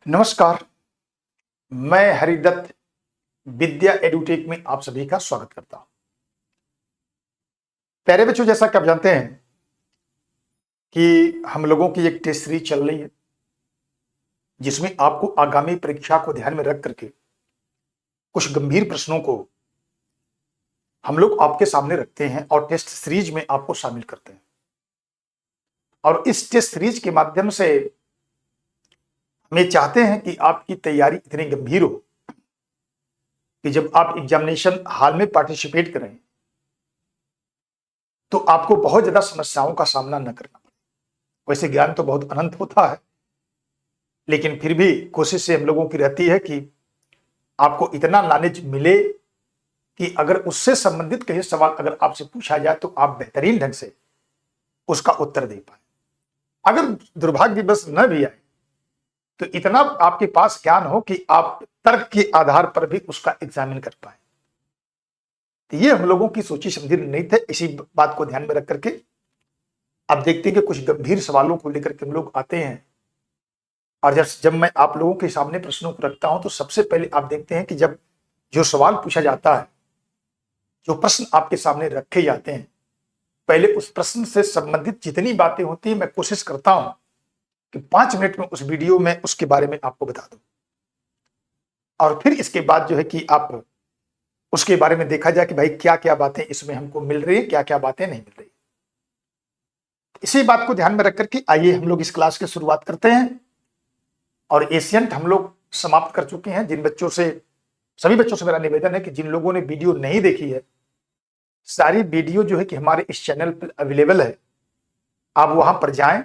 नमस्कार। मैं हरिदत्त विद्या एडुटेक में आप सभी का स्वागत करता हूं। प्यारे बच्चों, जैसा कि आप जानते हैं कि हम लोगों की एक टेस्ट सीरीज चल रही है जिसमें आपको आगामी परीक्षा को ध्यान में रख करके कुछ गंभीर प्रश्नों को हम लोग आपके सामने रखते हैं और टेस्ट सीरीज में आपको शामिल करते हैं। और इस टेस्ट सीरीज के माध्यम से हम चाहते हैं कि आपकी तैयारी इतनी गंभीर हो कि जब आप एग्जामिनेशन हॉल में पार्टिसिपेट करें तो आपको बहुत ज्यादा समस्याओं का सामना न करना पड़े। वैसे ज्ञान तो बहुत अनंत होता है, लेकिन फिर भी कोशिश से हम लोगों की रहती है कि आपको इतना नॉलेज मिले कि अगर उससे संबंधित कहीं सवाल अगर आपसे पूछा जाए तो आप बेहतरीन ढंग से उसका उत्तर दे पाए। अगर दुर्भाग्यवश न भी आए तो इतना आपके पास ज्ञान हो कि आप तर्क के आधार पर भी उसका एग्जामिन कर पाए। तो ये हम लोगों की सोची समझी रणनीति है। इसी बात को ध्यान में रख करके आप देखते हैं कि कुछ गंभीर सवालों को लेकर के हम लोग आते हैं और जब मैं आप लोगों के सामने प्रश्नों को रखता हूं तो सबसे पहले आप देखते हैं कि जब जो सवाल पूछा जाता है, जो प्रश्न आपके सामने रखे जाते हैं, पहले उस प्रश्न से संबंधित जितनी बातें होती है मैं कोशिश करता हूं कि 5 मिनट में उस वीडियो में उसके बारे में आपको बता दूं और फिर इसके बाद जो है कि आप उसके बारे में देखा जाए कि भाई क्या क्या बातें इसमें हमको मिल रही है, क्या क्या बातें नहीं मिल रही। इसी बात को ध्यान में रख करके आइए हम लोग इस क्लास की शुरुआत करते हैं। और एशियंट हम लोग समाप्त कर चुके हैं। सभी बच्चों से मेरा निवेदन है कि जिन लोगों ने वीडियो नहीं देखी है, सारी वीडियो जो है कि हमारे इस चैनल पर अवेलेबल है, आप वहां पर जाएं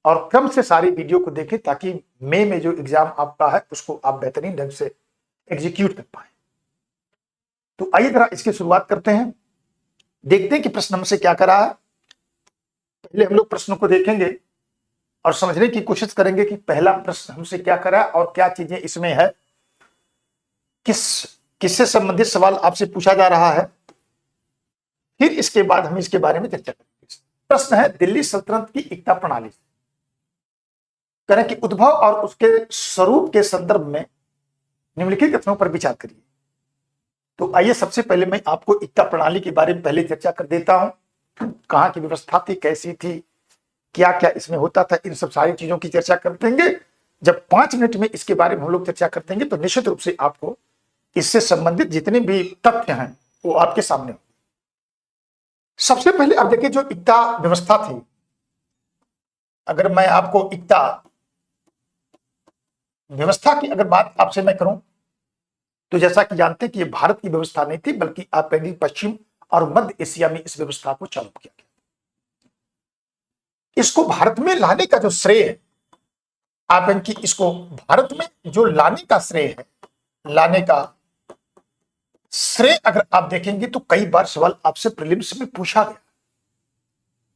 और क्रम से सारी वीडियो को देखें ताकि मई में जो एग्जाम आपका है उसको आप बेहतरीन ढंग से एग्जीक्यूट कर पाए। तो आइए जरा इसकी शुरुआत करते हैं, देखते हैं कि प्रश्न हमसे क्या करा है। पहले हम लोग प्रश्नों को देखेंगे और समझने की कोशिश करेंगे कि पहला प्रश्न हमसे क्या करा और क्या चीजें इसमें है, किससे संबंधित सवाल आपसे पूछा जा रहा है। फिर इसके बाद हम इसके बारे में चर्चा करेंगे। प्रश्न है दिल्ली सल्तनत की एकता प्रणाली करें कि उद्भव और उसके स्वरूप के संदर्भ में निम्नलिखित कथनों पर विचार करिए। तो आइए सबसे पहले मैं आपको एकता प्रणाली के बारे में पहले चर्चा कर देता हूं। कहां की व्यवस्था थी, कैसी थी, क्या क्या इसमें होता था, इन सब सारी चीजों की चर्चा कर देंगे। जब 5 मिनट में इसके बारे में हम लोग चर्चा कर देंगे तो निश्चित रूप से आपको इससे संबंधित जितने भी तथ्य हैं वो आपके सामने होंगे। सबसे पहले आप देखिए जो एकता व्यवस्था थी, अगर मैं आपको एकता व्यवस्था की अगर बात आपसे मैं करूं तो जैसा कि जानते हैं कि ये भारत की व्यवस्था नहीं थी, बल्कि आप पश्चिम और मध्य एशिया में इस व्यवस्था को चालू किया गया। इसको भारत में लाने का जो श्रेय है, आप इनकी इसको भारत में जो लाने का श्रेय है, लाने का श्रेय अगर आप देखेंगे तो कई बार सवाल आपसे प्रीलिम्स में पूछा गया,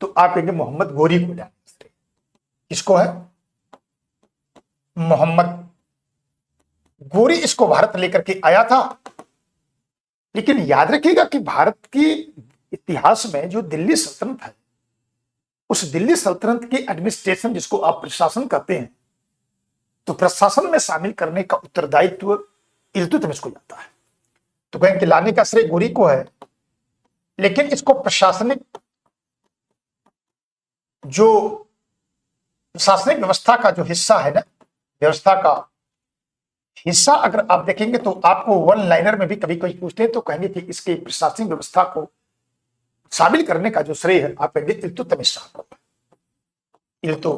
तो आप कहेंगे मोहम्मद गोरी को लाने का श्रेय किसको है? मोहम्मद गोरी इसको भारत लेकर के आया था। लेकिन याद रखिएगा कि भारत की इतिहास में जो दिल्ली सल्तनत है, उस दिल्ली सल्तनत की एडमिनिस्ट्रेशन जिसको आप प्रशासन कहते हैं, तो प्रशासन में शामिल करने का उत्तरदायित्व इल्तुतमिश को जाता है। तो कहें कि लाने का श्रेय गोरी को है, लेकिन इसको प्रशासनिक व्यवस्था का जो हिस्सा है ना, व्यवस्था का हिस्सा अगर आप देखेंगे तो आपको वन लाइनर में भी कभी कभी पूछते हैं तो कहेंगे कि इसके प्रशासनिक व्यवस्था को शामिल करने का जो श्रेय है आप कहेंगे इल्तुतमिश को। इल्तुतमिश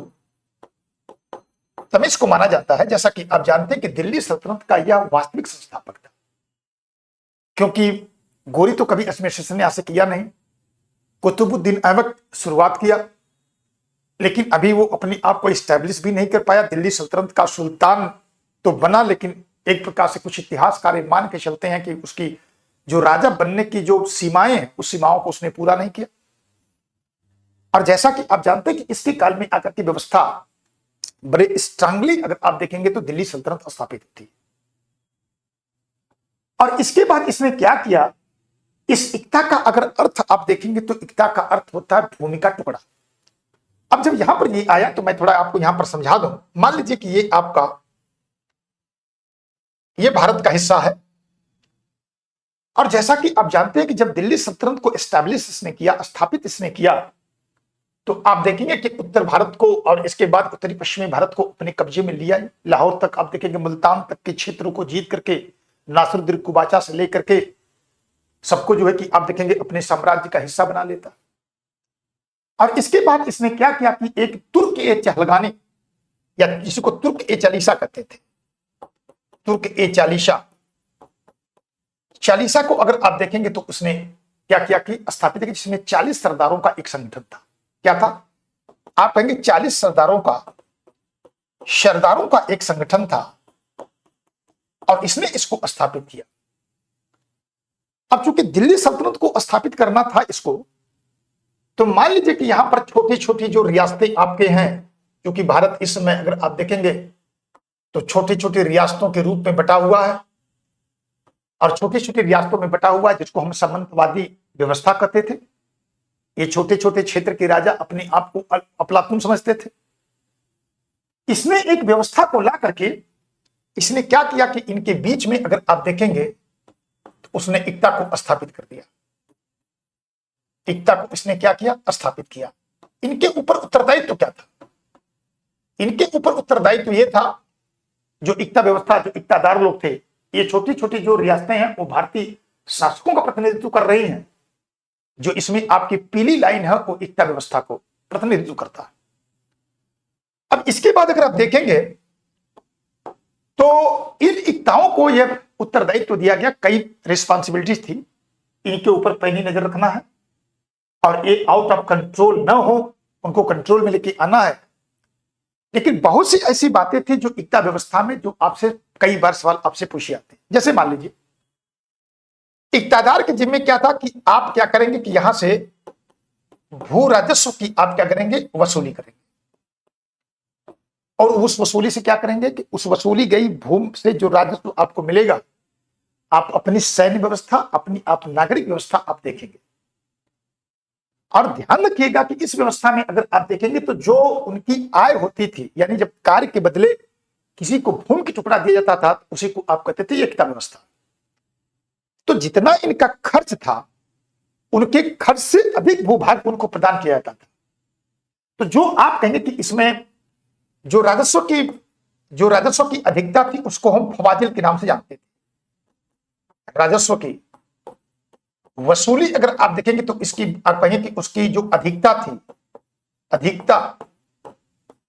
को माना जाता है। जैसा कि आप जानते हैं कि दिल्ली सल्तनत का यह वास्तविक संस्थापक था, क्योंकि गोरी तो कभी एडमिनिस्ट्रेशन ने यहां से किया नहीं। कुतुबुद्दीन ऐबक शुरुआत किया, लेकिन अभी वो अपने आप को स्टैब्लिश भी नहीं कर पाया। दिल्ली सल्तनत का सुल्तान तो बना, लेकिन एक प्रकार से कुछ इतिहासकार मान के चलते हैं कि उसकी जो राजा बनने की जो सीमाएं हैं, उस सीमाओं को उसने पूरा नहीं किया। और जैसा कि आप जानते हैं कि इसके काल में आकर की व्यवस्था बड़े स्ट्रांगली अगर आप देखेंगे तो दिल्ली सल्तनत स्थापित थी। और इसके बाद इसने क्या किया, इस एकता का अगर अर्थ आप देखेंगे तो एकता का अर्थ होता है भूमि का टुकड़ा। अब जब यहां पर ये आया तो मैं थोड़ा आपको यहां पर समझा दूं। मान लीजिए कि ये आपका ये भारत का हिस्सा है। और जैसा कि आप जानते हैं कि जब दिल्ली सल्तनत को एस्टैब्लिश इसने किया, स्थापित इसने किया, तो आप देखेंगे कि उत्तर भारत को और इसके बाद उत्तरी पश्चिमी भारत को अपने कब्जे में लिया। लाहौर तक आप देखेंगे, मुल्तान तक के क्षेत्रों को जीत करके, नासिरुद्दीन कुबाचा से लेकर के सबको जो है कि आप देखेंगे अपने साम्राज्य का हिस्सा बना लेता। और इसके बाद इसने क्या किया कि एक तुर्क ए चहलगानी, या जिसको तुर्क ए चालीसा कहते थे, तुर्क ए चालीसा, चालीसा को अगर आप देखेंगे तो उसने क्या किया कि स्थापित किया, जिसमें 40 सरदारों का एक संगठन था। क्या था? आप कहेंगे 40 सरदारों का एक संगठन था, और इसने इसको स्थापित किया। अब चूंकि दिल्ली सल्तनत को स्थापित करना था इसको, तो मान लीजिए कि यहां पर छोटी छोटी जो रियासतें आपके हैं, क्योंकि भारत इस समय अगर आप देखेंगे तो छोटी छोटी रियासतों के रूप में बटा हुआ है, और छोटी छोटी रियासतों में बटा हुआ है जिसको हम सामंतवादी व्यवस्था कहते थे। ये छोटे छोटे क्षेत्र के राजा अपने आप को अफलातून समझते थे। इसने एक व्यवस्था को ला करके इसने क्या किया कि इनके बीच में अगर आप देखेंगे तो उसने एकता को स्थापित कर दिया। एकता को इसने क्या किया? स्थापित किया। इनके ऊपर उत्तरदायित्व क्या था? इनके ऊपर उत्तरदायित्व यह था, जो एकता व्यवस्था, जो इक्तादार लोग थे, ये छोटी छोटी जो रियासतें हैं वो भारतीय शासकों का प्रतिनिधित्व कर रही हैं। जो इसमें आपकी पीली लाइन है वो एकता व्यवस्था को प्रतिनिधित्व करता है। अब इसके बाद अगर आप देखेंगे तो इन एकताओं को यह उत्तरदायित्व दिया गया, कई रिस्पॉन्सिबिलिटीज थी। इनके ऊपर पैनी नजर रखना है, और ये आउट ऑफ कंट्रोल न हो, उनको कंट्रोल में लेके आना है। लेकिन बहुत सी ऐसी बातें थी जो एकता व्यवस्था में, जो आपसे कई बार सवाल आपसे पूछे जाते हैं। जैसे मान लीजिए इक्तादार के जिम्मे क्या था कि आप क्या करेंगे कि यहां से भू राजस्व की आप क्या करेंगे? वसूली करेंगे। और उस वसूली से क्या करेंगे कि उस वसूली गई भूमि से जो राजस्व आपको मिलेगा, आप अपनी सैन्य व्यवस्था, अपनी आप नागरिक व्यवस्था आप देखेंगे। और ध्यान रखिएगा कि इस व्यवस्था में अगर आप देखेंगे तो जो उनकी आय होती थी, यानी जब कार्य के बदले किसी को भूमि की टुकड़ा दिया जाता था, उसी को आप कहते थे एकता व्यवस्था। तो जितना इनका खर्च था, उनके खर्च से अधिक भूभाग उनको प्रदान किया जाता था। तो जो आप कहेंगे कि इसमें जो राजस्व की अधिकता थी, उसको हम फवाजिल के नाम से जानते थे। राजस्व की वसूली अगर आप देखेंगे तो इसकी आप कहेंगे कि उसकी जो अधिकता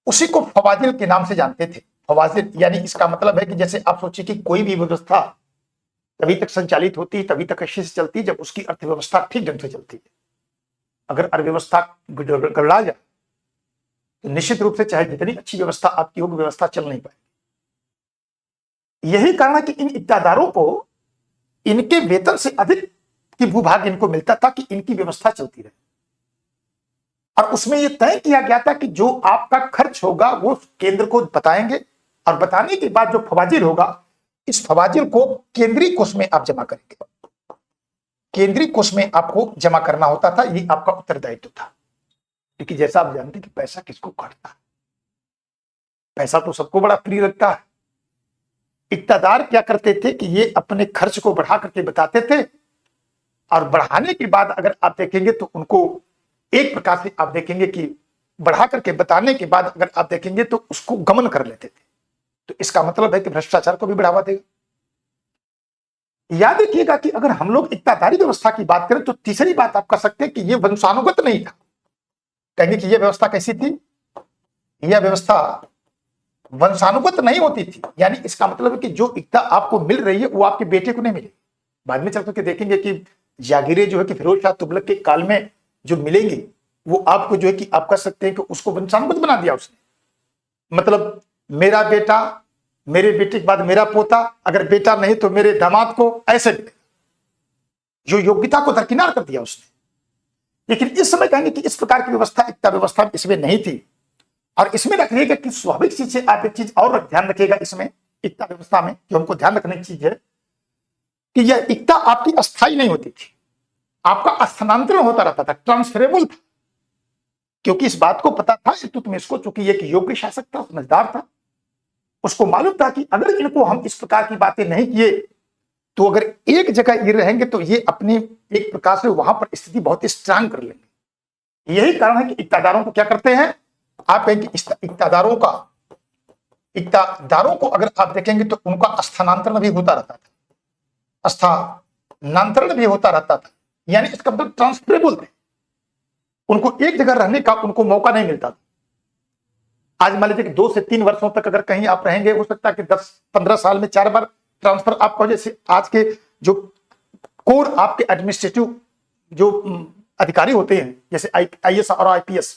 उसी को फवाजिल के नाम से जानते थे। फवाजिल यानी इसका मतलब है कि जैसे आप सोचिए कि कोई भी व्यवस्था तभी तक संचालित होती है, तभी तक अच्छे से चलती है जब उसकी अर्थव्यवस्था ठीक ढंग से चलती है। अगर अर्थव्यवस्था गड़बड़ा जाए तो निश्चित रूप से चाहे जितनी अच्छी व्यवस्था आपकी होगी, व्यवस्था चल नहीं पाएगी। यही कारण है कि इन इक्तादारों को इनके वेतन से अधिक की भूभाग इनको मिलता था कि इनकी व्यवस्था चलती रहे। और उसमें यह तय किया गया था कि जो आपका खर्च होगा वो केंद्र को बताएंगे, और बताने के बाद जो फवाजिल होगा, इस फवाजिल को केंद्रीय कोष में आप जमा करेंगे। केंद्रीय कोष में आपको जमा करना होता था, ये आपका उत्तरदायित्व था। क्योंकि जैसा आप जानते हैं कि पैसा किसको काटता है, पैसा तो सबको बड़ा प्रिय लगता है। इक्तादार क्या करते थे कि ये अपने खर्च को बढ़ा करके बताते थे, और बढ़ाने के बाद अगर आप देखेंगे तो उनको एक प्रकार से आप देखेंगे कि बढ़ा करके बताने के बाद अगर आप देखेंगे तो उसको गमन कर लेते थे। तो इसका मतलब है कि भ्रष्टाचार को भी बढ़ावा देगा। याद रखिएगा कि अगर हम लोग इक्तादारी व्यवस्था की बात करें तो तीसरी बात आप कर सकते हैं कि यह वंशानुगत नहीं था। कहेंगे कि यह व्यवस्था कैसी थी? यह व्यवस्था वंशानुगत नहीं होती थी। यानी इसका मतलब है कि जो इक्ता आपको मिल रही है वो आपके बेटे को नहीं मिलेगी। बाद में चल करके देखेंगे कि जागीरें जो है कि फिरोज शाह तुगलक के काल में जो मिलेंगी, वो आपको जो है कि आप कह सकते हैं कि उसको वंशानुगत बना दिया उसने। मतलब मेरा बेटा, मेरे बेटे के बाद मेरा पोता, अगर बेटा नहीं तो मेरे दामाद को, ऐसे जो योग्यता को दरकिनार कर दिया उसने। लेकिन इस समय कहेंगे कि इस प्रकार की व्यवस्था एकता व्यवस्था इसमें नहीं थी। और इसमें रखिएगा कि स्वाभाविक चीज से आप एक चीज और ध्यान रखिएगा इसमें, एकता व्यवस्था में जो हमको ध्यान रखने की चीज है कि यह एकता आपकी अस्थायी नहीं होती थी, आपका स्थानांतरण होता रहता था, ट्रांसफरेबल था। क्योंकि इस बात को पता था इल्तुतमिश को, चूंकि एक योग्य शासक था, समझदार था, उसको मालूम था कि अगर इनको हम इस प्रकार की बातें नहीं किए तो अगर एक जगह ये रहेंगे तो ये अपनी एक प्रकार से वहां पर स्थिति बहुत ही स्ट्रांग कर लेंगे। यही कारण है कि इक्तादारों को क्या करते हैं, आप कहेंगे इक्तादारों को अगर आप देखेंगे तो उनका स्थानांतरण भी होता रहता था, स्थानांतरण भी होता रहता था, यानी इसका मतलब ट्रांसफरेबल थे, उनको एक जगह रहने का उनको मौका नहीं मिलता था। आज मान लीजिए कि 2 से 3 वर्षों तक अगर कहीं आप रहेंगे, हो सकता है कि 10-15 साल में 4 बार ट्रांसफर आपका, जैसे आज के जो कोर आपके एडमिनिस्ट्रेटिव जो अधिकारी होते हैं, जैसे आईएएस और आईपीएस,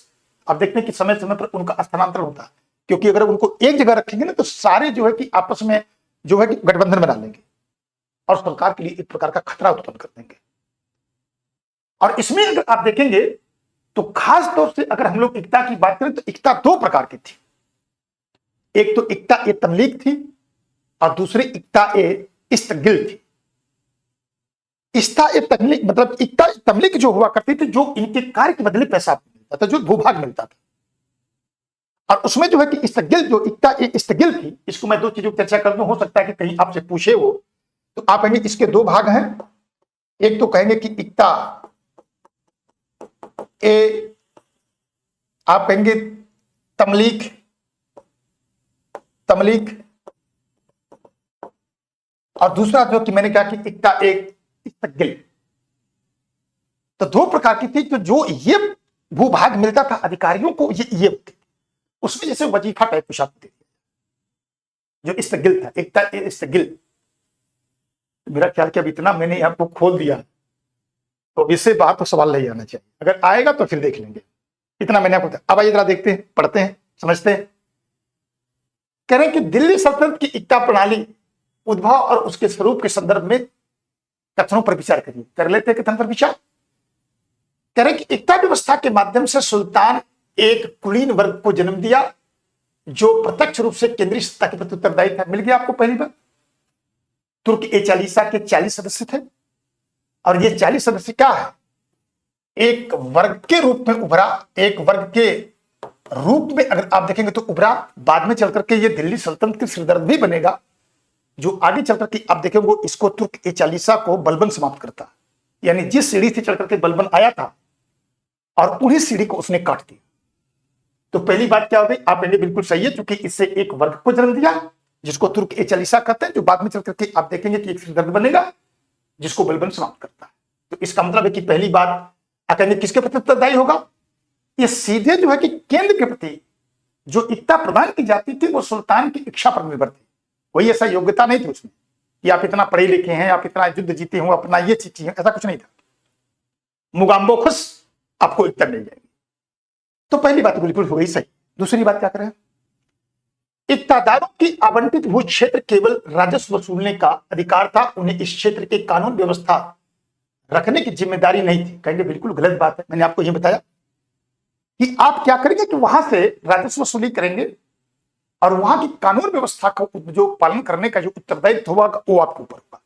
आप देखते हैं कि समय समय पर उनका स्थानांतरण होता है, क्योंकि अगर उनको एक जगह रखेंगे ना तो सारे जो है कि आपस में जो है कि गठबंधन बना लेंगे और सरकार के लिए एक प्रकार का खतरा उत्पन्न कर देंगे। और इसमें अगर आप देखेंगे तो खास तौर से अगर हम लोग एकता की बात करें तो एकता 2 प्रकार की थी। एक तो एकता ए तमलीग थी और दूसरी एकता ए इस्तगिल थी। एकता ए तमलीग मतलब एकता ए तमलीग जो हुआ करती थी, जो इनके कार्य के बदले पैसा मिलता था, जो भूभाग मिलता था, और उसमें जो है कि इस्तगिल, जो एकता ए इस्तगिल थी, इसको मैं 2 चीजों की चर्चा कर दूं, हो सकता है कि कहीं आपसे पूछे हो तो आप कहेंगे इसके 2 भाग हैं। एक तो कहेंगे कि एकता ए आप कहेंगे तमलीग और दूसरा जो कि मैंने कहा कि एकता ए इस्तगिल। तो 2 प्रकार की थी। तो जो ये भूभाग मिलता था अधिकारियों को, ये उसमें जैसे वजीफा टाइप कुछ आपको जो इस्तगिल था, एकता ए इस्तगिल। मेरा ख्याल कि अब इतना मैंने आपको खोल दिया तो इससे बाहर तो सवाल नहीं आना चाहिए, अगर आएगा तो फिर देख लेंगे। इतना मैंने आपको। अब आइए जरा देखते हैं, पढ़ते हैं, समझते हैं। कह रहे हैं कि दिल्ली सल्तनत की एकता प्रणाली, उद्भव और उसके स्वरूप के संदर्भ में कथनों पर विचार करिए। कर लेते हैं कथन पर विचार। कह रहे हैं कि एकता व्यवस्था के माध्यम से सुल्तान एक कुलीन वर्ग को जन्म दिया जो प्रत्यक्ष रूप से केंद्रीय सत्ता के प्रति उत्तरदायी था। मिल गया आपको पहली बात। तुर्क ए चालीसा के 40 सदस्य थे और ये 40 सदस्य क्या है, एक वर्ग के रूप में उभरा, एक वर्ग के रूप में अगर आप देखेंगे तो उभरा। बाद में चलकर के ये दिल्ली सल्तनत के सिरदर्द भी बनेगा, जो आगे चलकर के आप देखेंगे इसको तुर्क ए चालीसा को बलबन समाप्त करता, यानी जिस सीढ़ी से चलकर के बलबन आया था और उन्हीं सीढ़ी को उसने काट दिया। तो पहली बात क्या हो गई, आप कहेंगे बिल्कुल सही है, क्योंकि इससे एक वर्ग को जन्म दिया जिसको तुर्क ए चालीसा कहते हैं, जो बाद में चलकर के आप देखेंगे कि एक सिरदर्द बनेगा जिसको बलबन समाप्त करता है। तो इसका मतलब है कि पहली बात आप कहेंगे किसके प्रति उत्तरदायी होगा, ये सीधे जो है कि केंद्र के प्रति जो एकता प्रदान की जाती थी वो सुल्तान की इच्छा पर निर्भर थी। कोई ऐसा योग्यता नहीं थी उसमें कि आप इतना पढ़े लिखे हैं, आप इतना युद्ध जीते हो, अपना ये चीज है, ऐसा कुछ नहीं था। मुगाम्बो खुश, आपको एकता मिल जाएगी। तो पहली बात बिल्कुल हो गई सही। दूसरी बात क्या करें, इक्तादारों की आवंटित भू क्षेत्र केवल राजस्व वसूलने का अधिकार था, उन्हें इस क्षेत्र के कानून व्यवस्था रखने की जिम्मेदारी नहीं थी। कहेंगे बिल्कुल गलत बात है। मैंने आपको यह बताया कि आप क्या करेंगे कि वहां से राजस्व वसूली करेंगे और वहां की कानून व्यवस्था को जो पालन करने का जो उत्तरदायित्व होगा वो आपके ऊपर होगा।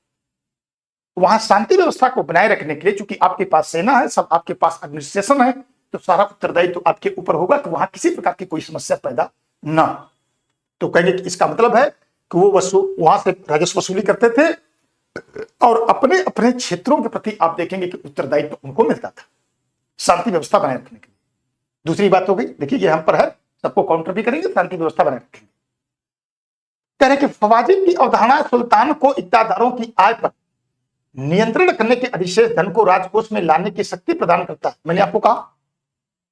वहां शांति व्यवस्था को बनाए रखने के लिए, चूंकि आपके पास सेना है, सब आपके पास एडमिनिस्ट्रेशन है, तो सारा उत्तरदायित्व तो आपके ऊपर होगा कि वहां किसी प्रकार की कोई समस्या पैदा ना। तो कहेंगे कि इसका मतलब है कि वो वहां से राजस्व वसूली करते थे और अपने अपने क्षेत्रों के प्रति आप देखेंगे कि उत्तरदायित्व तो उनको मिलता था शांति व्यवस्था बनाए रखने के लिए। दूसरी बात हो गई, देखिए ये हम पर है, सबको काउंटर भी करेंगे, शांति व्यवस्था बनाए रखेंगे। कह रहे कि फवाजिब की अवधारणा सुल्तान को इक्तादारों की आय पर नियंत्रण करने के अधिशेष धन को राजकोष में लाने की शक्ति प्रदान करता है। मैंने आपको कहा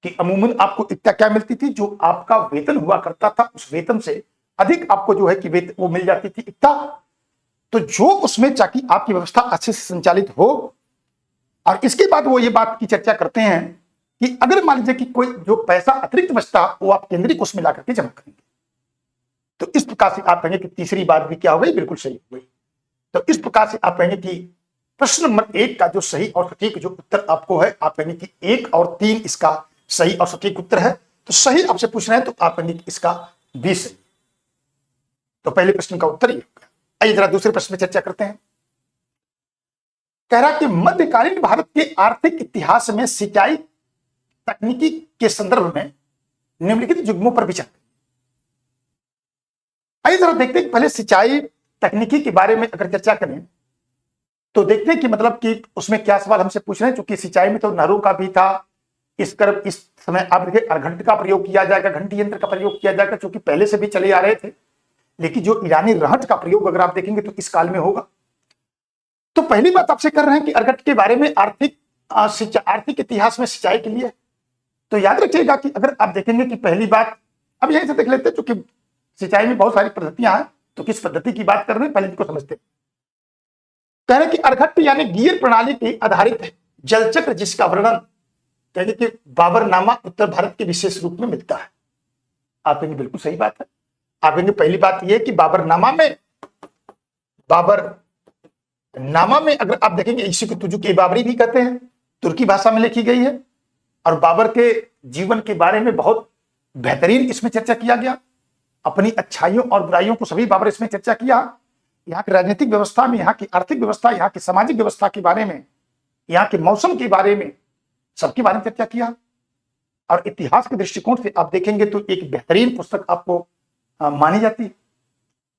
कि अमूमन आपको इक्ता क्या मिलती थी, जो आपका वेतन हुआ करता था उस वेतन से अधिक आपको जो है कि वेतन वो मिल जाती थी इक्ता। तो जो उसमें ताकि आपकी व्यवस्था अच्छे से संचालित हो। और इसके बाद वो ये बात की चर्चा करते हैं कि अगर मान लीजिए कि कोई जो पैसा अतिरिक्त बचता वो आप केंद्रीय कोष में ला करके जमा करेंगे। तो इस प्रकार से आप कहेंगे कि तीसरी बात भी क्या हो गई, बिल्कुल सही हो गई। तो इस प्रकार से आप कहेंगे कि प्रश्न नंबर 1 का जो सही और सटीक जो उत्तर आपको है, आप कहेंगे कि 1 और 3 इसका सही और सटीक उत्तर है। तो सही आपसे पूछ रहे हैं तो आप कहेंगे कि इसका 20 सही। तो पहले प्रश्न का उत्तर ये हो गया। आइए जरा दूसरे प्रश्न में चर्चा करते हैं। कह रहा कि मध्यकालीन भारत के आर्थिक इतिहास में सिंचाई तकनीकी के संदर्भ में निम्नलिखित युग्मों पर विचार। आइए जरा देखते हैं कि पहले सिंचाई तकनीकी के बारे में अगर चर्चा करें तो देखते हैं कि मतलब कि उसमें क्या सवाल हमसे पूछ रहे हैं। चूंकि सिंचाई में तो नहरों का भी था, इस समय आप देखिए अर्घट का प्रयोग किया जाएगा, घंटी यंत्र का प्रयोग किया जाएगा, क्योंकि पहले से भी चले आ रहे थे। लेकिन जो ईरानी रहट का प्रयोग अगर आप देखेंगे तो इस काल में होगा। तो पहली बात आपसे कर रहे हैं कि अर्घट के बारे में आर्थिक इतिहास में सिंचाई के लिए। तो याद रखिएगा कि अगर आप देखेंगे कि पहली बात, अब यहीं से देख लेते हैं, चूंकि सिंचाई में बहुत सारी पद्धतियां हैं तो किस पद्धति की बात कर रहे हैं पहले इनको समझते हैं। कह रहे कि अर्घट यानी गियर प्रणाली पे आधारित है जल चक्र, जिसका वर्णन कहेंगे कि बाबरनामा उत्तर भारत के विशेष रूप में मिलता है। आप कहेंगे बिल्कुल सही बात है। आप कहेंगे पहली बात यह कि बाबरनामा में अगर आप देखेंगे इसी को तुजुक ए बाबरी भी कहते हैं, तुर्की भाषा में लिखी गई है। और बाबर के जीवन के बारे में बहुत बेहतरीन इसमें चर्चा किया गया। अपनी अच्छाइयों और बुराइयों को सभी बाबर इसमें चर्चा किया। यहाँ की राजनीतिक व्यवस्था में, यहाँ की आर्थिक व्यवस्था, यहाँ की सामाजिक व्यवस्था के बारे में, यहाँ के मौसम के बारे में, सबके बारे में चर्चा किया। और इतिहास के दृष्टिकोण से आप देखेंगे तो एक बेहतरीन पुस्तक आपको मानी जाती है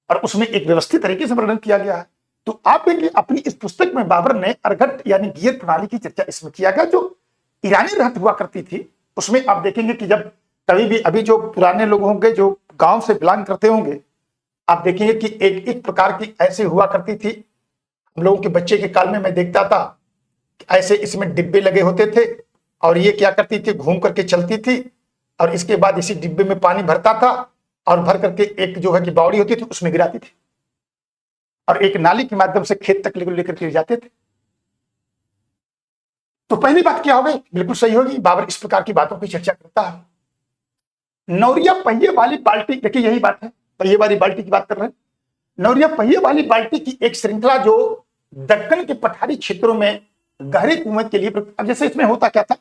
और उसमें एक व्यवस्थित तरीके से वर्णन किया गया है। तो आप देखेंगे अपनी इस पुस्तक में बाबर ने अर्घट यानी गियर प्रणाली की चर्चा इसमें किया गया, जो ईरानी रहट हुआ करती थी। उसमें आप देखेंगे कि जब कभी भी अभी जो पुराने लोग होंगे जो गांव से बिलोंग करते होंगे, आप देखेंगे कि एक प्रकार की ऐसे हुआ करती थी। हम लोगों के बच्चे के काल में मैं देखता था ऐसे इसमें डिब्बे लगे होते थे और ये क्या करती थी, घूम करके चलती थी और इसके बाद इसी डिब्बे में पानी भरता था और भर करके एक जो है कि बावड़ी होती थी उसमें गिराती थी और एक नाली के माध्यम से खेत तक लेकर के जाते थे। तो पहली बात क्या होगी, बिल्कुल सही होगी, बाबर इस प्रकार की बातों की चर्चा करता है। नौरिया पहिए वाली बाल्टी, देखिए यही बात है, पहिए वाली बाल्टी की बात कर रहे हैं। नौरिया पहिए वाली बाल्टी की एक श्रृंखला जो दक्कन के पठारी क्षेत्रों में गहरे कुएं के लिए, अब जैसे इसमें होता क्या था,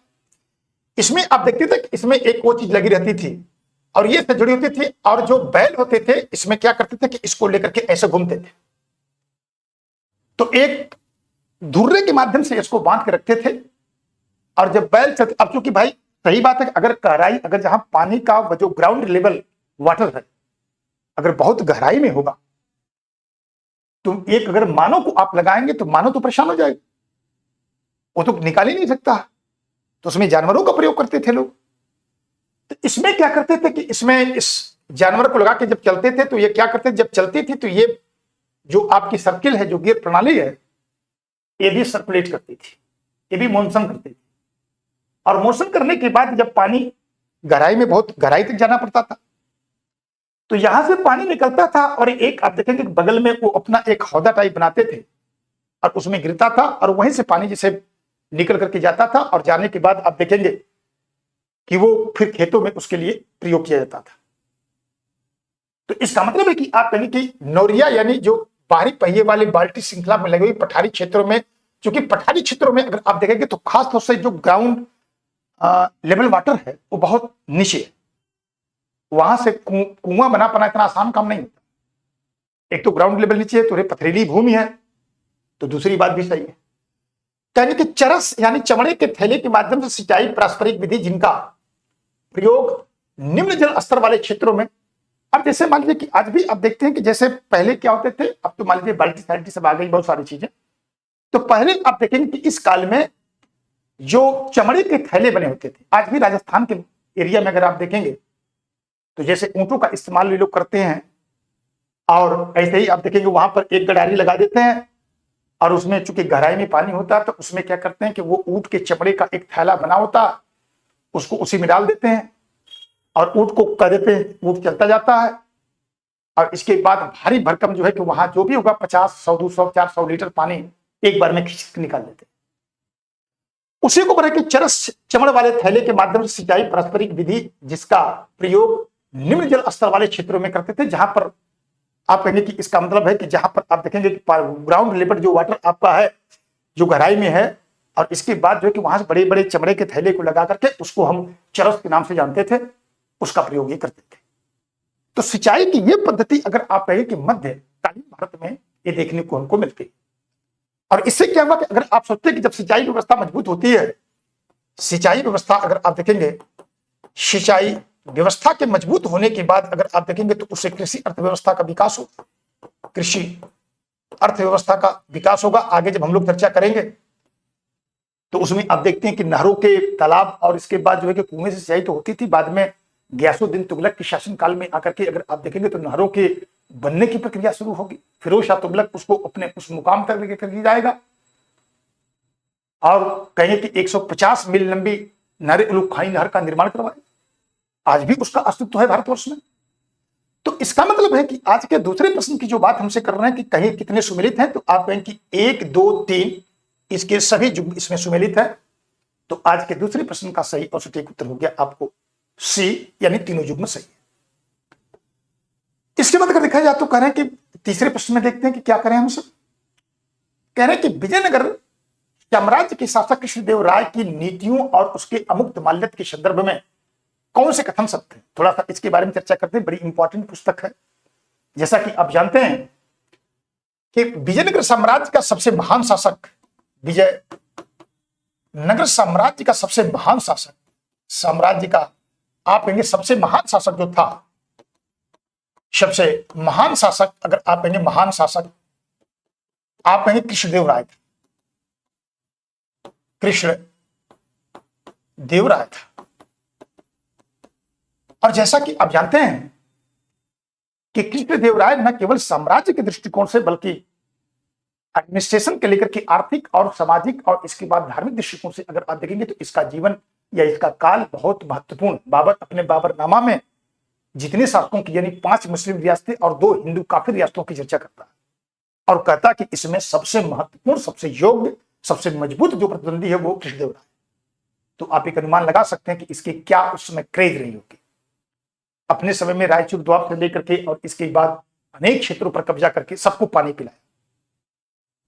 इसमें आप देखते थे इसमें एक वो चीज लगी रहती थी और ये से जुड़ी होती थी और जो बैल होते थे इसमें क्या करते थे कि इसको लेकर के ऐसे घूमते थे। तो एक धुर्रे के माध्यम से इसको बांध के रखते थे और जब बैल चलते, अब चूंकि भाई सही बात है कि अगर गहराई, अगर जहां पानी का जो ग्राउंड लेवल वाटर है अगर बहुत गहराई में होगा तो एक अगर मानव को आप लगाएंगे तो मानव तो परेशान हो जाएगा, वो तो निकाल ही नहीं सकता। तो उसमें जानवरों का प्रयोग करते थे लोग। तो इसमें क्या करते थे कि इसमें इस जानवर को लगा के जब चलते थे तो ये क्या करते थे, जब चलती थी तो ये जो आपकी सर्किल है, जो गियर प्रणाली है, ये भी सर्कुलेट करती थी, ये भी मोशन करती थी। और मोशन करने के बाद जब पानी गहराई में, बहुत गहराई तक जाना पड़ता था, तो यहां से पानी निकलता था और एक आप देखेंगे बगल में वो अपना एक हौदा टाइप बनाते थे और उसमें गिरता था और वहीं से पानी जैसे निकल करके जाता था और जाने के बाद आप देखेंगे कि वो फिर खेतों में उसके लिए प्रयोग किया जाता था। तो इसका मतलब है कि आप कहेंगे कि नौरिया यानी जो बाहरी पहिए वाली बाल्टी श्रृंखला में लगी हुई पठारी क्षेत्रों में, क्योंकि पठारी क्षेत्रों में अगर आप देखेंगे तो खास तौर से जो ग्राउंड लेवल वाटर है वो बहुत नीचे है, वहां से कुआं बना पाना इतना आसान काम नहीं होता। एक तो ग्राउंड लेवल नीचे है, तो पथरीली भूमि है, तो दूसरी बात भी सही है। कहने कि चरस यानी चमड़े के थैले के माध्यम से सिंचाई पारंपरिक विधि जिनका प्रयोग निम्न जल स्तर वाले क्षेत्रों में, अब जैसे मान लीजिए कि आज भी आप देखते हैं कि जैसे पहले क्या होते थे, अब तो मान लीजिए बाल्टी साल्टी सब आ गई, बहुत सारी चीजें। तो पहले आप देखेंगे कि इस काल में जो चमड़े के थैले बने होते थे, आज भी राजस्थान के एरिया में अगर आप देखेंगे तो जैसे ऊंटों का इस्तेमाल भी लोग करते हैं और ऐसे ही आप देखेंगे वहां पर एक गडारी लगा देते हैं और उसमें चूंकि गहराई में पानी होता है तो उसमें क्या करते हैं कि वो ऊंट के चमड़े का एक थैला बना होता है, उसको उसी में डाल देते हैं और ऊंट को कह देते हैं, ऊंट चलता जाता है और इसके बाद भारी भरकम जो है कि वहां जो भी होगा 50, 100, 200, 400 लीटर पानी एक बार में खींच निकाल देते हैं। उसी को बना के चरस चमड़ वाले थैले के माध्यम से सिंचाई पारंपरिक विधि जिसका प्रयोग निम्न जल स्तर वाले क्षेत्रों में करते थे, जहां पर आप कहेंगे कि इसका मतलब है कि जहां पर आप देखेंगे कि ग्राउंड लेवल जो वाटर आपका है जो गहराई में है और इसके बाद जो है कि वहां से बड़े बड़े चमड़े के थैले को लगा करके उसको हम चरस के नाम से जानते थे, उसका प्रयोग ये करते थे। तो सिंचाई की ये पद्धति अगर आप कहें कि मध्यकालीन भारत में ये देखने को हमको मिलती है। और इससे क्या हुआ कि अगर आप सोचते हैं कि जब सिंचाई व्यवस्था मजबूत होती है, सिंचाई व्यवस्था अगर आप देखेंगे, सिंचाई व्यवस्था के मजबूत होने के बाद अगर आप देखेंगे तो उससे कृषि अर्थव्यवस्था का विकास होगा, कृषि अर्थव्यवस्था का विकास होगा। आगे जब हम लोग चर्चा करेंगे तो उसमें आप देखते हैं कि नहरों के तालाब और इसके बाद जो है कि कुएं से सिंचाई तो होती थी, बाद में गयासुद्दीन तुगलक के शासनकाल में आकर के अगर आप देखेंगे तो नहरों के बनने की प्रक्रिया शुरू होगी। फिरोज शाह तुगलक उसको अपने उस मुकाम तक लेकर जाएगा और कहेंगे कि 150 मील लंबी नारे उलूग खाई नहर का निर्माण करवाए। आज भी उसका अस्तित्व है भारतवर्ष में। तो इसका मतलब है कि आज के दूसरे प्रश्न की जो बात हमसे कर रहे हैं कि कहीं कितने सुमेलित हैं, तो आप कहें कि 1 2 3 इसके सभी युग्म इसमें सुमेलित है। तो आज के दूसरे प्रश्न का सही और सटीक उत्तर हो गया आपको सी, यानी तीनों युग्म सही है। इसके बाद अगर देखा जाए तो कह रहे हैं कि तीसरे प्रश्न में देखते हैं कि क्या करें हम सब। कह रहे हैं कि विजयनगर साम्राज्य के शासक कृष्णदेव राय की नीतियों और उसके अमुक्त माल्यद के संदर्भ में कौन से कथन सत्य हैं, थोड़ा सा इसके बारे में चर्चा करते हैं। बड़ी इंपॉर्टेंट पुस्तक है। जैसा कि आप जानते हैं कि विजयनगर साम्राज्य का सबसे महान शासक, विजयनगर साम्राज्य का सबसे महान शासक, साम्राज्य का आप कहेंगे सबसे महान शासक जो था, सबसे महान शासक अगर आप कहेंगे महान शासक आप कहेंगे कृष्णदेव राय था। कृष्ण देव राय था। और जैसा कि आप जानते हैं कि कृष्णदेव राय न केवल साम्राज्य के दृष्टिकोण से बल्कि एडमिनिस्ट्रेशन के लेकर के आर्थिक और सामाजिक और इसके बाद धार्मिक दृष्टिकोण से अगर आप देखेंगे तो इसका जीवन या इसका काल बहुत महत्वपूर्ण। बाबर अपने बाबरनामा में जितने शासकों की यानी 5 मुस्लिम रियासतें और 2 हिंदू काफिर रियासतों की चर्चा करता है और कहता कि इसमें सबसे महत्वपूर्ण, सबसे योग्य, सबसे मजबूत जो प्रतिद्वंदी है वो कृष्णदेव राय। तो आप एक अनुमान लगा सकते हैं कि इसके क्या उस समय क्रेज रही होगी। अपने समय में रायचूर द्वार से लेकर के और इसके बाद अनेक क्षेत्रों पर कब्जा करके सबको पानी पिलाया।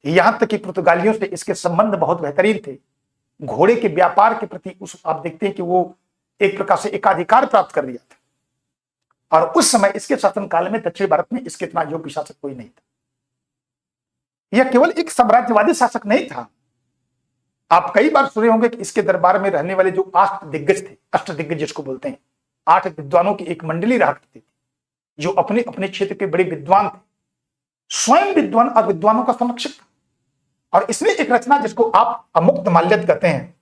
यहां तक कि पुर्तगालियों से इसके संबंध बहुत बेहतरीन थे। घोड़े के व्यापार के प्रति उस आप देखते हैं कि वो एक प्रकार से एकाधिकार प्राप्त कर लिया था। और उस समय इसके शासनकाल में दक्षिण भारत में इसके इतना योग्य शासक कोई नहीं था। यह केवल एक साम्राज्यवादी शासक नहीं था। आप कई बार सुने होंगे कि इसके दरबार में रहने वाले जो 8 दिग्गज थे, अष्टदिग्गज जिसको बोलते हैं, 8 विद्वानों की एक मंडली रहा करती थी जो अपने अपने क्षेत्र के बड़े विद्वान थे। स्वयं विद्वान और विद्वानों का संरक्षक था। और इसमें एक रचना जिसको आप अमुक्त माल्यद कहते हैं,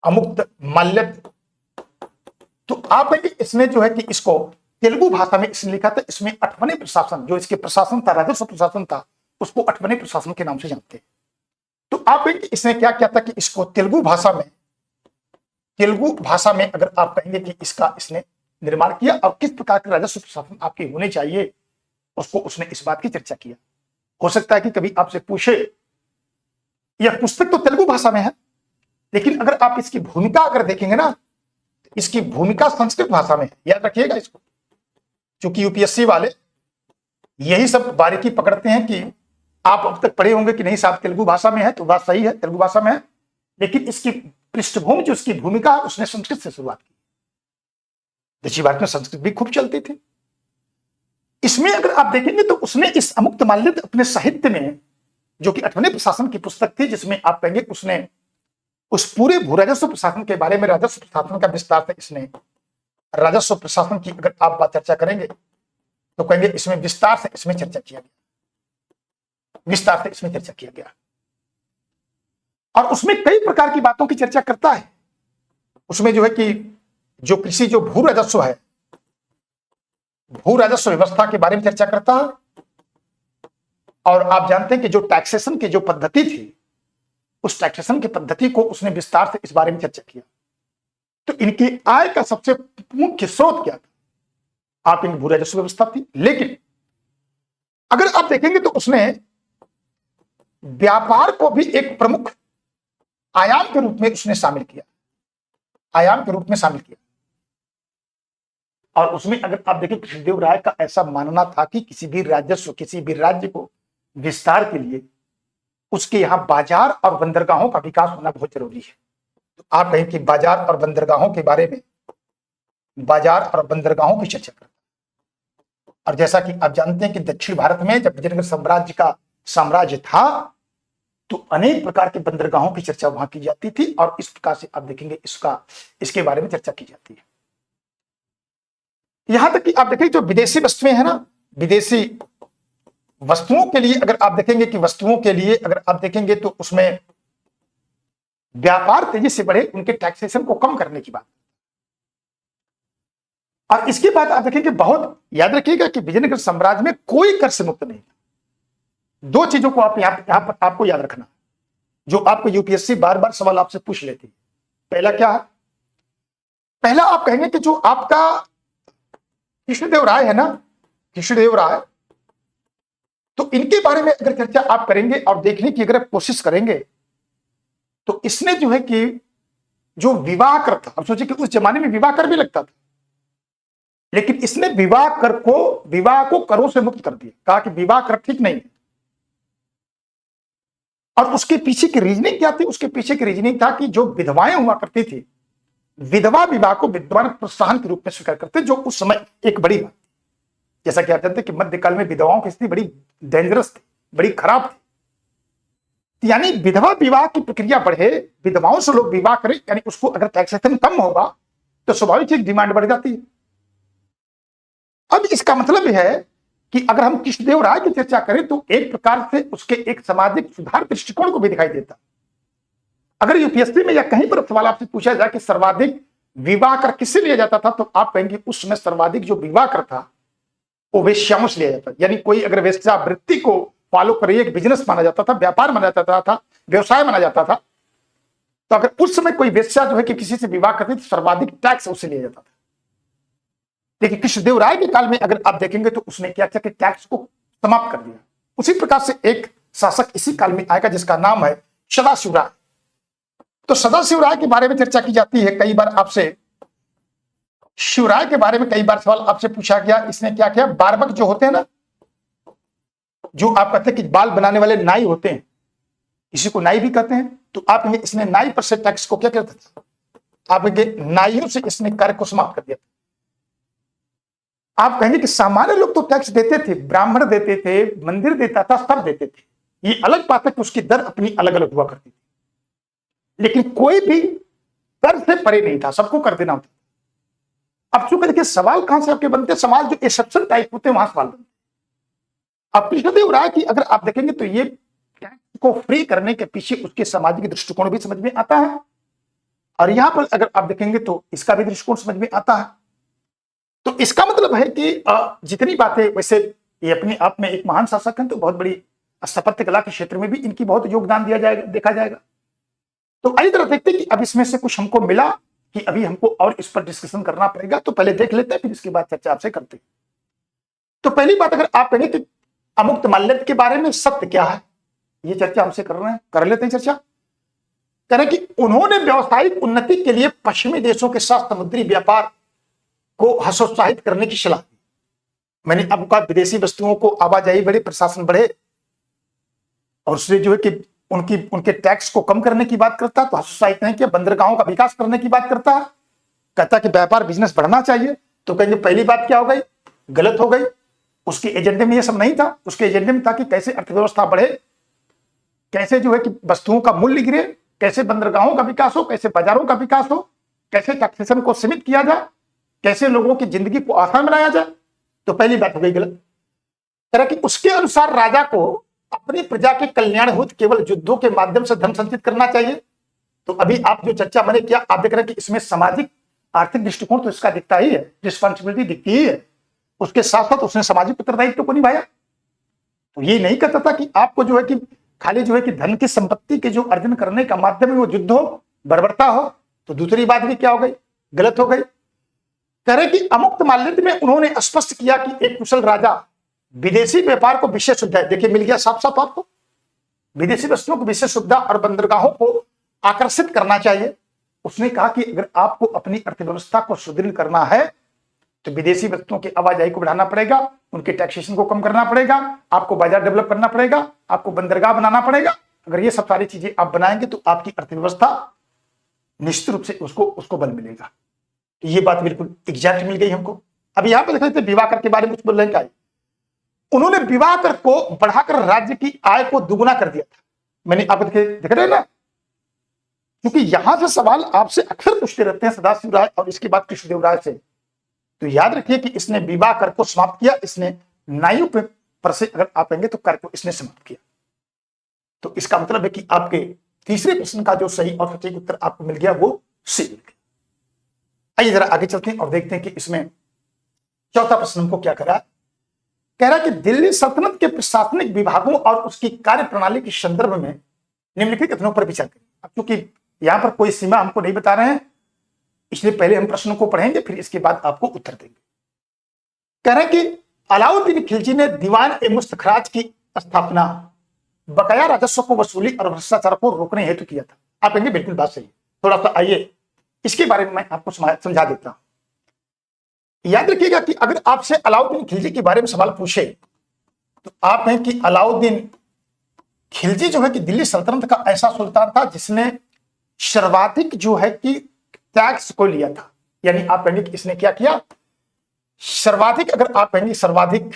अमुक्त माल्यद, तो आप इसमें जो है कि इसको तेलुगु भाषा में इसने लिखा था। इसमें 8वें प्रशासन, जो इसके प्रशासन था, राजस्व प्रशासन था, उसको 8वें प्रशासन के नाम से जानते हैं। तो आप इसने क्या किया था कि इसको तेलुगु भाषा में अगर आप कहेंगे कि इसका इसने निर्माण किया और किस प्रकार के राजस्व प्रशासन आपके होने चाहिए, उसको उसने इस बात की चर्चा किया। हो सकता है कि कभी आपसे पूछे, यह पुस्तक तो तेलुगु भाषा में है, लेकिन अगर आप इसकी भूमिका अगर देखेंगे ना, इसकी भूमिका संस्कृत भाषा में है। याद रखिएगा इसको, क्योंकि यूपीएससी वाले यही सब बारीकी पकड़ते हैं कि आप अब तक पढ़े होंगे कि नहीं साहब तेलुगु भाषा में है, तो बात सही है, तेलुगु भाषा में है, लेकिन इसकी पृष्ठभूमि जो उसकी भूमिका है उसने संस्कृत से शुरुआत की। दक्षिण भारत में संस्कृत भी खूब चलती थी। इसमें अगर आप देखेंगे तो उसने इस अमुक्त माल्यद अपने साहित्य में, जो कि 8वें प्रशासन की पुस्तक थी, जिसमें आप कहेंगे उसने उस पूरे भू राजस्व प्रशासन के बारे में, राजस्व प्रशासन का विस्तार से इसने, राजस्व प्रशासन की अगर आप बात चर्चा करेंगे तो कहेंगे इसमें विस्तार से इसमें चर्चा किया गया, विस्तार से इसमें चर्चा किया गया। और उसमें कई प्रकार की बातों की चर्चा करता है। उसमें जो है कि जो कृषि, जो भू राजस्व है, भू राजस्व व्यवस्था के बारे में चर्चा करता है। और आप जानते हैं कि जो टैक्सेशन की जो पद्धति थी, उस टैक्सेशन की पद्धति को उसने विस्तार से इस बारे में चर्चा किया। तो इनकी आय का सबसे मुख्य स्रोत क्या था? आप इन भू राजस्व व्यवस्था थी। लेकिन अगर आप देखेंगे तो उसने व्यापार को भी एक प्रमुख आयाम के रूप में उसने शामिल किया, आयाम के रूप में शामिल किया। और उसमें अगर आप देखें, कृष्णदेव राय का ऐसा मानना था कि किसी भी राजस्व, किसी भी राज्य को विस्तार के लिए उसके यहां बाजार और बंदरगाहों का विकास होना बहुत जरूरी है। तो आप कहें कि बाजार और बंदरगाहों के बारे में, बाजार और बंदरगाहों की चर्चा करता है। और जैसा कि आप जानते हैं कि दक्षिण भारत में जब विजयनगर साम्राज्य का साम्राज्य था तो अनेक प्रकार के बंदरगाहों की चर्चा वहां की जाती थी। और इस प्रकार से आप देखेंगे इसके बारे में चर्चा की जाती है। यहां तक कि आप देखें जो विदेशी वस्तुएं हैं ना, विदेशी वस्तुओं के लिए अगर आप देखेंगे कि वस्तुओं के लिए अगर आप देखेंगे तो उसमें व्यापार तेजी से बढ़े, उनके टैक्सेशन को कम करने की बात। और इसके बाद आप देखेंगे, बहुत याद रखिएगा कि विजयनगर साम्राज्य में कोई कर से मुक्त नहीं था। दो चीजों को आप यहां पर आपको याद रखना, जो आपको यूपीएससी बार बार सवाल आपसे पूछ लेती है। पहला क्या है? पहला आप कहेंगे कि जो आपका कृष्णदेव राय है ना, कृष्णदेव राय, तो इनके बारे में अगर चर्चा आप करेंगे और देखने की अगर आप कोशिश करेंगे तो इसने जो है कि जो विवाह कर था, अब सोचिए कि उस जमाने में विवाह कर भी लगता था, लेकिन इसने विवाह को करों से मुक्त कर दिया, कहा कि विवाह कर ठीक नहीं है। और उसके पीछे की रीजनिंग क्या थी? उसके पीछे की रीजनिंग था कि जो विधवाएं हुआ करती थी, विधवा विवाह को विद्वान प्रोत्साहन के रूप में स्वीकार करते, जो उस समय एक बड़ी बात, जैसा कि आप जानते हैं कि मध्यकाल में विधवाओं की स्थिति बड़ी डेंजरस थी, बड़ी खराब थी। यानी विधवा विवाह की प्रक्रिया बढ़े, विधवाओं से लोग विवाह करें, यानी उसको अगर टैक्सेशन कम होगा तो स्वाभाविक एक डिमांड बढ़ जाती है। अब इसका मतलब यह है कि अगर हम कृष्णदेव राय की चर्चा करें तो एक प्रकार से उसके एक सामाजिक सुधार दृष्टिकोण को भी दिखाई देता। अगर यूपीएससी में या कहीं पर सवाल आपसे पूछा जाए कि सर्वाधिक विवाह कर किससे लिया जाता था, तो आप कहेंगे उस समय सर्वाधिक जो विवाह कर था वो वेश्याओं से लिया जाता। यानी कोई अगर वेश्यावृत्ति को फॉलो करे, एक बिजनेस माना जाता था, व्यापार माना जाता था, व्यवसाय माना जाता था, तो अगर उस समय कोई वेश्या जो है कि किसी से विवाह करती तो सर्वाधिक टैक्स उससे लिया जाता था। लेकिन कृष्णदेव राय के काल में अगर आप देखेंगे तो उसने क्या किया कि टैक्स को समाप्त कर दिया। उसी प्रकार से एक शासक इसी काल में आएगा जिसका नाम है सदाशिव राय। तो सदाशिव राय के बारे में चर्चा की जाती है, कई बार आपसे शिवराय के बारे में कई बार सवाल आपसे पूछा गया। इसने क्या किया? बार्बक जो होते हैं ना, जो आप कहते हैं कि बाल बनाने वाले नाई होते हैं, इसी को नाई भी कहते हैं, तो आप इसने नाई पर से टैक्स को क्या करता था? आप नाइयों से इसने कार्य को समाप्त कर दिया। आप कहेंगे कि सामान्य लोग तो टैक्स देते थे, ब्राह्मण देते थे, मंदिर देता था, सब देते थे, ये अलग बात है कि उसकी दर अपनी अलग अलग हुआ करती थी, लेकिन कोई भी कर से परे नहीं था, सबको कर देना होता। अब चूंकि देखिए सवाल कहां से आपके बनते हैं, सवाल जो एक्सेप्शन टाइप होते हैं वहां सवाल बनते हैं। अब कृष्णदेव राय की अगर आप देखेंगे तो ये टैक्स को फ्री करने के पीछे उसके सामाजिक दृष्टिकोण भी समझ में आता है, और यहां पर अगर आप देखेंगे तो इसका भी दृष्टिकोण समझ में आता है। तो इसका मतलब है कि जितनी बातें, वैसे ये अपने आप में एक महान शासक हैं, तो बहुत बड़ी स्थापत्य कला के क्षेत्र में भी इनकी बहुत योगदान दिया जाएगा, देखा जाएगा। तो आइए जरा देखते हैं कि अब इसमें से कुछ हमको मिला कि अभी हमको और इस पर डिस्कशन करना पड़ेगा, तो पहले देख लेते हैं, फिर इसके बाद चर्चा आपसे करते हैं। तो पहली बात, अगर आप कहेंगे कि अमुक्त माल्यद के बारे में सत्य क्या है, ये चर्चा हमसे कर रहे हैं, कर लेते हैं चर्चा। करें कि उन्होंने व्यवसायिक उन्नति के लिए पश्चिमी देशों के साथ समुद्री व्यापार को हतोत्साहित करने की सलाह दी। मैंने आपको कहा विदेशी वस्तुओं को आवाजाही बढ़े, प्रशासन बढ़े, और उससे जो है कि उनके टैक्स को कम करने की बात करता, तो हतोत्साहित नहीं किया। बंदरगाहों का विकास करने की बात करता है, कहता कि व्यापार बिजनेस बढ़ना चाहिए। तो कहेंगे पहली बात क्या हो गई? गलत हो गई। उसके एजेंडे में ये सब नहीं था। उसके एजेंडे में था कि कैसे अर्थव्यवस्था बढ़े, कैसे जो है कि वस्तुओं का मूल्य गिरे, कैसे बंदरगाहों का विकास हो, कैसे बाजारों का विकास हो, कैसे टैक्सेशन को सीमित किया जाए, कैसे लोगों की जिंदगी को आसान बनाया जाए। तो पहली बात हो गई गलत। तरह कि उसके अनुसार राजा को अपनी प्रजा के कल्याण हेतु केवल युद्धों के माध्यम से धन संचित करना चाहिए। तो अभी आप जो चर्चा मैंने किया, आप देख रहे हैं कि इसमें सामाजिक आर्थिक दृष्टिकोण तो इसका दिखता ही है, रिस्पॉन्सिबिलिटी दिखती ही है। उसके साथ साथ उसने सामाजिक उत्तरदायित्व को निभाया। तो ये नहीं कहता था कि आपको जो है कि खाली जो है कि धन की संपत्ति के जो अर्जन करने का माध्यम है वो युद्ध हो, बर्बरता हो। तो दूसरी बात भी क्या हो गई? गलत हो गई। कह रहे कि अमुक्त माल्यद में उन्होंने स्पष्ट किया कि एक कुशल राजा विदेशी व्यापार को विशेष सुविधा, देखिए मिल गया साफ साफ आपको, विदेशी वस्तुओं को विशेष सुविधा और बंदरगाहों को आकर्षित करना चाहिए। उसने कहा कि अगर आपको अपनी अर्थव्यवस्था को सुदृढ़ करना है तो विदेशी वस्तुओं की आवाजाही को बढ़ाना पड़ेगा, उनके टैक्सेशन को कम करना पड़ेगा, आपको बाजार डेवलप करना पड़ेगा, आपको बंदरगाह बनाना पड़ेगा। अगर ये सब सारी चीजें आप बनाएंगे तो आपकी अर्थव्यवस्था निश्चित रूप से उसको बल मिलेगा। तो ये बात बिल्कुल एग्जैक्ट मिल गई हमको। अब यहां पर देख लेते विवाह कर के बारे में कुछ बोल रहे हैं क्या? उन्होंने विवाह कर को बढ़ाकर राज्य की आय को दुगुना कर दिया था। मैंने आप देख रहे हैं ना, क्योंकि यहां से सवाल आपसे अक्सर पूछते रहते हैं सदाशिव राय और इसके बाद कृष्णदेव राय से तो याद रखिए कि इसने विवाह कर को समाप्त किया, इसने नायु पर से अगर आप आएंगे तो कर को इसने समाप्त किया। तो इसका मतलब है कि आपके तीसरे प्रश्न का जो सही और सटीक उत्तर आपको मिल गया वो सी मिल गया। आइए जरा आगे चलते हैं और देखते हैं कि इसमें चौथा प्रश्न हमको क्या कह रहा है कि दिल्ली सल्तनत के प्रशासनिक विभागों और उसकी कार्य प्रणाली के संदर्भ में निम्नलिखित कथनों पर विचार करें। अब चूंकि यहां पर कोई सीमा हमको नहीं बता रहे हैं, इसलिए पहले हम प्रश्नों को पढ़ेंगे, फिर इसके बाद आपको उत्तर देंगे। कह रहे हैं कि अलाउद्दीन खिलजी ने दीवान ए मुस्तखराज की स्थापना बकाया राजस्व को वसूली और भ्रष्टाचार को रोकने हेतु किया था। आप कहेंगे बिल्कुल बात सही है, थोड़ा सा आइए इसके बारे में मैं आपको समझा देता हूं। याद रखिएगा कि अगर आपसे अलाउद्दीन खिलजी के बारे में सवाल पूछे तो आप कहें कि अलाउद्दीन खिलजी जो है कि दिल्ली सल्तनत का ऐसा सुल्तान था जिसने सर्वाधिक जो है कि टैक्स को लिया था। यानी आप कहेंगे कि इसने क्या किया, सर्वाधिक, अगर आप कहेंगे सर्वाधिक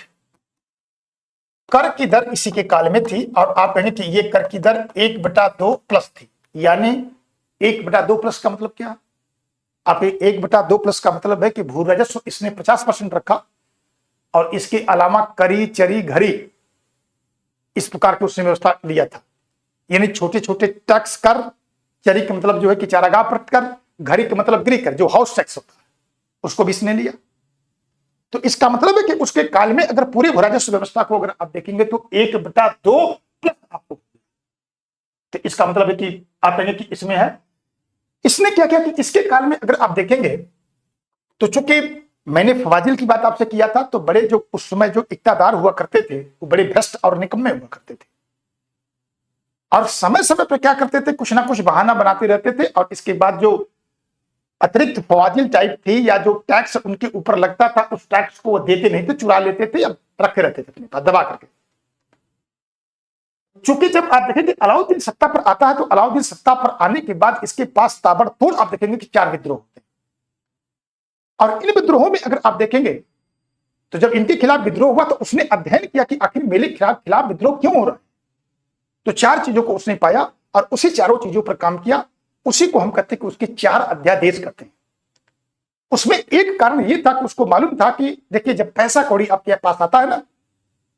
कर की दर इसी के काल में थी, और आप कहेंगे कि ये कर की दर 1/2 प्लस थी। यानी 1/2 प्लस का मतलब क्या, आप 1/2 प्लस का मतलब है कि भू राजस्व इसने 50% रखा, और इसके अलावा करी चरी घरी इस प्रकार की उसने व्यवस्था लिया था। यानी छोटे छोटे टैक्स कर, चरी का मतलब जो है कि चारागाह पर कर, घरी का मतलब गृह कर जो हाउस टैक्स होता है, उसको भी इसने लिया। तो इसका मतलब है कि उसके काल में अगर पूरे भू राजस्व व्यवस्था को अगर आप देखेंगे तो 1/2 प्लस आपको, तो इसका मतलब है कि आप कहेंगे कि इसमें है। इसने क्या किया कि इसके काल में अगर आप देखेंगे तो चूंकि मैंने फवाजिल की बात आपसे किया था, तो बड़े जो उस समय जो इक्तादार हुआ करते थे वो बड़े भ्रष्ट और निकम्मे हुआ करते थे, और समय समय पर क्या करते थे, कुछ ना कुछ बहाना बनाते रहते थे, और इसके बाद जो अतिरिक्त फवाजिल टाइप थी या जो टैक्स उनके ऊपर लगता था उस टैक्स को वो देते नहीं थे, चुरा लेते थे या रखे रहते थे अपने पास दबा करके। चूंकि जब आप देखेंगे अलाउद्दीन सत्ता पर आता है तो अलाउद्दीन सत्ता पर आने के बाद इसके पास ताबड़तोड़ आप देखेंगे कि 4 विद्रोह होते हैं, और इन विद्रोहों में अगर आप देखेंगे तो जब इनके खिलाफ विद्रोह हुआ तो उसने अध्ययन किया कि आखिर मेरे खिलाफ विद्रोह क्यों हो रहा है। तो 4 चीजों को उसने पाया और उसी चारों चीजों पर काम किया। उसी को हम कहते हैं कि उसके 4 अध्यादेश कहते हैं। उसमें एक कारण यह था कि उसको मालूम था कि देखिए जब पैसा कौड़ी आपके पास आता है ना,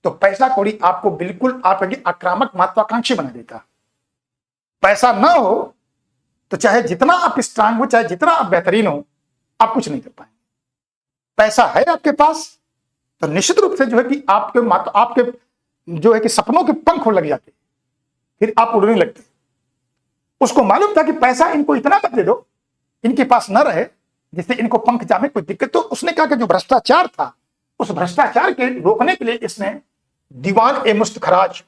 तो पैसा कौड़ी आपको बिल्कुल आप आक्रामक महत्वाकांक्षी बना देता। पैसा ना हो तो चाहे जितना आप स्ट्रांग हो, चाहे जितना आप बेहतरीन हो, आप कुछ नहीं कर पाएंगे। पैसा है आपके पास तो निश्चित रूप से जो है कि आपके जो है कि सपनों के पंख लग जाते, फिर आप उड़ने लगते। उसको मालूम था कि पैसा इनको इतना मत दे दो, इनके पास न रहे जिससे इनको पंख जामे कोई दिक्कत। तो उसने कहा कि जो भ्रष्टाचार था उस भ्रष्टाचार के रोकने के लिए इसने दीवान ए मुस्तखराज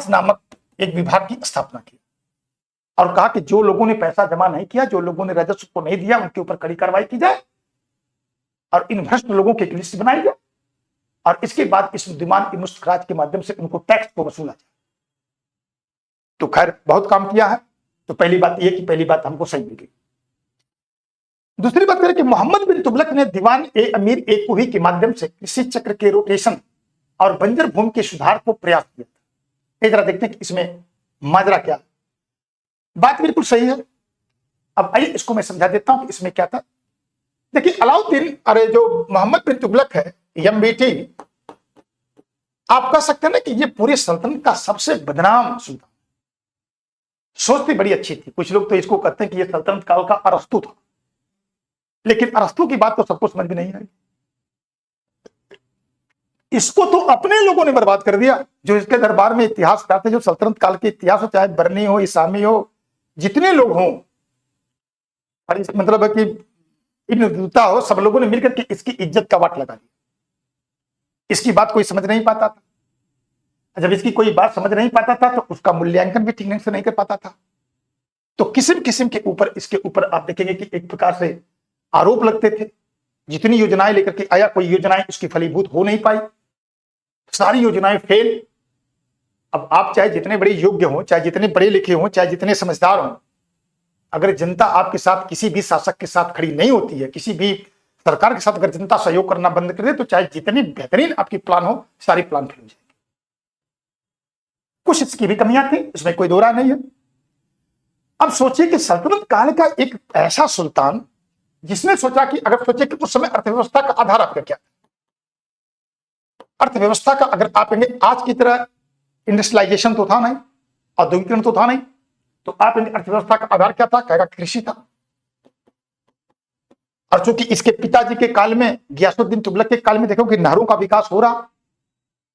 नामक एक विभाग की स्थापना की, और कहा कि जो लोगों ने पैसा जमा नहीं किया, जो लोगों ने राजस्व को नहीं दिया, उनके ऊपर कड़ी कार्रवाई की जाए और इन भ्रष्ट लोगों की एक लिस्ट बनाई जाए, और इसके बाद इस दीवान ए मुस्तखराज के माध्यम से उनको टैक्स को वसूला जाए। तो खैर बहुत काम किया है। तो पहली बात यह कि पहली बात हमको सही मिल गई। दूसरी बात करें कि मोहम्मद बिन तुगलक ने दीवान ए अमीर ए कुही के माध्यम से कृषि चक्र के रोटेशन और बंजर भूमि के सुधार को प्रयास किया था। जरा देखते हैं कि इसमें माजरा क्या। बात बिल्कुल सही है। अब आइए इसको मैं समझा देता हूं कि इसमें क्या था। देखिए अलाउद्दीन, अरे जो मोहम्मद बिन तुगलक है, एमबीटी, आप कह सकते हैं ना कि ये पूरे सल्तनत का सबसे बदनाम सुल्तान। सोचती बड़ी अच्छी थी। कुछ लोग तो इसको कहते हैं कि ये सल्तनत काल का अरस्तु था, लेकिन अरस्तु की बात तो सबको समझ में नहीं आई। इसको तो अपने लोगों ने बर्बाद कर दिया। जो इसके दरबार में इतिहास पढ़ते, जो सल्तनत काल के इतिहास हो, चाहे बरनी हो, इसामी हो, जितने लोग हों, मतलब है कि इब्न बतूता हो, सब लोगों ने मिलकर के इसकी इज्जत का वाट लगा दी। इसकी बात कोई समझ नहीं पाता था। जब इसकी कोई बात समझ नहीं पाता था तो उसका मूल्यांकन भी ठीक से नहीं कर पाता था। तो किस्म किस्म के ऊपर इसके ऊपर आप देखेंगे कि एक प्रकार से आरोप लगते थे। जितनी योजनाएं लेकर के आया, कोई योजनाएं उसकी फलीभूत हो नहीं पाई, सारी योजनाएं फेल। अब आप चाहे जितने बड़े योग्य हों, चाहे जितने पढ़े लिखे हों, चाहे जितने समझदार हों, अगर जनता आपके साथ किसी भी शासक के साथ खड़ी नहीं होती है, किसी भी सरकार के साथ अगर जनता सहयोग करना बंद कर दे, तो चाहे जितनी बेहतरीन आपकी प्लान हो, सारी प्लान फेल हो जाएगी। कुछ इसकी भी कमियां थी, इसमें कोई दो राय नहीं है। अब सोचिए कि सल्तनत काल का एक ऐसा सुल्तान जिसने सोचा कि अगर सोचे कि उस समय अर्थव्यवस्था का आधार आपका क्या, अर्थव्यवस्था का अगर आप कहेंगे आज की तरह इंडस्ट्रियलाइजेशन तो था नहीं, औद्योगिकरण तो था नहीं, तो आप कहेंगे अर्थव्यवस्था का आधार क्या था, कहेगा कृषि था। और चूंकि इसके पिताजी के काल में, गियासुद्दीन तुगलक के काल में देखो कि नहरों का विकास हो रहा,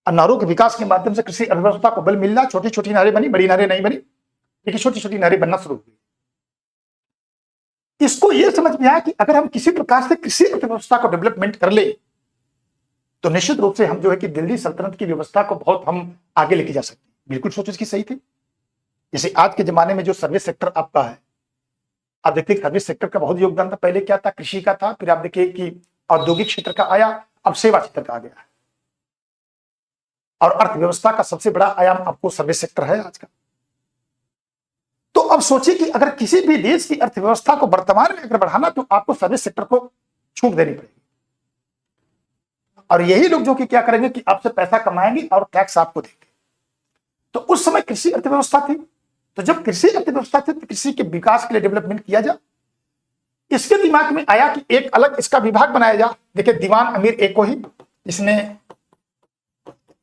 और नहरों के विकास के माध्यम से कृषि अर्थव्यवस्था को बल मिल रहा, छोटी छोटी नहरें बनी, बड़ी नहरें नहीं बनी, लेकिन छोटी छोटी नहरें बनना शुरू हुई। इसको यह समझ में आया कि अगर हम किसी प्रकार से कृषि अर्थव्यवस्था को डेवलपमेंट कर ले तो निश्चित रूप से हम जो है कि दिल्ली सल्तनत की व्यवस्था को बहुत हम आगे लेके जा सकते हैं। बिल्कुल सोच इसकी सही थी। जैसे आज के जमाने में जो सर्विस सेक्टर आपका है, आप देखिए सर्विस सेक्टर का बहुत योगदान था। पहले क्या था, कृषि का था, फिर आप देखिए कि औद्योगिक क्षेत्र का आया, अब सेवा क्षेत्र का आ गया है, और अर्थव्यवस्था का सबसे बड़ा आयाम आपको सर्विस सेक्टर है आज का। तो अब सोचिए कि अगर किसी भी देश की अर्थव्यवस्था को वर्तमान में अगर बढ़ाना तो आपको सर्विस सेक्टर को छूट देनी पड़ेगी, और यही लोग जो कि क्या करेंगे कि आपसे पैसा कमाएंगे और टैक्स आपको देंगे। तो उस समय कृषि अर्थव्यवस्था थी, तो जब कृषि अर्थव्यवस्था थी तो कृषि के विकास के लिए डेवलपमेंट किया जा, इसके दिमाग में आया कि एक अलग इसका विभाग बनाया जा। देखिए दीवान अमीर ए को ही, इसने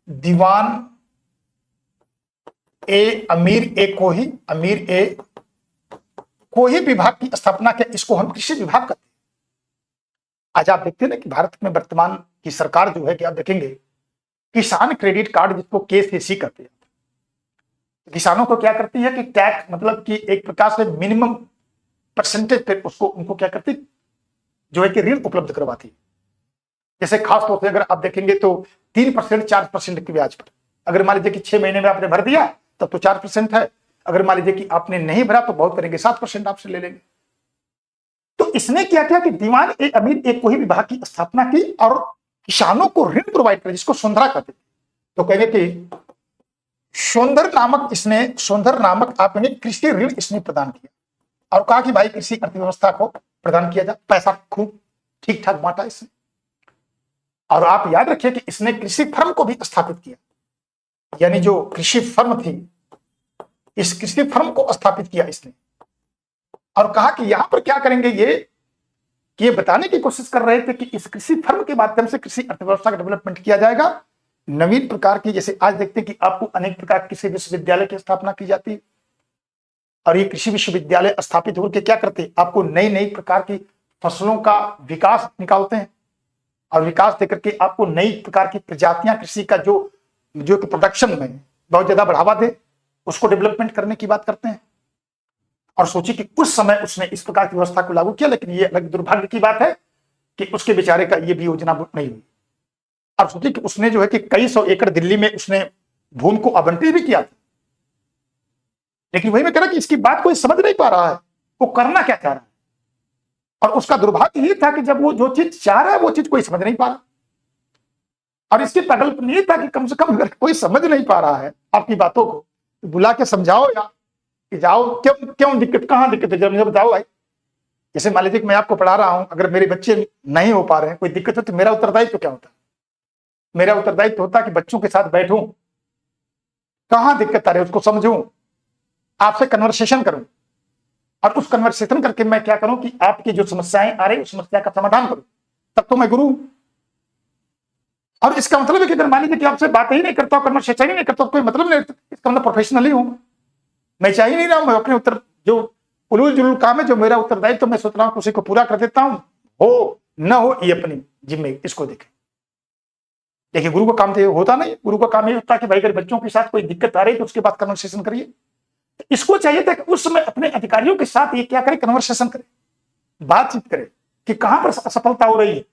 दीवान ए अमीर ए को ही, अमीर ए को ही विभाग की स्थापना किया। इसको हम कृषि विभाग कहते हैं। आज आप देखते हैं ना कि भारत में वर्तमान की सरकार जो है कि आप देखेंगे किसान क्रेडिट कार्ड, जिसको केसीसी कहते हैं, किसानों को क्या करती है कि टैक्स मतलब कि एक प्रकार से मिनिमम परसेंटेज पे उसको उनको क्या करती जो है कि ऋण उपलब्ध करवाती। जैसे खास तौर से अगर आप देखेंगे तो 3% 4% की ब्याज पर, अगर मान लीजिए कि 6 महीने में आपने भर दिया तब तो 4% है, अगर मान लीजिए कि आपने नहीं भरा तो बहुत करेंगे 7% आपसे ले लेंगे। तो इसने क्या किया कि दीवान ए अमीर एक को ही विभाग की स्थापना की और किसानों को ऋण प्रोवाइड कर, जिसको सोंधरा कहते। तो कहेंगे कि सोंधर नामक आप कहेंगे कृषि ऋण इसने प्रदान किया, और कहा कि भाई कृषि अर्थव्यवस्था को प्रदान किया जाए, पैसा खूब ठीक ठाक बांटा इसने। और आप याद रखिए कि इसने कृषि फर्म को भी स्थापित किया, यानी जो कृषि फर्म थी, इस कृषि फर्म को स्थापित किया इसने, और कहा कि यहां पर क्या करेंगे ये बताने की कोशिश कर रहे थे कि इस कृषि फर्म के माध्यम से कृषि अर्थव्यवस्था का डेवलपमेंट किया जाएगा। नवीन प्रकार की, जैसे आज देखते हैं कि आपको अनेक प्रकार कृषि विश्वविद्यालय की स्थापना की जाती है, और ये कृषि विश्वविद्यालय स्थापित होकर क्या करते हैं, आपको नई नई प्रकार की फसलों का विकास निकालते हैं, और विकास देकर के आपको नई प्रकार की प्रजातियां कृषि का जो प्रोडक्शन में बहुत ज्यादा बढ़ावा दे, उसको डेवलपमेंट करने की बात करते हैं। और सोचिए कि उस समय उसने इस प्रकार की व्यवस्था को लागू किया, लेकिन ये अलग दुर्भाग्य की बात है कि उसके बेचारे का ये भी योजना नहीं हुई। और सोचिए कि उसने जो है कि कई सौ एकड़ दिल्ली में उसने भूमि को आवंटित भी किया था, लेकिन वही मैं कह रहा कि इसकी बात कोई समझ नहीं पा रहा है, वो करना क्या चाह रहा है। और उसका दुर्भाग्य ये था कि जब वो जो चीज चाह रहा है वो चीज कोई समझ नहीं पा रहा, और इसकी पागलपन ये था कि कम से कम अगर कोई समझ नहीं पा रहा है आपकी बातों को तो बुला के समझाओ, या कि जाओ क्यों दिक्कत, कहां दिक्कत है जब मुझे बताओ भाई। जैसे मान लीजिए कि मैं आपको पढ़ा रहा हूं, अगर मेरे बच्चे नहीं हो पा रहे हैं, कोई दिक्कत है, तो मेरा उत्तरदायित्व क्या होता है? मेरा उत्तरदायित्व होता है कि बच्चों के साथ बैठूं, कहां दिक्कत आ रही है उसको समझूं, आपसे कन्वर्सेशन करूं, और उस कन्वर्सेशन करके मैं क्या करूं कि आपकी जो समस्याएं आ रही उस समस्या का समाधान करूं, तब तो मैं गुरु हूं। और इसका मतलब है कि अगर मान लीजिए कि आपसे बात ही नहीं करता हूं, कन्वर्सेशन ही नहीं करता, कोई मतलब नहीं, इसका मतलब प्रोफेशनल ही हूं मैं, चाह ही नहीं रहा हूं, मैं अपने उत्तर जो उलूल जुलूल काम है, जो मेरा उत्तरदायित्व तो मैं सोच रहा हूं उसी को पूरा कर देता हूं, हो न हो ये अपनी जिम्मे, इसको देखें। देखिए गुरु का काम तो होता नहीं, गुरु का काम ये होता है कि भाई अगर बच्चों के साथ कोई दिक्कत आ रही है तो उसके बाद कन्वर्सेशन करिए। तो इसको चाहिए था कि उस समय अपने अधिकारियों के साथ ये क्या करे, कन्वर्सेशन करे, बातचीत करे कि कहां पर असफलता हो रही है।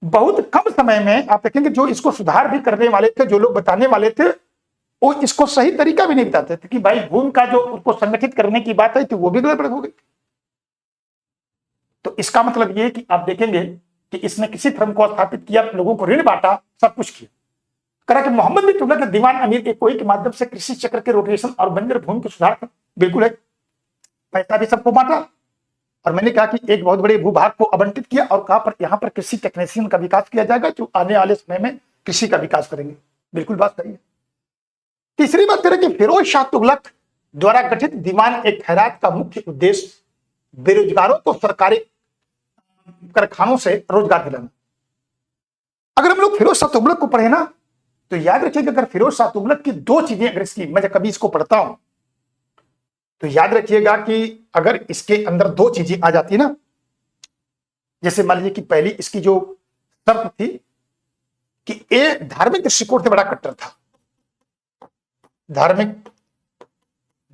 बहुत कम समय में आप देखेंगे जो इसको सुधार भी करने वाले थे, जो लोग बताने वाले थे, वो इसको सही तरीका भी नहीं बताते थे कि भाई भूमि का जो उसको संगठित करने की बात है तो वो भी गड़बड़ हो गई। तो इसका मतलब ये कि आप देखेंगे कि इसने किसी फर्म को स्थापित किया, लोगों को ऋण बांटा, सब कुछ किया। करा कि मोहम्मद बिन तुगलक ने दीवान अमीर एक कोई के माध्यम से कृषि चक्र के रोटेशन और बंजर भूमि को सुधार कर, बिल्कुल है, पैसा भी सबको बांटा, और मैंने कहा कि एक बहुत बड़े भूभाग को आवंटित किया और कहा पर यहाँ पर कृषि टेक्नीशियन का विकास किया जाएगा जो आने वाले समय में कृषि का विकास करेंगे। बिल्कुल बात सही है। तीसरी बात करें कि फिरोज शाह तुगलक द्वारा गठित दीवान ए खैरात का मुख्य उद्देश्य बेरोजगारों को सरकारी कारखानों से रोजगार दिलाना। अगर हम लोग फिरोज शाह तुगलक को पढ़े ना, तो याद रखिएगा, अगर फिरोज शाह तुगलक की दो चीजें अगर इसकी, मैं जब कभी इसको पढ़ता हूं तो याद रखिएगा कि अगर इसके अंदर दो चीजें आ जाती ना, जैसे मान लीजिए कि पहली इसकी जो शर्त थी कि ये धार्मिक दृष्टिकोण से बड़ा कट्टर था। धार्मिक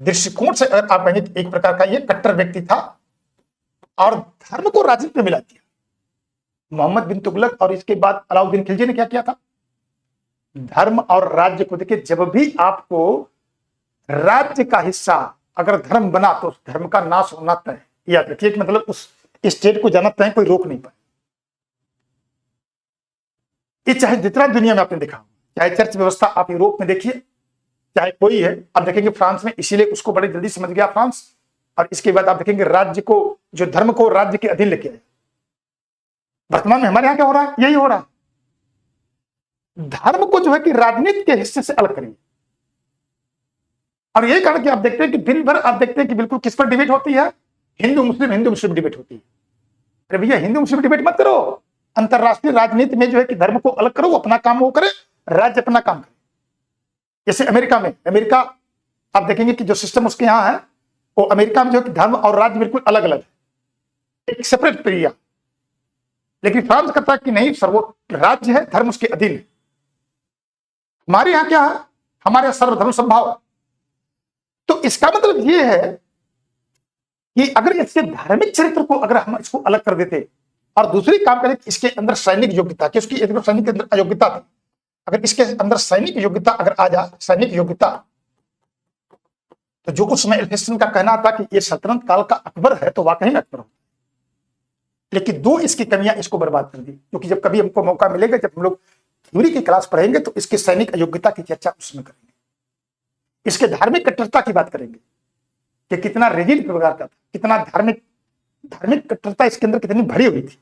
दृष्टिकोण से अगर आप कहेंगे एक प्रकार का ये कट्टर व्यक्ति था और धर्म को राजनीति में मिला दिया। मोहम्मद बिन तुगलक और इसके बाद अलाउद्दीन खिलजी ने क्या किया था, धर्म और राज्य को देखिए, जब भी आपको राज्य का हिस्सा अगर धर्म बना तो उस धर्म का नाश होना तय। याद रखिए, मतलब उस स्टेट को जाना तय, कोई रोक नहीं पाए। ये चाहे जितना दुनिया में आपने देखा, चाहे चर्च व्यवस्था आप यूरोप में देखिए, चाहे कोई है, आप देखेंगे फ्रांस में, इसीलिए उसको बड़ी जल्दी समझ गया फ्रांस। और इसके बाद आप देखेंगे राज्य को, जो धर्म को राज्य के अधीन लेके आए। वर्तमान में हमारे यहां क्या हो रहा है, यही हो रहा है। धर्म को जो है कि राजनीति के हिस्से से अलग करिए। और यही कारण कि आप देखते हैं कि दिन भर आप देखते हैं कि बिल्कुल किस पर डिबेट होती है, हिंदू मुस्लिम डिबेट होती है। अरे भैया, हिंदू मुस्लिम डिबेट मत करो, अंतरराष्ट्रीय राजनीति में जो है कि धर्म को अलग करो, अपना काम वो करे, राज्य अपना काम करे। जैसे अमेरिका आप देखेंगे कि जो सिस्टम उसके यहां है, वो अमेरिका में जो है कि धर्म और राज्य बिल्कुल अलग अलग है, एक सेपरेट एरिया। लेकिन फ्रांस कहता है कि नहीं, सर्वोच्च राज्य है, धर्म उसके अधीन है। हमारे यहां क्या है, हमारे सर्वधर्म समभाव। तो इसका मतलब यह है कि अगर इसके धार्मिक चरित्र को अगर हम इसको अलग कर देते और दूसरी काम करें, इसके अंदर सैनिक योग्यता, कि उसकी सैनिक के अंदर अयोग्यता थी, अगर इसके अंदर सैनिक योग्यता अगर आ जाए, सैनिक योग्यता, तो जो कुछ समय एल्फिंस्टन का कहना था कि ये सल्तनत काल का अकबर है, तो वाकई में अकबर हो। लेकिन दो इसकी कमियां इसको बर्बाद कर दी, क्योंकि जब कभी हमको मौका मिलेगा, जब हम लोग थ्योरी की क्लास पढ़ेंगे, तो इसकी सैनिक अयोग्यता की चर्चा उसमें करेंगे। इसके धार्मिक कट्टरता की बात करेंगे कि कितना रिजिड प्रकार का था, कितना धार्मिक कट्टरता इसके अंदर कितनी भरी हुई थी।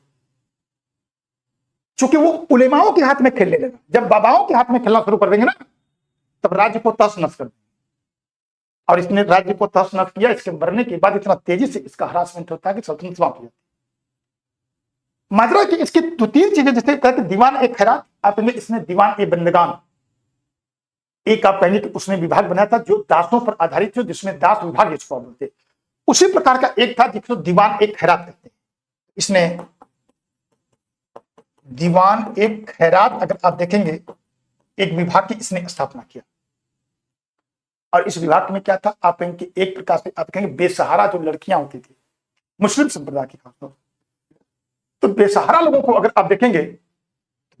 चूंकि वो उलेमाओं के हाथ में खेलने लगा, जब बाबाओं के हाथ में खेलना शुरू कर देंगे ना, तब राज्य को तहस नहस कर देंगे। और इसने राज्य को तहस नहस किया। इसके मरने के बाद इतना तेजी से इसका हरासमेंट होता है कि सल्तनत समाप्त हो जाती है। माजरा की इसकी दो तीन चीजें, जैसे कहते दीवान ए खैरात, आप कहेंगे इसने दीवान ए बंदगान, एक आप कहेंगे कि उसने विभाग बनाया था जो दासों पर आधारित थे, जिसमें दास विभाग इसको बोलते। उसी प्रकार का एक था जिसको दीवान ए खैरात कहते हैं। इसने दीवान ए खैरात, अगर आप देखेंगे, एक विभाग की इसने स्थापना किया। और इस विभाग में क्या था, आप कहेंगे एक प्रकार से आप कहेंगे बेसहारा जो लड़कियां होती थी, मुस्लिम संप्रदाय की खासतौर, तो बेसहारा लोगों को अगर आप देखेंगे,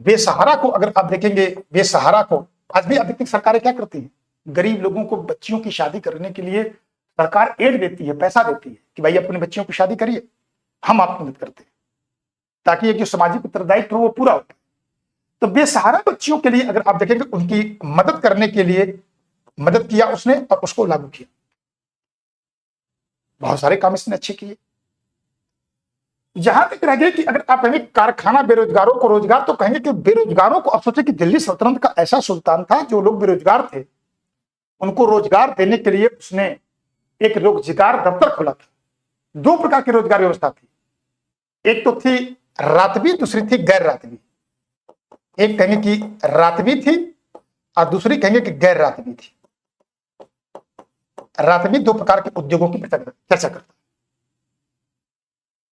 बेसहारा को अगर आप देखेंगे, बेसहारा को आज भी आप देखते हैं सरकारें क्या करती हैं, गरीब लोगों को बच्चियों की शादी करने के लिए सरकार एड देती है, पैसा देती है कि भाई अपने बच्चियों की शादी करिए, हम आपकी मदद करते हैं, ताकि ये जो सामाजिक उत्तरदायित्व वो पूरा होता है। तो बेसहारा बच्चियों के लिए अगर आप देखेंगे, उनकी मदद करने के लिए मदद किया उसने और उसको लागू किया। बहुत सारे काम इसने अच्छे किए। जहां तक रह गए कि अगर आप कहेंगे कारखाना बेरोजगारों को रोजगार, तो कहेंगे कि बेरोजगारों को, आप सोचे कि दिल्ली सल्तनत का ऐसा सुल्तान था, जो लोग बेरोजगार थे उनको रोजगार देने के लिए उसने एक रोजगार दफ्तर खोला था। दो प्रकार की रोजगार व्यवस्था थी, एक तो थी रातवी, दूसरी थी गैर रातवी। एक कहेंगे कि रातवी थी और दूसरी कहेंगे कि गैर रातवी थी। रातवी दो प्रकार के उद्योगों की चर्चा करता।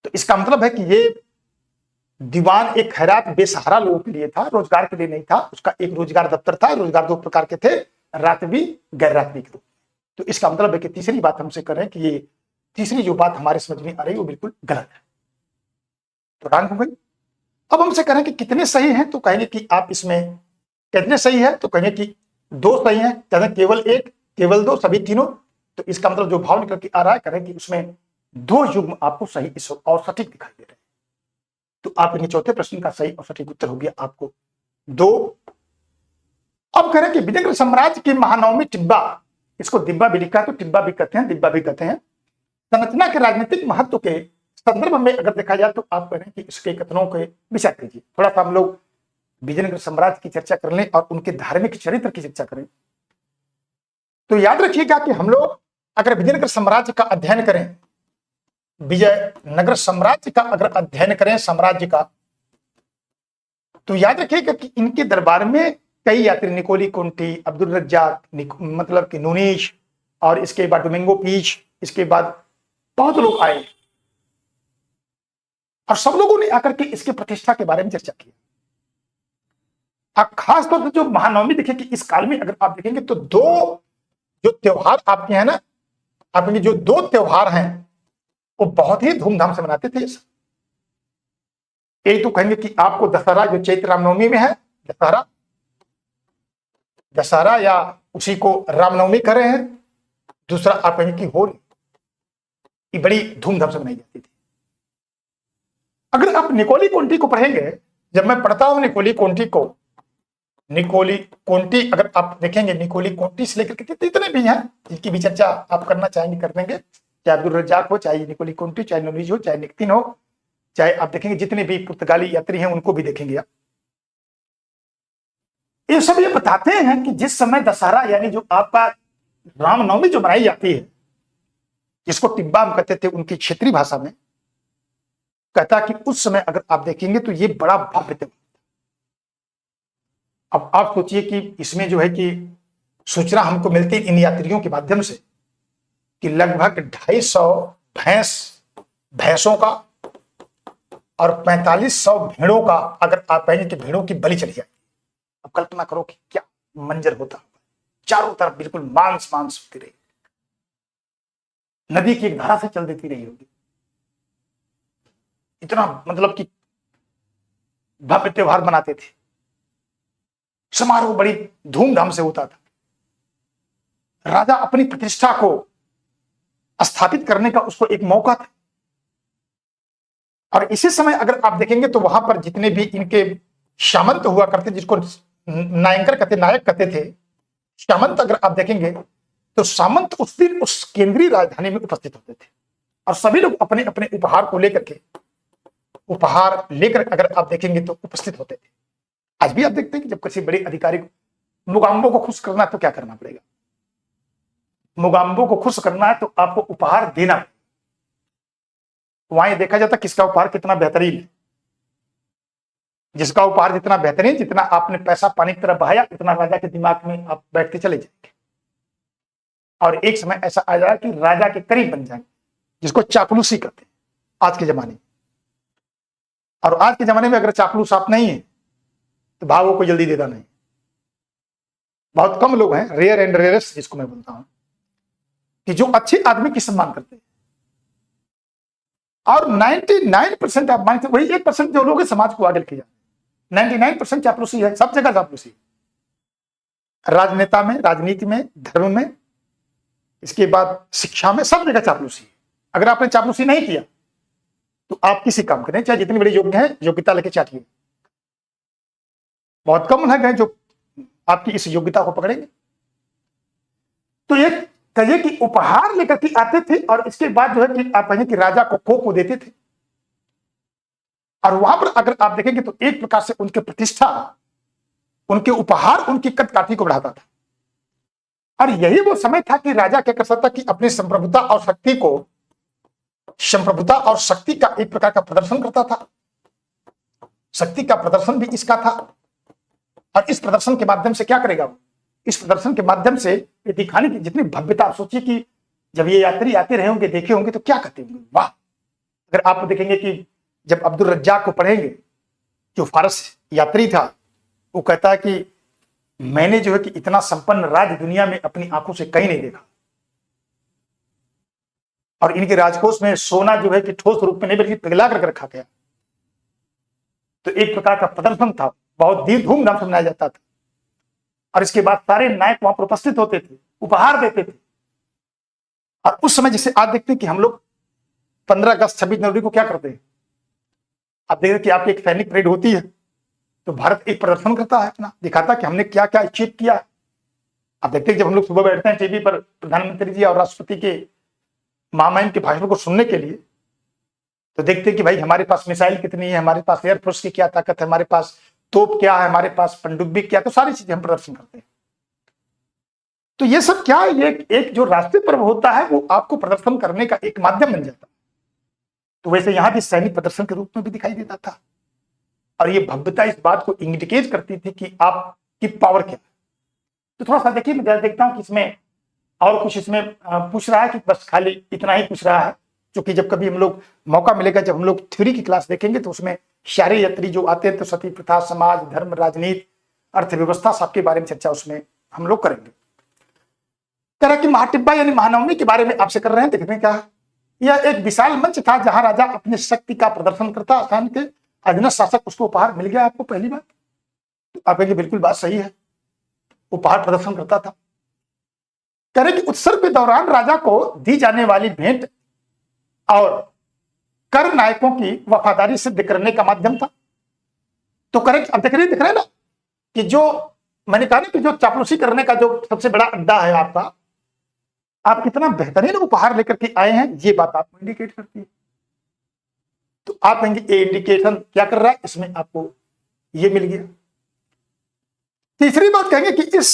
तो इसका मतलब है कि ये दीवान एक खैरात बेसहारा लोगों के लिए था, रोजगार के लिए नहीं था। उसका एक रोजगार दफ्तर था। रोजगार दो प्रकार के थे, रातवी गैर रातवी के रूप में। तो इसका मतलब है कि तीसरी बात हमसे कर रहे हैं कि ये तीसरी जो बात हमारे समझ में आ रही है वो बिल्कुल गलत है। तो रंग हो गई। अब हमसे कह रहे हैं कि कितने सही हैं, तो कहेंगे कि आप इसमें कितने सही है, तो कहेंगे कि दो सही है, कहते हैं केवल एक, केवल दो, सभी तीनों। तो इसका मतलब जो भाव निकल के आ रहा है, करें कि उसमें दो युग्म आपको सही और सटीक दिखाई दे रहे हैं। तो आप इन्हें चौथे प्रश्न का सही और सटीक उत्तर हो गया आपको दो। अब कह रहे हैं कि विजयनगर साम्राज्य की महानवमी टिब्बा, इसको दिब्बा भी लिखा है तो टिब्बा भी कहते हैं, दिब्बा भी कहते हैं, संरचना के राजनीतिक महत्व के संदर्भ में अगर देखा जाए तो आप कह रहे हैं कि इसके कथनों के विचार कीजिए। थोड़ा सा हम लोग विजयनगर साम्राज्य की चर्चा कर लें और उनके धार्मिक चरित्र की चर्चा करें। तो याद रखिएगा कि हम लोग अगर विजयनगर साम्राज्य का अध्ययन करें, विजयनगर साम्राज्य का अगर अध्ययन करें साम्राज्य का, तो याद रखिएगा कि इनके दरबार में कई यात्री, निकोली कोंटी, अब्दुल रज्जाक, मतलब कि नूनीश, और इसके बाद डोमिंगो पीच, इसके बाद बहुत लोग आए और सब लोगों ने आकर के इसके प्रतिष्ठा के बारे में चर्चा की। अब खास तौर पर जो महानवमी देखिए कि इस काल में अगर आप देखेंगे तो दो जो त्योहार आपके हैं ना, आपके जो दो त्योहार हैं वो बहुत ही धूमधाम से मनाते थे। एक तो कहेंगे कि आपको दशहरा जो चैत्र रामनवमी में है, दशहरा, दशहरा या उसी को रामनवमी कर रहे हैं। दूसरा आप कहेंगे कि होली, ये बड़ी धूमधाम से मनाई जाती थी। अगर आप निकोली कोंटी को पढ़ेंगे, जब मैं पढ़ता हूं निकोली कोंटी को, निकोली कोंटी अगर आप देखेंगे, निकोली कोंटी से लेकर के जितने भी हैं जिनकी भी चर्चा आप करना चाहेंगे कर देंगे, चाहे अब्दुल रज्जाक हो, चाहे निकोली कोंटी, चाहे नूनीज हो, चाहे निकतिन हो, चाहे आप देखेंगे जितने भी पुर्तगाली यात्री हैं उनको भी देखेंगे आप। ये सब ये बताते हैं कि जिस समय दशहरा यानी जो आपका रामनवमी जो मनाई जाती है, जिसको टिब्बाम कहते थे उनकी क्षेत्रीय भाषा में, कहता कि उस समय अगर आप देखेंगे तो ये बड़ा भव्य त्योहार। अब आप सोचिए कि इसमें जो है कि सूचना हमको मिलती इन यात्रियों के माध्यम से कि लगभग 250 भैंसों का और 4500 भेड़ों का, अगर आप कहेंगे कि भेड़ों की बलि चली जाए, अब कल्पना करो कि क्या मंजर होता होगा। चारों तरफ बिल्कुल मांस मांस होती रही, नदी की एक धारा से चल देती रही होगी। इतना मतलब कि भव्य त्योहार मनाते थे, समारोह बड़ी धूमधाम से होता था। राजा अपनी प्रतिष्ठा को स्थापित करने का उसको एक मौका था। और इसी समय अगर आप देखेंगे तो वहां पर जितने भी इनके सामंत हुआ करते, जिसको नायंकर कहते, नायक कहते थे, सामंत अगर आप देखेंगे तो सामंत उस दिन उस केंद्रीय राजधानी में उपस्थित होते थे और सभी लोग अपने अपने उपहार को लेकर के, उपहार लेकर अगर आप देखेंगे तो उपस्थित होते थे। आज भी आप देखते हैं कि जब किसी बड़े अधिकारी को, मुगाम्बो को खुश करना है तो क्या करना पड़ेगा, मुगाम्बो को खुश करना है तो आपको उपहार देना पड़ेगा। वहां देखा जाता किसका उपहार कितना बेहतरीन है, जिसका उपहार जितना बेहतरीन, जितना आपने पैसा पानी की तरह बहाया, इतना राजा के दिमाग में आप बैठते चले जाएंगे और एक समय ऐसा आ जाएगा कि राजा के करीब बन जाएंगे, जिसको चापलूसी कहते हैं आज के जमाने में। और आज के जमाने में अगर चापलूस आप नहीं है तो भावों को जल्दी देता नहीं। बहुत कम लोग हैं, रेयर एंड रेयरेस्ट जिसको मैं बोलता हूं, कि जो अच्छे आदमी की सम्मान करते हैं। और 99% आप मानते, वही 1% जो लोग समाज को आगे लेके जाते, 99% चापलूसी है, सब जगह चापलूसी है। राजनेता में, राजनीति में, धर्म में, इसके बाद शिक्षा में, सब जगह चापलूसी है। अगर आपने चापलूसी नहीं किया तो आप किसी काम करें, चाहे जितनी बड़ी योग्य है, योग्यता लेके चाटिए। बहुत कम है जो आपकी इस योग्यता को पकड़ेंगे। तो ये कहिए कि उपहार लेकर के आते थे और इसके बाद जो है कि आप कहेंगे कि राजा को देते थे। और वहां पर अगर आप देखेंगे तो एक प्रकार से उनके प्रतिष्ठा, उनके उपहार उनकी कद काठी को बढ़ाता था। और यही वो समय था कि राजा क्या कर सकता कि अपनी संप्रभुता और शक्ति को, संप्रभुता और शक्ति का एक प्रकार का प्रदर्शन करता था। शक्ति का प्रदर्शन भी इसका था और इस प्रदर्शन के माध्यम से क्या करेगा वो, इस प्रदर्शन के माध्यम से ये दिखाने की जितनी भव्यता, सोचिए कि जब ये यात्री आते रहे होंगे, देखे होंगे तो क्या कहते होंगे, वाह। अगर आप देखेंगे कि जब अब्दुल रज्जाक को पढ़ेंगे, जो फारस यात्री था, वो कहता है कि मैंने जो है कि इतना संपन्न राज्य दुनिया में अपनी आंखों से कहीं नहीं देखा। और इनके राजकोष में सोना जो है कि ठोस रूप में नहीं बल्कि पिघला करके रखा गया। तो एक प्रकार का प्रदर्शन था, बहुत धूमधाम से मनाया जाता था। और इसके बाद सारे नायक वहां पर उपस्थित होते थे, उपहार देते थे। और उस समय जैसे आज देखते हैं कि हम लोग 15 अगस्त 26 जनवरी को क्या करते हैं, आप देख रहे कि आपकी एक सैनिक परेड होती है तो भारत एक प्रदर्शन करता है, अपना दिखाता कि हमने क्या क्या अचीव किया। आप देखते हैं जब हम लोग सुबह बैठते हैं टीवी पर प्रधानमंत्री जी और राष्ट्रपति के महामहिम के भाषण को सुनने के लिए, तो देखते हैं कि भाई हमारे पास मिसाइल कितनी है, हमारे पास एयरफोर्स की क्या ताकत है, हमारे पास तोप क्या है, हमारे पास पनडुब्बी क्या, तो सारी चीजें हम प्रदर्शन करते हैं। तो ये सब क्या है, ये एक जो राष्ट्रीय पर्व होता है वो आपको प्रदर्शन करने का एक माध्यम बन जाता है। तो वैसे यहां भी सैनिक प्रदर्शन के रूप में भी दिखाई देता था, और ये भव्यता इस बात को इंडिकेट करती थी कि आपकी पावर क्या है। तो थोड़ा सा देखिए, मैं देखता हूं कि इसमें और कुछ इसमें पूछ रहा है कि बस खाली इतना ही पूछ रहा है, क्योंकि जब कभी हम लोग मौका मिलेगा, जब हम लोग थ्योरी की क्लास देखेंगे तो उसमें सारे यात्री जो आते हैं तो सती प्रथा, समाज, धर्म, राजनीति, अर्थव्यवस्था सबके बारे में चर्चा उसमें हम लोग करेंगे। तरह की महाटिब्बा यानी महानवमी के बारे में आपसे कर रहे हैं, देखते हैं क्या है। यह एक विशाल मंच था जहां राजा अपनी शक्ति का प्रदर्शन करता, आसान के अधीनस्थ शासक उसको उपहार मिल गया। आपको पहली बात तो आप कहेंगे बिल्कुल बात सही है, उपहार प्रदर्शन करता था। कह रहे कि उत्सव के दौरान राजा को दी जाने वाली भेंट और कर नायकों की वफादारी सिद्ध करने का माध्यम था। तो करेक्ट, अब दिख रहे ना कि जो मैंने कहा ना कि जो चापलूसी करने का जो सबसे बड़ा अड्डा है आपका, आप कितना बेहतरीन उपहार लेकर के आए हैं, ये बात आपको इंडिकेट करती है। तो आप कहेंगे ये इंडिकेशन क्या कर रहा है, इसमें आपको ये मिल गया। तीसरी बात कहेंगे कि इस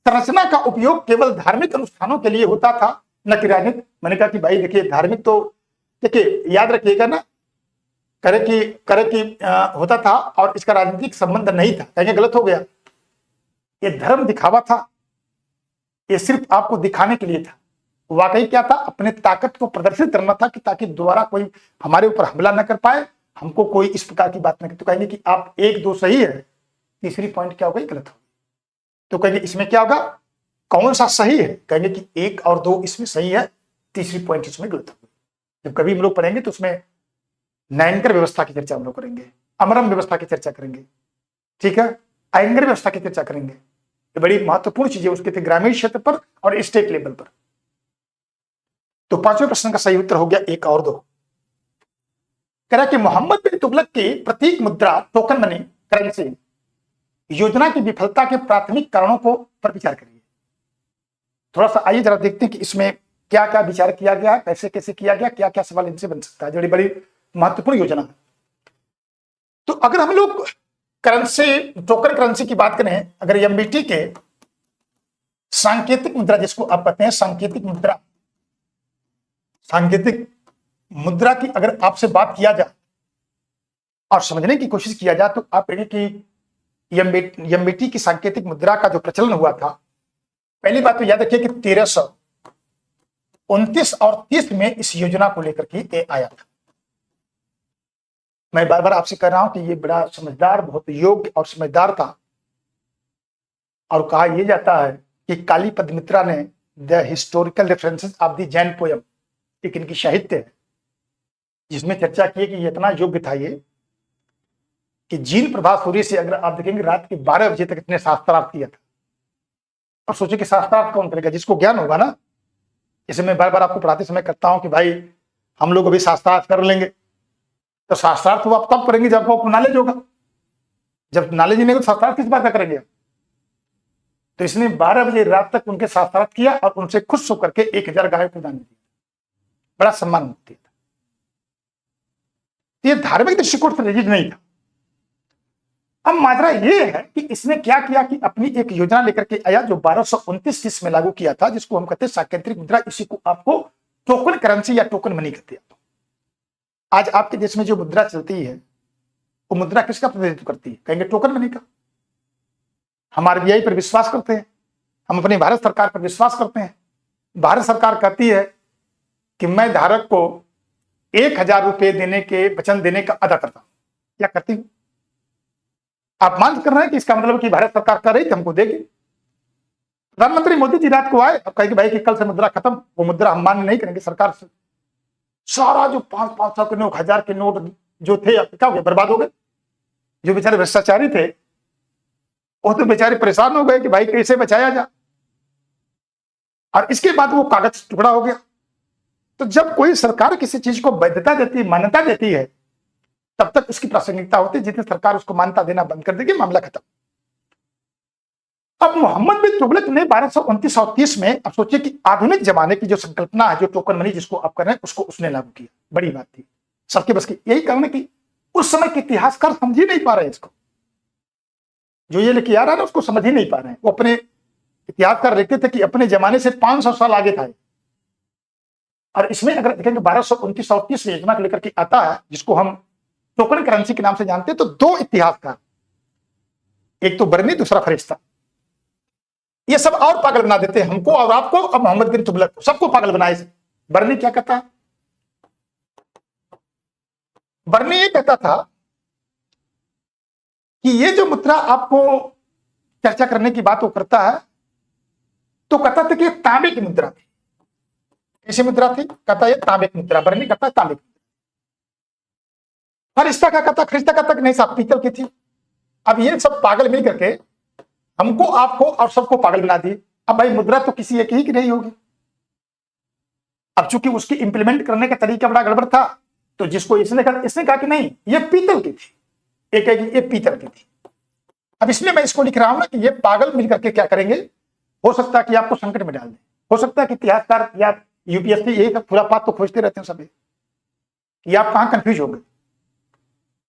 संरचना का उपयोग केवल धार्मिक अनुष्ठानों के लिए होता था, न कि राजनीतिक। मैंने कहा कि भाई देखिए, धार्मिक तो देखिए याद रखिएगा ना, करे कि होता था और इसका राजनीतिक संबंध नहीं था, कहेंगे गलत हो गया। ये धर्म दिखावा था, ये सिर्फ आपको दिखाने के लिए था। वाकई क्या था, अपने ताकत को प्रदर्शित करना था कि ताकि दोबारा कोई हमारे ऊपर हमला न कर पाए, हमको कोई इस प्रकार की बात न करे। तो कहेंगे कि आप एक दो सही है, तीसरी पॉइंट क्या हो गई, गलत हो गई। तो कहेंगे इसमें क्या होगा, कौन सा सही है, कहेंगे कि एक और दो इसमें सही है, तीसरी पॉइंट इसमें गलत हो गई। जब कभी हम लोग पढ़ेंगे तो उसमें नयनकर व्यवस्था की चर्चा हम लोग करेंगे, अमरम व्यवस्था की चर्चा करेंगे, ठीक है, आयंगर व्यवस्था की चर्चा करेंगे। ये बड़ी महत्वपूर्ण चीजें उसके थे ग्रामीण क्षेत्र पर और स्टेट लेवल पर। तो पांचवें प्रश्न का सही उत्तर हो गया एक और दो। कह रहा कि मोहम्मद बिन तुगलक की प्रतीक मुद्रा टोकन मनी करेंसी योजना की विफलता के प्राथमिक कारणों को पर विचार करिए। थोड़ा सा आइए जरा देखते हैं कि इसमें क्या क्या विचार किया गया, कैसे कैसे किया गया, क्या क्या सवाल इनसे बन सकता है। बड़ी बड़ी महत्वपूर्ण योजना है। तो अगर हम लोग करेंसी, टोकन करेंसी की बात करें, अगर एमबीटी के सांकेतिक मुद्रा, जिसको आप कहते हैं सांकेतिक मुद्रा, सांकेतिक मुद्रा की अगर आपसे बात किया जाए और समझने की कोशिश किया जाए, तो आप कहेंगे कि एमबीटी की सांकेतिक मुद्रा का जो प्रचलन हुआ था, पहली बात तो याद रखिए कि 1329 और 30 में इस योजना को लेकर के आया था। मैं बार बार आपसे कह रहा हूं कि ये बड़ा समझदार, बहुत योग्य और समझदार था। और कहा यह जाता है कि काली पद्मित्रा ने the historical references of the Jain poem, एक इनकी साहित्य है, जिसमें चर्चा की कि ये इतना योग्य था ये कि जीन प्रभा सूर्य से अगर आप देखेंगे रात के 12 बजे तक इतने शास्त्रार्थ किया था। और सोचे कि शास्त्रार्थ कौन करेगा, जिसको ज्ञान होगा ना। जैसे मैं बार बार आपको पढ़ाते समय करता हूं कि भाई हम लोग अभी शास्त्रार्थ कर लेंगे, तो शास्त्रार्थ वो आप तब करेंगे जब आपको नॉलेज होगा। जब नॉलेज नहीं होगा तो शास्त्रार्थ किस बात का करेंगे। तो इसने 12 बजे रात तक उनके शास्त्रार्थ किया और उनसे खुश होकर के 1000 गायों को दान दिया। बड़ा सम्मान होती था। ये धार्मिक दृष्टिकोण से रिजिड नहीं था। अब माजरा ये है कि इसने क्या किया कि अपनी एक योजना लेकर के आया जो 1229 में लागू किया था, जिसको हम कहते हैं सांकेतिक मुद्रा। इसी को आपको टोकन करेंसी या टोकन मनी कहते हैं। आज आपके देश में जो मुद्रा चलती है वो मुद्रा किसका प्रतिनिधित्व करती है, कहेंगे टोकन मनी का। हम आरबीआई पर विश्वास करते हैं, हम अपनी भारत सरकार पर विश्वास करते हैं। भारत सरकार कहती है कि मैं धारक को 1000 रुपए देने के वचन देने का अदा करता हूं, क्या करती हूं। आप मान कर रहे हैं कि इसका मतलब कि भारत सरकार कर रही थी, हमको देगी। प्रधानमंत्री मोदी जी रात को आए, अब कहेंगे भाई कि कल से मुद्रा खत्म, वो मुद्रा हम मान्य नहीं करेंगे सरकार से। सारा जो 500 के नोट, 1000 के नोट जो थे क्या हो गए, बर्बाद हो गए। जो बेचारे भ्रष्टाचारी थे वो तो बेचारे परेशान हो गए कि भाई कैसे बचाया जा। और इसके बाद वो कागज टुकड़ा हो गया। तो जब कोई सरकार किसी चीज को वैधता देती है, मान्यता देती है, तब तक उसकी प्रासंगिकता होती है। जितनी सरकार उसको मान्यता देना बंद कर देगी, मामला खत्म। अब मोहम्मद बिन तुगलक ने 1229 और 30 में, अब सोचिए कि आधुनिक जमाने की जो संकल्पना है, जो टोकन मनी जिसको आप कर रहे हैं, उसको उसने लागू किया। बड़ी बात थी, सबके बस की। यही कारण है कि उस समय के इतिहासकार समझ ही नहीं पा रहे इसको। जो ये लेके आ रहा है ना, उसको समझ ही नहीं पा रहे हैं। वो अपने इतिहासकार लिखते थे कि अपने जमाने से 500 साल आगे था। और इसमें अगर देखेंगे 1229 योजना को लेकर के आता है, जिसको हम टोकन करेंसी के नाम से जानते हैं। तो दो इतिहासकार, एक तो बर्नी, दूसरा फरिश्ता, ये सब और पागल बना देते हैं हमको और आपको, अब मोहम्मद बिन तुगलक सबको पागल बनाए। बर्नी क्या कहता है? बर्नी ये कहता था कि ये जो मुद्रा आपको चर्चा करने की बात वो करता है, तो कहता था कि तांबे की मुद्रा थी। कैसी मुद्रा थी? कहता है तांबे की मुद्रा। बर्नी कहता है तांबे की। फरिश्ता क्या कहता? फरिश्ता कहता कि नहीं साहब, पीतल की थी। अब ये सब पागल मिल करके हमको, आपको और सबको पागल बना दिए। अब भाई मुद्रा तो किसी एक ही की नहीं होगी। अब चूंकि उसकी इंप्लीमेंट करने का तरीका बड़ा गड़बड़ था, तो जिसको इसने कहा कि नहीं ये पीतल की थी, एक कहेगी ये पीतल की थी। अब इसलिए मैं इसको लिख रहा हूं ना कि ये पागल मिल करके क्या करेंगे, हो सकता है कि आपको संकट में डाल दें। हो सकता है कि इतिहासकार या यूपीएससी यही सब खुरापात तो खोजते रहते हैं सभी, कि आप कहां कंफ्यूज हो गए।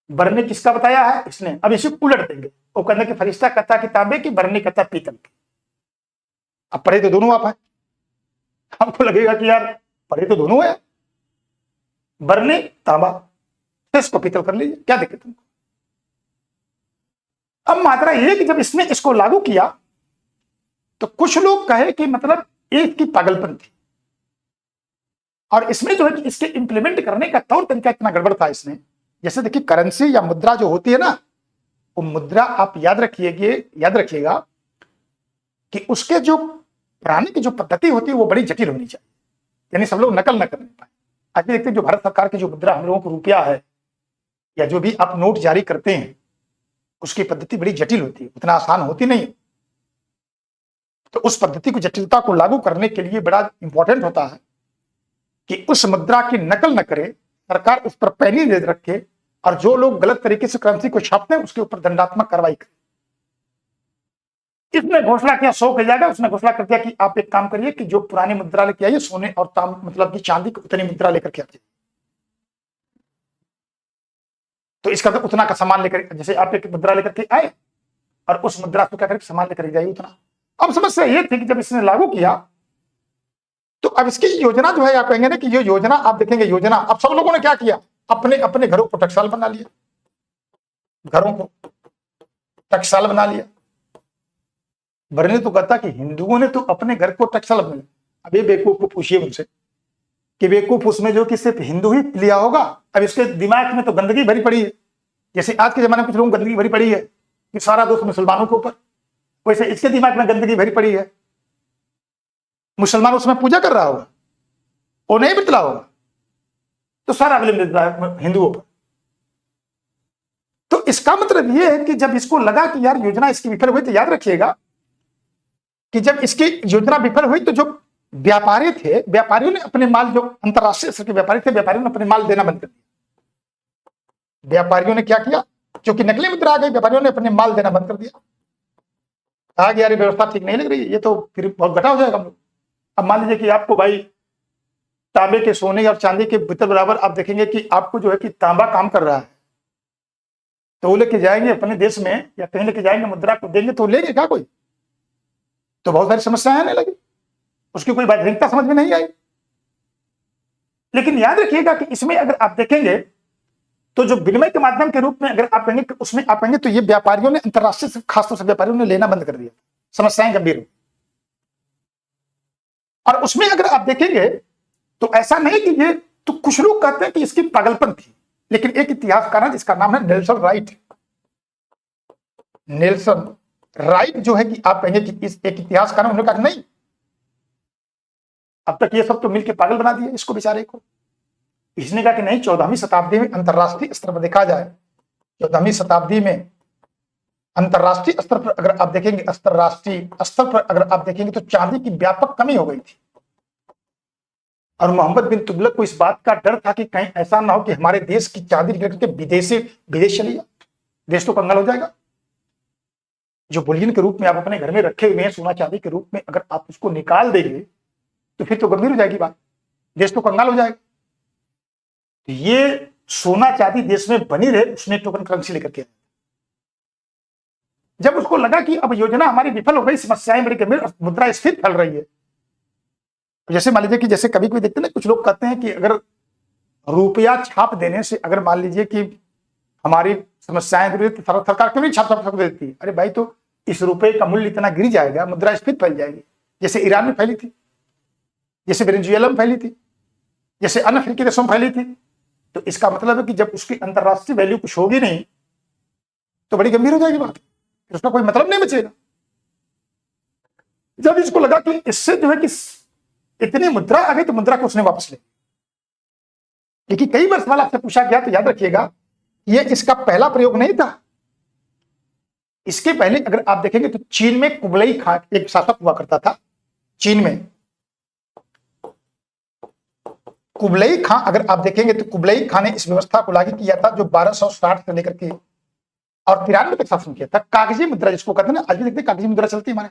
बर्ने किसका बताया है इसने, अब इसे उलट देंगे। वो कहने कि फरिश्ता कहता कि तांबे की, बर्ने कहता पीतल की। अब पढ़े तो दोनों आप है, आपको लगेगा कि यार पढ़े तो दोनों है, बर्ने तांबा, इसको पीतल कर लीजिए, क्या दिक्कत तुमको। अब मात्रा ये कि जब इसने इसको लागू किया तो कुछ लोग कहे कि मतलब एक की पागलपन थी, और इसमें जो है कि इसके इंप्लीमेंट करने का तौर तरीका इतना गड़बड़ था इसने। जैसे देखिए करेंसी या मुद्रा जो होती है ना, वो मुद्रा आप याद रखिएगा कि उसके जो बनाने की जो पद्धति होती है वो बड़ी जटिल होनी चाहिए, यानी सब लोग नकल न कर पाए। आज भी देखते हैं जो भारत सरकार की जो मुद्रा हम लोगों को रुपया है, या जो भी आप नोट जारी करते हैं, उसकी पद्धति बड़ी जटिल होती है, उतना आसान होती नहीं। तो उस पद्धति को, जटिलता को लागू करने के लिए बड़ा इंपॉर्टेंट होता है कि उस मुद्रा की नकल न करे, सरकार उस पर पैनी नजर रखे, और जो लोग गलत तरीके से करेंसी को छापते हैं उसके ऊपर दंडात्मक कार्रवाई करे। इसने घोषणा किया 100 किया जाएगा, उसने घोषणा कर दिया कि आप एक काम करिए कि जो पुरानी मुद्रा लेके आइए, सोने और मतलब की चांदी की उतनी मुद्रा लेकर के आइए। तो इसका तो उतना का सामान लेकर, जैसे आप एक मुद्रा लेकर के आए और उस मुद्रा को क्या करके सामान लेकर जाइए उतना। अब समस्या ये थी कि जब इसने लागू किया तो अब इसकी योजना जो है, आप कहेंगे ना कि ये योजना, आप देखेंगे योजना, अब सब लोगों ने क्या किया, अपने अपने घरों को टकसाल बना लिया, घरों को टकसाल बना लिया। बर्ने तो कहता कि हिंदुओं ने तो अपने घर को टकसाल बना लिया। अब ये बेवकूफ को पूछिए उनसे कि बेवकूफ उसमें जो कि सिर्फ हिंदू ही लिया होगा। अब इसके दिमाग में तो गंदगी भरी पड़ी है, जैसे आज के जमाने में कुछ लोगों गंदगी भरी पड़ी है कि सारा दोष मुसलमानों के ऊपर, वैसे इसके दिमाग में गंदगी भरी पड़ी है। मुसलमान उसमें पूजा कर रहा होगा, वो नहीं बतला होगा, तो सारा विलंब हिंदुओं पर। तो इसका मतलब यह है कि जब इसको लगा कि यार योजना इसकी विफल हुई, तो याद रखिएगा कि जब इसकी योजना विफल हुई तो जो व्यापारी थे, व्यापारियों ने अपने माल, जो अंतरराष्ट्रीय स्तर के व्यापारी थे, व्यापारियों ने अपने माल देना बंद कर दिया। व्यापारियों ने क्या किया, क्योंकि नकली मुद्रा आ गई, व्यापारियों ने अपने माल देना बंद कर दिया। कहा कि यार ये व्यवस्था ठीक नहीं लग रही है, ये तो फिर बहुत घटा हो जाएगा हम लोग। अब मान लीजिए कि आपको भाई तांबे के, सोने और चांदी के पीतल बराबर आप देखेंगे कि आपको जो है कि तांबा काम कर रहा है, तो वो लेके जाएंगे अपने देश में या कहीं लेके जाएंगे, मुद्रा को देंगे तो लेंगे क्या कोई? तो बहुत सारी समस्याएं आने लगी, उसकी कोई वैधानिकता समझ में नहीं आई। लेकिन याद रखिएगा कि इसमें अगर आप देखेंगे तो जो विनिमय के माध्यम के रूप में अगर आप कहेंगे, उसमें आप कहेंगे तो ये व्यापारियों ने, अंतरराष्ट्रीय खासतौर से व्यापारियों ने लेना बंद कर दिया, समस्याएं गंभीर हुई। और उसमें अगर आप देखेंगे तो ऐसा नहीं कि ये, तो कुछ लोग कहते हैं कि इसकी पागलपन थी, लेकिन एक इतिहासकार है जिसका नाम है नेल्सन राइट। नेल्सन राइट जो है कि आप कहेंगे कि इस एक इतिहासकार, उन्होंने कहा नहीं, अब तक ये सब तो मिलकर पागल बना दिया इसको बेचारे को। इसने कहा कि नहीं, 14वीं शताब्दी में अंतरराष्ट्रीय स्तर पर देखा जाए, 14वीं शताब्दी में अंतरराष्ट्रीय स्तर पर अगर आप देखेंगे, अंतरराष्ट्रीय स्तर पर अगर आप देखेंगे तो चांदी की व्यापक कमी हो गई थी। और मोहम्मद बिन तुगलक को इस बात का डर था कि कहीं ऐसा ना हो कि हमारे देश की चांदी निकल के विदेश चली जाए, देश तो कंगाल हो जाएगा। जो बुलियन के रूप में आप अपने घर में रखे हुए हैं, सोना चांदी के रूप में, अगर आप उसको निकाल देंगे तो फिर तो गंभीर हो जाएगी बात, देश तो कंगाल हो जाएगा। तो ये सोना चांदी देश में बनी रहे, उसने टोकन करेंसी लेकर के, जब उसको लगा कि अब योजना हमारी विफल हो गई, समस्याएं बड़ी गंभीर, मुद्रास्फीति फैल रही है, जैसे मान लीजिए कि जैसे कभी कोई देखते ना, कुछ लोग कहते हैं कि अगर रुपया छाप देने से अगर मान लीजिए कि हमारी समस्याएं दूर होती, सरकार क्यों नहीं छाप देती? अरे भाई, तो इस रुपए का मूल्य इतना गिर जाएगा, मुद्रास्फीति फैल जाएगी, जैसे ईरान में फैली थी, जैसे वेनेजुएला में फैली थी, जैसे अन्य अफ्रीकी देशों में फैली थी। तो इसका मतलब है कि जब उसकी अंतरराष्ट्रीय वैल्यू कुछ होगी नहीं तो बड़ी गंभीर हो जाएगी बात, उसका कोई मतलब नहीं बचेगा। जब इसको लगा कि इससे जो है कि इतनी मुद्रा आ गई तो मुद्रा को उसने वापस ले, लेकिन कई बार सवाल आपसे पूछा गया तो याद रखिएगा, ये इसका पहला प्रयोग नहीं था। इसके पहले अगर आप देखेंगे तो चीन में कुबलई खां एक शासक हुआ करता था। चीन में कुबलई खां, अगर आप देखेंगे तो कुबलई खां ने इस व्यवस्था को लागू किया था जो 1260 से लेकर के और 93 तक शासन किया था। कागजी मुद्रा जिसको कहते हैं ना, आज भी देखते हैं कागजी मुद्रा चलती है हमारे,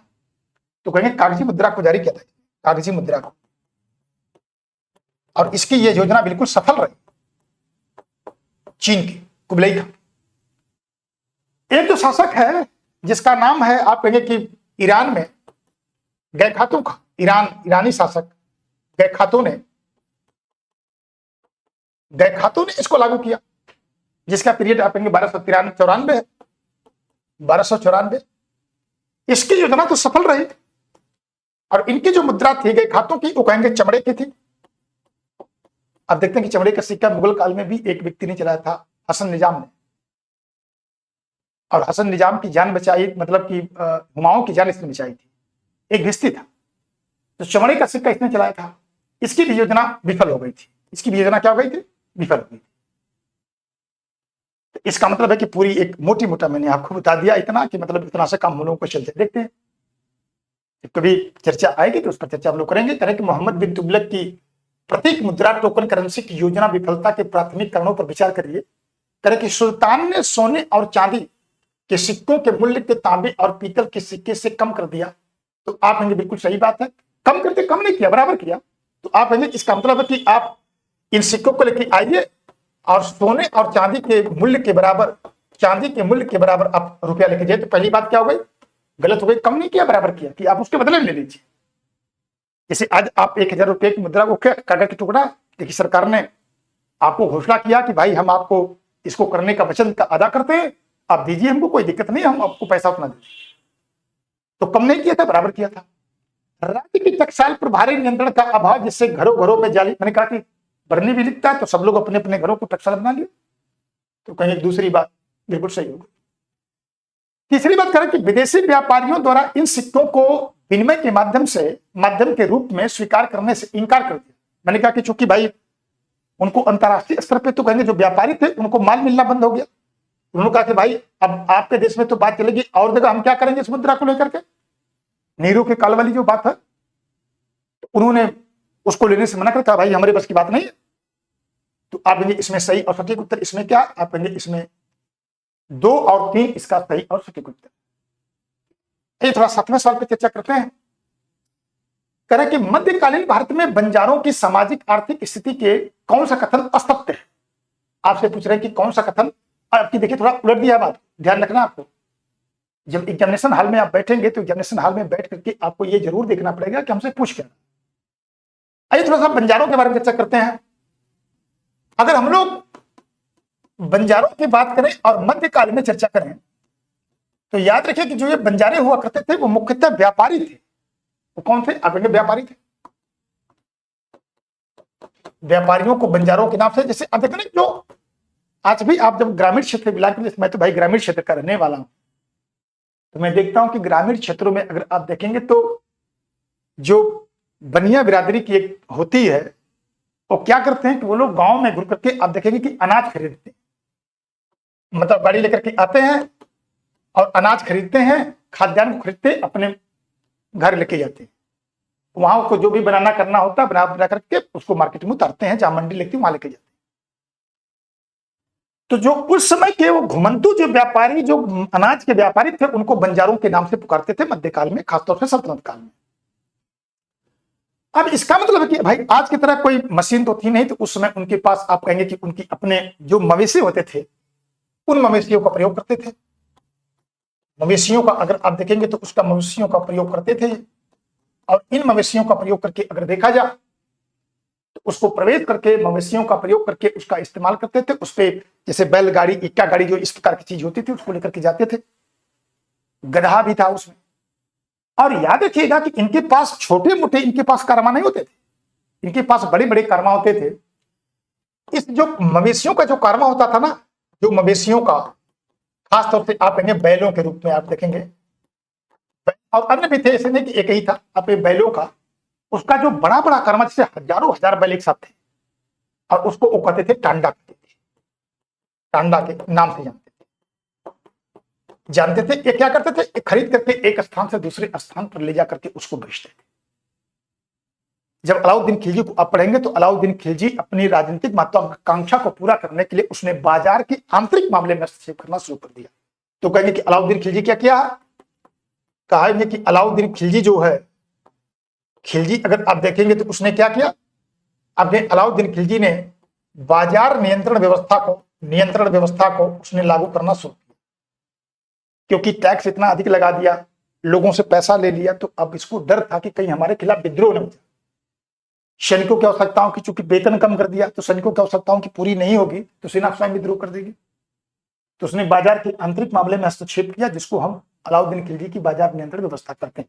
तो कहेंगे कागजी मुद्रा को जारी किया था, कागजी मुद्रा को, और इसकी यह योजना बिल्कुल सफल रही चीन की, कुबलई खां। एक जो शासक है जिसका नाम है, आप कहेंगे कि ईरान में गैखातों का, ईरानी शासक गैखातों ने इसको लागू किया, जिसका पीरियड आप कहेंगे 1294 है, 1294। इसकी योजना तो सफल रही, और इनकी जो मुद्रा थी गैखातों की, वो कहेंगे चमड़े की थी। अब देखते हैं कि चमड़े का सिक्का मुगल काल में भी एक व्यक्ति ने चलाया था, हसन निजाम ने, और हसन निजाम की जान बचाई, मतलब कि हुमायूं की जान इसने बचाई थी, एक भिस्ती था, तो चमड़े का सिक्का इसने चलाया था। इसकी भी योजना विफल हो गई थी, इसकी भी योजना क्या हो गई थी? विफल हो गई थी। तो इसका मतलब है कि पूरी एक मोटी मोटा मैंने आपको बता दिया इतना कि मतलब इतना से काम हम लोगों को चलते देखते हैं। कभी चर्चा आएगी तो उस पर चर्चा हम लोग करेंगे। करें कि मोहम्मद बिन तुगलक की प्रतीक मुद्रा टोकन करेंसी की योजना विफलता के प्राथमिक कारणों पर विचार करिए। करें कि सुल्तान ने सोने और चांदी के सिक्कों के मूल्य के तांबे और पीतल के सिक्के से कम कर दिया। तो आप कहेंगे बिल्कुल सही बात है, कम करते, कम नहीं किया, बराबर किया। तो आप कहेंगे इसका मतलब है कि आप इन सिक्कों को लेकर आइए और सोने और चांदी के मूल्य के बराबर, चांदी के मूल्य के बराबर आप रुपया लेके जाइए। तो पहली बात क्या हो गई? गलत हो गई, कम नहीं किया, बराबर किया, कि आप उसके बदले में ले लीजिए। जैसे आज आप 1000 रुपये की मुद्रा को कागज का टुकड़ा, देखिए सरकार ने आपको घोषणा किया कि भाई हम आपको इसको करने का वचन का अदा करते हैं, आप दीजिए, हमको कोई दिक्कत नहीं, हम आपको पैसा उतना दे। तो कम नहीं किया था, बराबर किया था। राज्य की टकसाल पर भारी नियंत्रण का अभाव, जिससे घरों घरों में जाली, मैंने कहा कि बरनी भी लिखता है तो सब लोग अपने अपने घरों को टकसाल बना लिए। तो कहेंगे दूसरी बात बिल्कुल सही होगी। तीसरी बात करें कि विदेशी व्यापारियों द्वारा इन सिक्कों को विनिमय के माध्यम के रूप में स्वीकार करने से इनकार कर दिया। मैंने कहा कि चूंकि भाई उनको अंतरराष्ट्रीय स्तर पे तो कहेंगे जो व्यापारी थे उनको माल मिलना बंद हो गया। उन्होंने कहा कि भाई अब आपके देश में तो बात चलेगी, और जगह हम क्या करेंगे इस मुद्रा को लेकर के। नेहरू के काल वाली जो बात है, तो उन्होंने उसको लेने से मना कर कहा भाई हमारे बस की बात नहीं है। तो आप कहेंगे इसमें सही और सटीक उत्तर इसमें क्या? आप कहेंगे इसमें 2 और 3 इसका सही और सटीक उत्तर। ये थोड़ा 7वें सवाल पे चर्चा करते हैं। करें कि मध्यकालीन भारत में बंजारों की सामाजिक आर्थिक स्थिति के कौन सा कथन असत्य है? आपसे पूछ रहे हैं कि कौन सा कथन, आपकी देखिए थोड़ा उलट दिया बात, ध्यान रखना आपको। जब एग्जामिनेशन हॉल में आप बैठेंगे तो एग्जामिनेशन हॉल में बैठ करके आपको ये जरूर देखना पड़ेगा कि हमसे पूछ क्या। आइए थोड़ा सा बंजारों के बारे में चर्चा करते हैं। अगर हम लोग बंजारों की बात करें और मध्यकाल में चर्चा करें तो याद रखिए कि जो ये बंजारे हुआ करते थे वो मुख्यतः व्यापारी थे। वो कौन थे? आप कहेंगे व्यापारी थे। व्यापारियों को बंजारों के नाम से, जैसे आप देखते हैं जो आज भी आप जब ग्रामीण क्षेत्र में बिलोंग करते, मैं तो भाई ग्रामीण क्षेत्र का रहने वाला हूं, तो मैं देखता हूं कि ग्रामीण क्षेत्रों में अगर आप देखेंगे तो जो बनिया बिरादरी की एक होती है, वो क्या करते हैं कि वो लोग गांव में घुर करके आप देखेंगे कि अनाज खरीदते हैं, मतलब गाड़ी लेकर के आते हैं और अनाज खरीदते हैं, खाद्यान्न को खरीदते अपने घर लेके जाते हैं। वहां को जो भी बनाना करना होता है बना करके उसको मार्केट में उतारते हैं, जहां मंडी लगती है वहां लेके जाते हैं। तो जो उस समय के वो घुमंतु जो व्यापारी, जो अनाज के व्यापारी थे, उनको बंजारों के नाम से पुकारते थे मध्यकाल में, खासतौर से सल्तनत काल में। अब इसका मतलब है कि भाई आज की तरह कोई मशीन तो थी नहीं, तो उस समय उनके पास आप कहेंगे कि उनकी अपने जो मवेशी होते थे उन मवेशियों का प्रयोग करते थे। मवेशियों का अगर आप देखेंगे तो उसका मवेशियों का प्रयोग करते थे, और इन मवेशियों का प्रयोग करके अगर देखा जाए तो उसको प्रवेश करके मवेशियों का प्रयोग करके उसका इस्तेमाल करते थे। उस पर जैसे बैलगाड़ी, इक्का गाड़ी, जो इस प्रकार की चीज होती थी उसको लेकर के जाते थे। गधा भी था उसमें। और याद रखिएगा कि इनके पास छोटे मोटे इनके पास कारवा नहीं होते थे, इनके पास बड़े बड़े कारवा होते थे। इस जो मवेशियों का जो कारवा होता था ना, जो मवेशियों का खासतौर से आप कहेंगे बैलों के रूप में आप देखेंगे, और अन्य भी थे, ऐसे नहीं कि एक ही था, आप बैलों का उसका जो बड़ा बड़ा कारवा, जैसे हजारों हजार बैल एक साथ थे, और उसको वो कहते थे टांडा, कहते थे टांडा के नाम से जानते थे। ये क्या करते थे, खरीद करके एक स्थान से दूसरे स्थान पर ले जाकर के उसको बेचते थे। जब अलाउद्दीन खिलजी को आप पढ़ेंगे तो अलाउद्दीन खिलजी अपनी राजनीतिक महत्वाकांक्षा को पूरा करने के लिए उसने बाजार के आंतरिक मामले में हस्तक्षेप करना शुरू कर दिया। तो कहेंगे कि अलाउद्दीन खिलजी क्या किया, कहेंगे कि अलाउद्दीन खिलजी जो है, खिलजी अगर आप देखेंगे तो उसने क्या किया, अपने अलाउद्दीन खिलजी ने बाजार नियंत्रण व्यवस्था को उसने लागू करना शुरू किया, क्योंकि टैक्स इतना अधिक लगा दिया, लोगों से पैसा ले लिया, तो अब इसको डर था कि कहीं हमारे खिलाफ विद्रोह न हो जाए। सैनिकों की आवश्यकताओं की चूंकि वेतन कम कर दिया, तो सैनिकों की आवश्यकताओं की पूरी नहीं होगी तो सेना स्वयं विद्रोह कर देगी। तो उसने बाजार के आंतरिक मामले में हस्तक्षेप किया, जिसको हम अलाउद्दीन खिलजी की बाजार नियंत्रण व्यवस्था कहते हैं।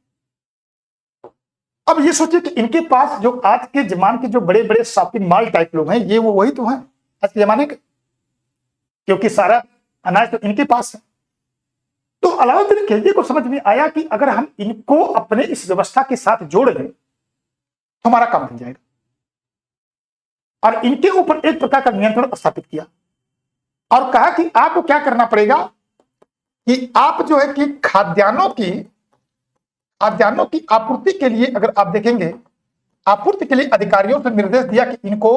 अब ये सोचिए कि इनके पास जो आज के जमाने के जो बड़े बड़े शॉपिंग मॉल टाइप लोग हैं, ये वो वही तो हैं आज के जमाने के, क्योंकि सारा अनाज तो इनके पास है। तो अलाउद्दीन खिलजी को समझ में आया कि अगर हम इनको अपने इस व्यवस्था के साथ जोड़ लें तो हमारा काम बन जाएगा, और इनके ऊपर एक प्रकार का नियंत्रण स्थापित किया, और कहा कि आपको क्या करना पड़ेगा कि आप जो है कि खाद्यान्नों की आपूर्ति के लिए, अगर आप देखेंगे आपूर्ति के लिए अधिकारियों से निर्देश दिया कि इनको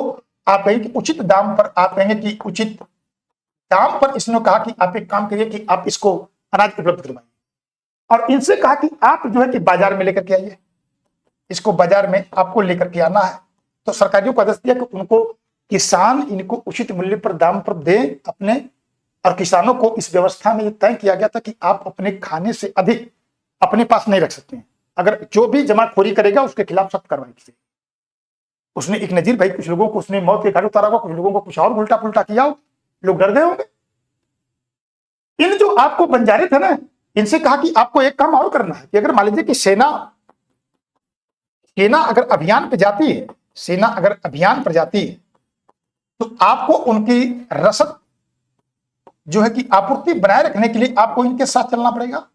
आप कहेंगे कि उचित दाम पर, आप कहेंगे कि उचित दाम पर, इसने कहा कि आप एक काम करिए कि आप इसको अनाज उपलब्ध करवाइए, और इनसे कहा कि आप जो है कि बाजार में लेकर के आइए, इसको बाजार में आपको लेकर के आना है। तो सरकारियों को आदेश दिया कि उनको किसान इनको उचित मूल्य पर दाम पर दें अपने, और किसानों को इस व्यवस्था में तय किया गया था कि आप अपने खाने से अधिक अपने पास नहीं रख सकते हैं, अगर जो भी जमाखोरी करेगा उसके खिलाफ सख्त कार्रवाई की। उसने एक नजीर भाई, कुछ लोगों को उसने मौत के घाट उतारा होगा, कुछ लोगों को कुछ और उल्टा पुल्टा किया हो, लोग डर गए होंगे। इन जो आपको बंजारे थे ना, इनसे कहा कि आपको एक काम और करना है कि अगर मान लीजिए कि सेना अगर अभियान पर जाती है, तो आपको उनकी रसद जो है कि आपूर्ति बनाए रखने के लिए आपको इनके साथ चलना पड़ेगा।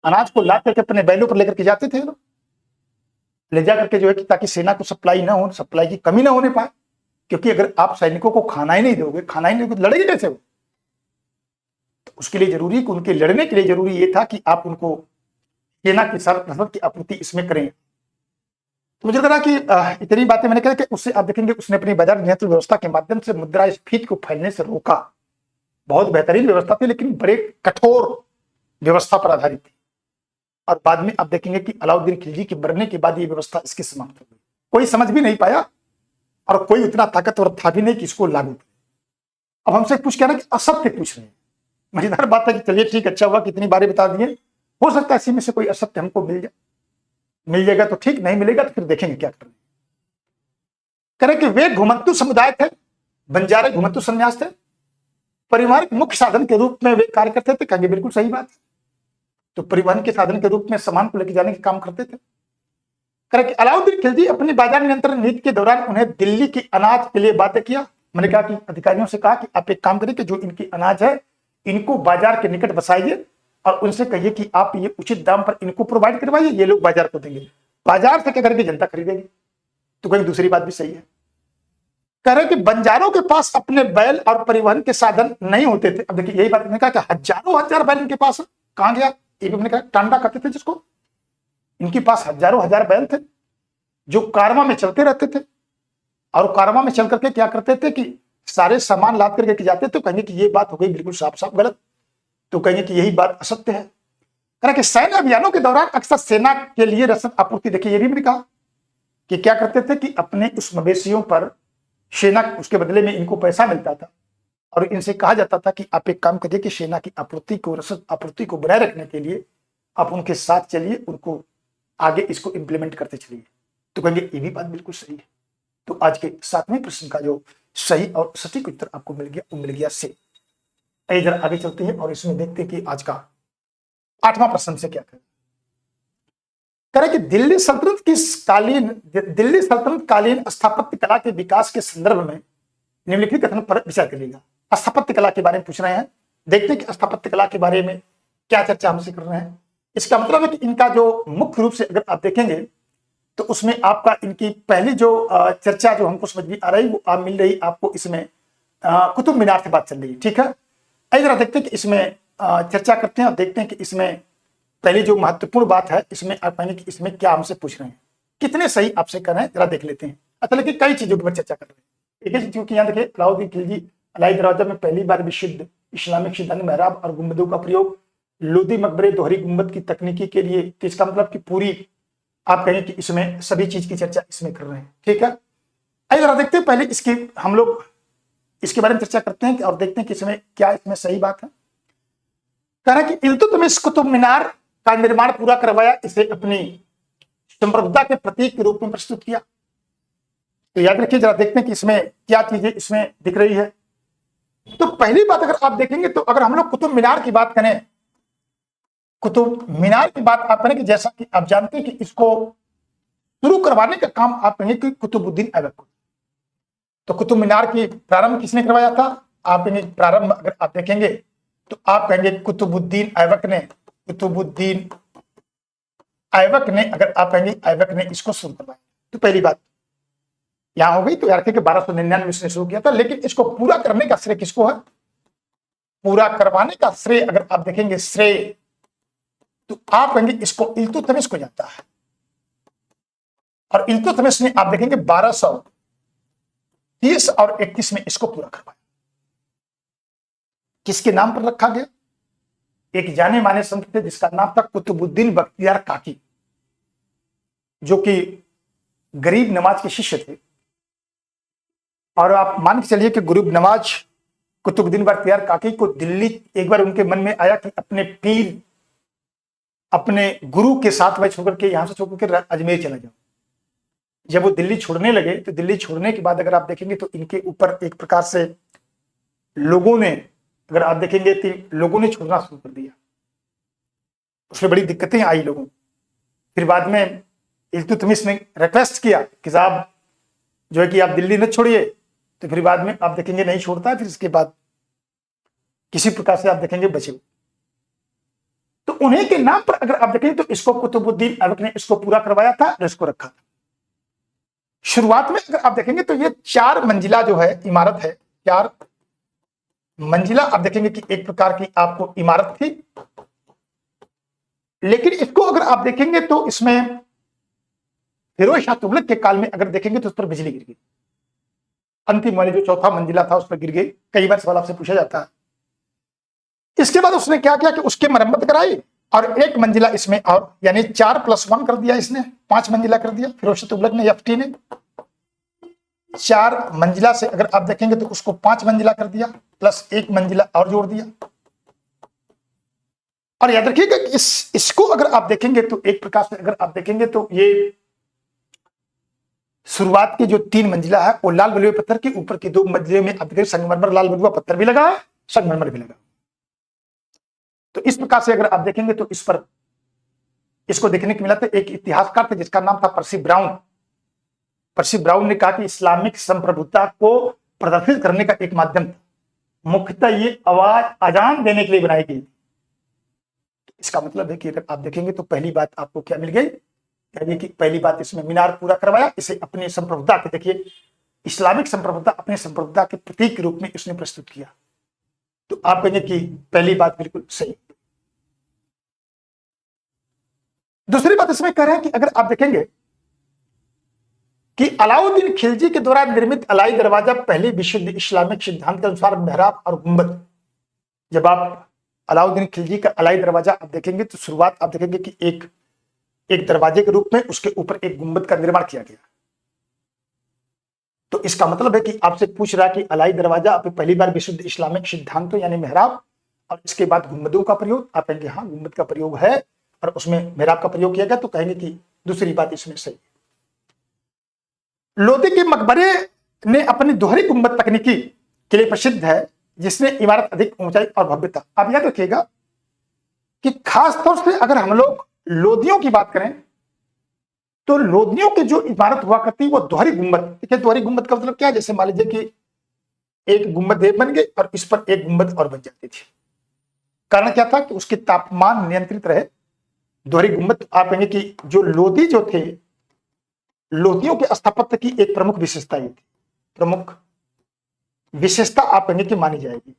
अनाज को लाद करके अपने बैलों पर लेकर के जाते थे लोग, ले जा करके जो है कि ताकि सेना को सप्लाई की कमी ना होने पाए, क्योंकि अगर आप सैनिकों को खाना ही नहीं दोगे तो लड़ेंगे कैसे वो। तो उसके लिए जरूरी, उनके लड़ने के लिए जरूरी ये था कि आप उनको सेना की रसद की आपूर्ति इसमें करें। तो मुझे लगा कि इतनी बातें मैंने कहा कि उससे आप देखेंगे उसने अपनी बाजार नियंत्रण व्यवस्था के माध्यम से मुद्रास्फीति को फैलने से रोका। बहुत बेहतरीन व्यवस्था थी, लेकिन बड़े कठोर व्यवस्था पर आधारित थी, और बाद में आप देखेंगे कि अलाउद्दीन खिलजी के मरने के बाद ये व्यवस्था इसकी समाप्त हो गई। कोई समझ भी नहीं पाया, और कोई उतना ताकतवर था भी नहीं कि इसको लागू करे। अब हमसे कुछ कहना कि असत्य पूछ रहे हैं, मजेदार बात है कि चलिए ठीक, अच्छा हुआ कितनी बारें बता दिए, हो सकता है इसी में से कोई असत्य हमको मिल जाएगा तो ठीक, नहीं मिलेगा तो फिर देखेंगे क्या करना। करें कि वे घुमंतु समुदाय थे, बंजारे घुमंतु संन्यास थे, परिवहन के मुख्य साधन के रूप में वे कार्य करते थे, कहेंगे बिल्कुल सही बात। तो परिवहन के साधन के रूप में सामान को लेकर जाने के काम करते थे। करें कि अलाउद्दीन खिलजी अपनी बाजार नियंत्रण नीति के दौरान उन्हें दिल्ली की अनाज के लिए बातें किया। मैंने कहा कि अधिकारियों से कहा कि आप एक काम करिए कि जो इनकी अनाज है इनको बाजार के निकट बसाइए, और उनसे कहिए कि आप ये उचित दाम पर इनको प्रोवाइड करवाइए, ये लोग बाजार को देंगे, बाजार से क्या करके जनता खरीदेगी। तो कहीं दूसरी बात भी सही है। कह रहे कि बंजारों के पास अपने बैल और परिवहन के साधन नहीं होते थे। अब देखिए यही बात मैंने कहा कि हजारों हजार बैल इनके पास कहां गया, ये भी मैंने कहा टांडा कहते थे जिसको, इनके पास हजारों हजार बैल थे जो कारवां में चलते रहते थे, और कारवां में चल करके क्या करते थे कि सारे सामान लाद करके जाते। तो कहेंगे कि ये बात हो गई बिल्कुल साफ साफ गलत, तो कहेंगे कि यही बात असत्य है। कह कि सैन्य अभियानों के दौरान अक्सर सेना के लिए रसद आपूर्ति, देखिए ये भी मैंने कहा कि क्या करते थे कि अपने उस मवेशियों पर सेना उसके बदले में इनको पैसा मिलता था, और इनसे कहा जाता था कि आप एक काम करिए कि सेना की आपूर्ति को, रसद आपूर्ति को बनाए रखने के लिए आप उनके साथ चलिए, उनको आगे इसको इंप्लीमेंट करते चलिए। तो कहेंगे ये भी बात बिल्कुल सही है। तो आज के 7वें प्रश्न का जो सही और सटीक उत्तर आपको मिल गया, वो मिल गया से। इधर आगे चलते हैं और इसमें देखते हैं कि आज का 8वां प्रश्न से क्या कह रहे कि दिल्ली सल्तनत कालीन स्थापत्य कला के विकास के संदर्भ में निम्नलिखित कथन पर विचार करिएगा। स्थापत्य कला के बारे में पूछ रहे हैं। देखते हैं कि स्थापत्य कला के बारे में क्या चर्चा हमसे कर रहे हैं। इसका मतलब है कि इनका जो मुख्य रूप से अगर आप देखेंगे तो उसमें आपका इनकी पहली जो चर्चा जो हमको समझ में आ रही वो मिल रही आपको इसमें कुतुब मीनार से बात चल रही है। ठीक है, जरा देखते हैं कि इसमें चर्चा करते हैं और देखते हैं कि इसमें पहली जो महत्वपूर्ण बात है इसमें आप पाएंगे कि इसमें क्या हमसे पूछ रहे हैं, कितने सही आपसे कर रहे हैं, जरा देख लेते हैं। अच्छा, लेकिन कई चीजों की चर्चा कर रहे हैं। एक चीज यहाँ देखिए, अलाउद्दीन खिलजी अलाई दरवाजा में पहली बार विशुद्ध इस्लामिक सिद्धांत मेहराब और गुंबदों का प्रयोग, लोदी मकबरे दोहरी गुंबद की तकनीकी के लिए। तो इसका मतलब कि पूरी आप कहेंगे कि इसमें सभी चीज की चर्चा इसमें कर रहे हैं। ठीक है, आइए जरा देखते हैं पहले इसकी हम लोग इसके बारे में चर्चा करते हैं और देखते हैं कि इसमें क्या इसमें सही बात है। कह रहे हैं कि इल्तुतमिश कुतुब मीनार का निर्माण पूरा करवाया, इसे अपनी संप्रभुता के प्रतीक के रूप में प्रस्तुत किया। तो याद रखिए, जरा देखते हैं कि इसमें क्या चीजें इसमें दिख रही है। तो पहली बात अगर आप देखेंगे तो अगर हम लोग कुतुब मीनार की बात करें, कुतुब मीनार की बात आप करें कि जैसा कि आप जानते हैं कि इसको शुरू करवाने का काम आप कहेंगे कि कुतुबुद्दीन ऐबक को। तो कुतुब मीनार की प्रारंभ किसने करवाया था? आप कहेंगे प्रारंभ अगर आप देखेंगे तो आप कहेंगे कुतुबुद्दीन ऐबक ने, कुतुबुद्दीन ऐबक ने, अगर आप कहेंगे ऐबक ने इसको शुरू करवाया। तो पहली बात यहां हो गई। तो याद रखिए कि 1299 में इसने शुरू किया था, लेकिन इसको पूरा करने का श्रेय किसको है? पूरा करवाने का श्रेय अगर आप देखेंगे श्रेय तो आप कहेंगे इसको इल्तुतमिश को जाता है। और इल्तुतमिश ने आप देखेंगे 1230 और 31 में इसको पूरा करवाया। किसके नाम पर रखा गया? एक जाने माने संत थे जिसका नाम था कुतुबुद्दीन बख्तियार काकी, जो कि गरीब नवाज के शिष्य थे। और आप मान के चलिए कि गरीब नवाज कुतुबुद्दीन बख्तियार काकी को दिल्ली एक बार उनके मन में आया कि अपने पीर, अपने गुरु के साथ वह छोड़ के यहां से छोड़ कर अजमेर चला जाओ। जब वो दिल्ली छोड़ने लगे तो दिल्ली छोड़ने के बाद अगर आप देखेंगे तो इनके ऊपर एक प्रकार से लोगों ने, अगर आप देखेंगे तो लोगों ने छोड़ना शुरू कर दिया। उसमें बड़ी दिक्कतें आई लोगों। फिर बाद में इल्तुतमिश ने रिक्वेस्ट किया कि साहब जो है कि आप दिल्ली न छोड़िए। तो फिर बाद में आप देखेंगे नहीं छोड़ता है। फिर इसके बाद किसी प्रकार से आप देखेंगे बचे। तो उन्हीं के नाम पर अगर आप देखेंगे तो इसको कुतुबुद्दीन ऐबक ने इसको पूरा करवाया था और इसको रखा था। शुरुआत में अगर आप देखेंगे तो ये 4 मंजिला जो है इमारत है, 4 मंजिला आप देखेंगे कि एक प्रकार की आपको इमारत थी। लेकिन इसको अगर आप देखेंगे तो इसमें फिरोज शाह तुगलक के काल में अगर देखेंगे तो उस पर बिजली गिर गई। अंतिम वाले जो 4था मंजिला था उस पर गिर गई। कई बार सवाल आपसे पूछा जाता है। इसके बाद उसने क्या किया कि उसकी मरम्मत कराई और 1 मंजिला इसमें और यानी 4+1 कर दिया, इसने 5 मंजिला कर दिया। फिरोज शाह तुगलक ने, एफटी ने 4 मंजिला से अगर आप देखेंगे तो उसको 5 मंजिला कर दिया, प्लस 1 मंजिला और जोड़ दिया। और याद रखिएगा कि इसको अगर आप देखेंगे तो एक प्रकार से अगर आप देखेंगे तो ये शुरुआत की जो 3 मंजिला है वो लाल बलुआ पत्थर के ऊपर की 2 मंजिले में आप देखेंगे संगमरमर लाल बलुआ पत्थर भी लगा है, संगमरमर भी लगा। तो इस प्रकार से अगर आप देखेंगे तो इस पर इसको देखने को मिला था। एक इतिहासकार थे जिसका नाम था पर्सी ब्राउन। पर्सी ब्राउन ने कहा कि इस्लामिक संप्रभुता को प्रदर्शित करने का एक माध्यम था, मुख्यतः ये आवाज अजान देने के लिए बनाई गई। इसका मतलब है कि अगर आप देखेंगे तो पहली बात आपको क्या मिल गई, यानी कि पहली बात इसमें मीनार पूरा करवाया, इसे अपनी संप्रभुता के, देखिए इस्लामिक संप्रभुता अपने संप्रभुता के प्रतीक के रूप में इसने प्रस्तुत किया। तो आप कहेंगे कि पहली बात बिल्कुल सही। दूसरी बात इसमें कह रहे हैं कि अगर आप देखेंगे कि अलाउद्दीन खिलजी के द्वारा निर्मित अलाई दरवाजा पहले विशुद्ध इस्लामिक सिद्धांत के अनुसार मेहराब और गुंबद। जब आप अलाउद्दीन खिलजी का अलाई दरवाजा आप देखेंगे तो शुरुआत आप देखेंगे कि एक दरवाजे के रूप में उसके ऊपर एक गुंबद का निर्माण किया गया। तो इसका मतलब है कि आपसे पूछ रहा है कि अलाई दरवाजा आप पहली बार विशुद्ध इस्लामिक सिद्धांतों यानी मेहराब और इसके बाद गुंबदों का प्रयोग, आप कहेंगे हाँ गुंबद का प्रयोग है और उसमें मेहराब का प्रयोग किया गया, तो कहेंगे कि दूसरी बात इसमें सही। लोदी के मकबरे ने अपनी दोहरी गुंबद तकनीकी के लिए प्रसिद्ध है, जिसने इमारत अधिक ऊंचाई और भव्यता। आप याद रखिएगा कि खास तौर से अगर हम लोग लोदियों की बात करें तो लोदियों की जो इमारत हुआ करती वो दोहरी गुंबद। देखिए दोहरी गुंबद का मतलब क्या है, जैसे मान लीजिए कि एक गुंबद एक बन गई और इस पर एक गुंबद और बन जाती थी। कारण क्या था कि उसके तापमान नियंत्रित रहे। दोहरी गुंबद आप कहेंगे कि जो लोदी जो थे, लोदियों के स्थापत्य की एक प्रमुख विशेषता ये थी, प्रमुख विशेषता आप कहेंगे कि मानी जाएगी।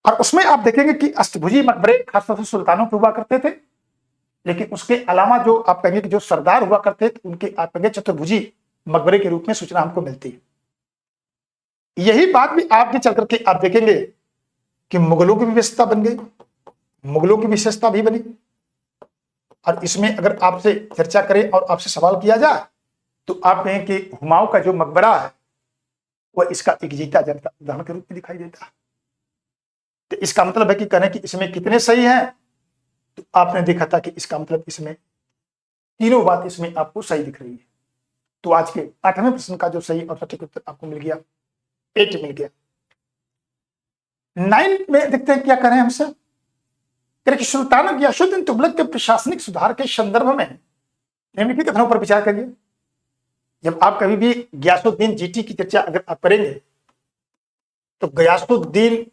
और उसमें आप देखेंगे कि अष्टभुजी मकबरे खासतौर से सुल्तानों के हुआ करते थे, लेकिन उसके अलावा जो आप कहेंगे कि जो सरदार हुआ करते थे उनके आप कहेंगे चतुर्भुजी मकबरे के रूप में सूचना हमको मिलती है। यही बात भी आगे चल करके आप देखेंगे कि मुगलों की विशेषता बन गई, मुगलों की विशेषता भी बनी। और इसमें अगर आपसे चर्चा करें और आपसे सवाल किया जाए तो आप कहें कि हुमायूं का जो मकबरा है वह इसका एक जीता जागता उदाहरण के रूप में दिखाई देता है। तो इसका मतलब है कि कहने कि इसमें कितने सही हैं, तो आपने देखा था कि इसका मतलब इसमें तीनों बात इसमें आपको सही दिख रही है। तो आज के 8वें प्रश्न का जो सही और सटीक उत्तर आपको मिल गया, 8 मिल गया। 9 में देखते हैं क्या करें हमसे कि सुल्तान गियासुद्दीन तुगलक के प्रशासनिक सुधार के संदर्भ में निम्नलिखित कथनों पर विचार करिए। जब आप कभी भी गियासुद्दीन जीटी की चर्चा अगर आप करेंगे तो गियासुद्दीन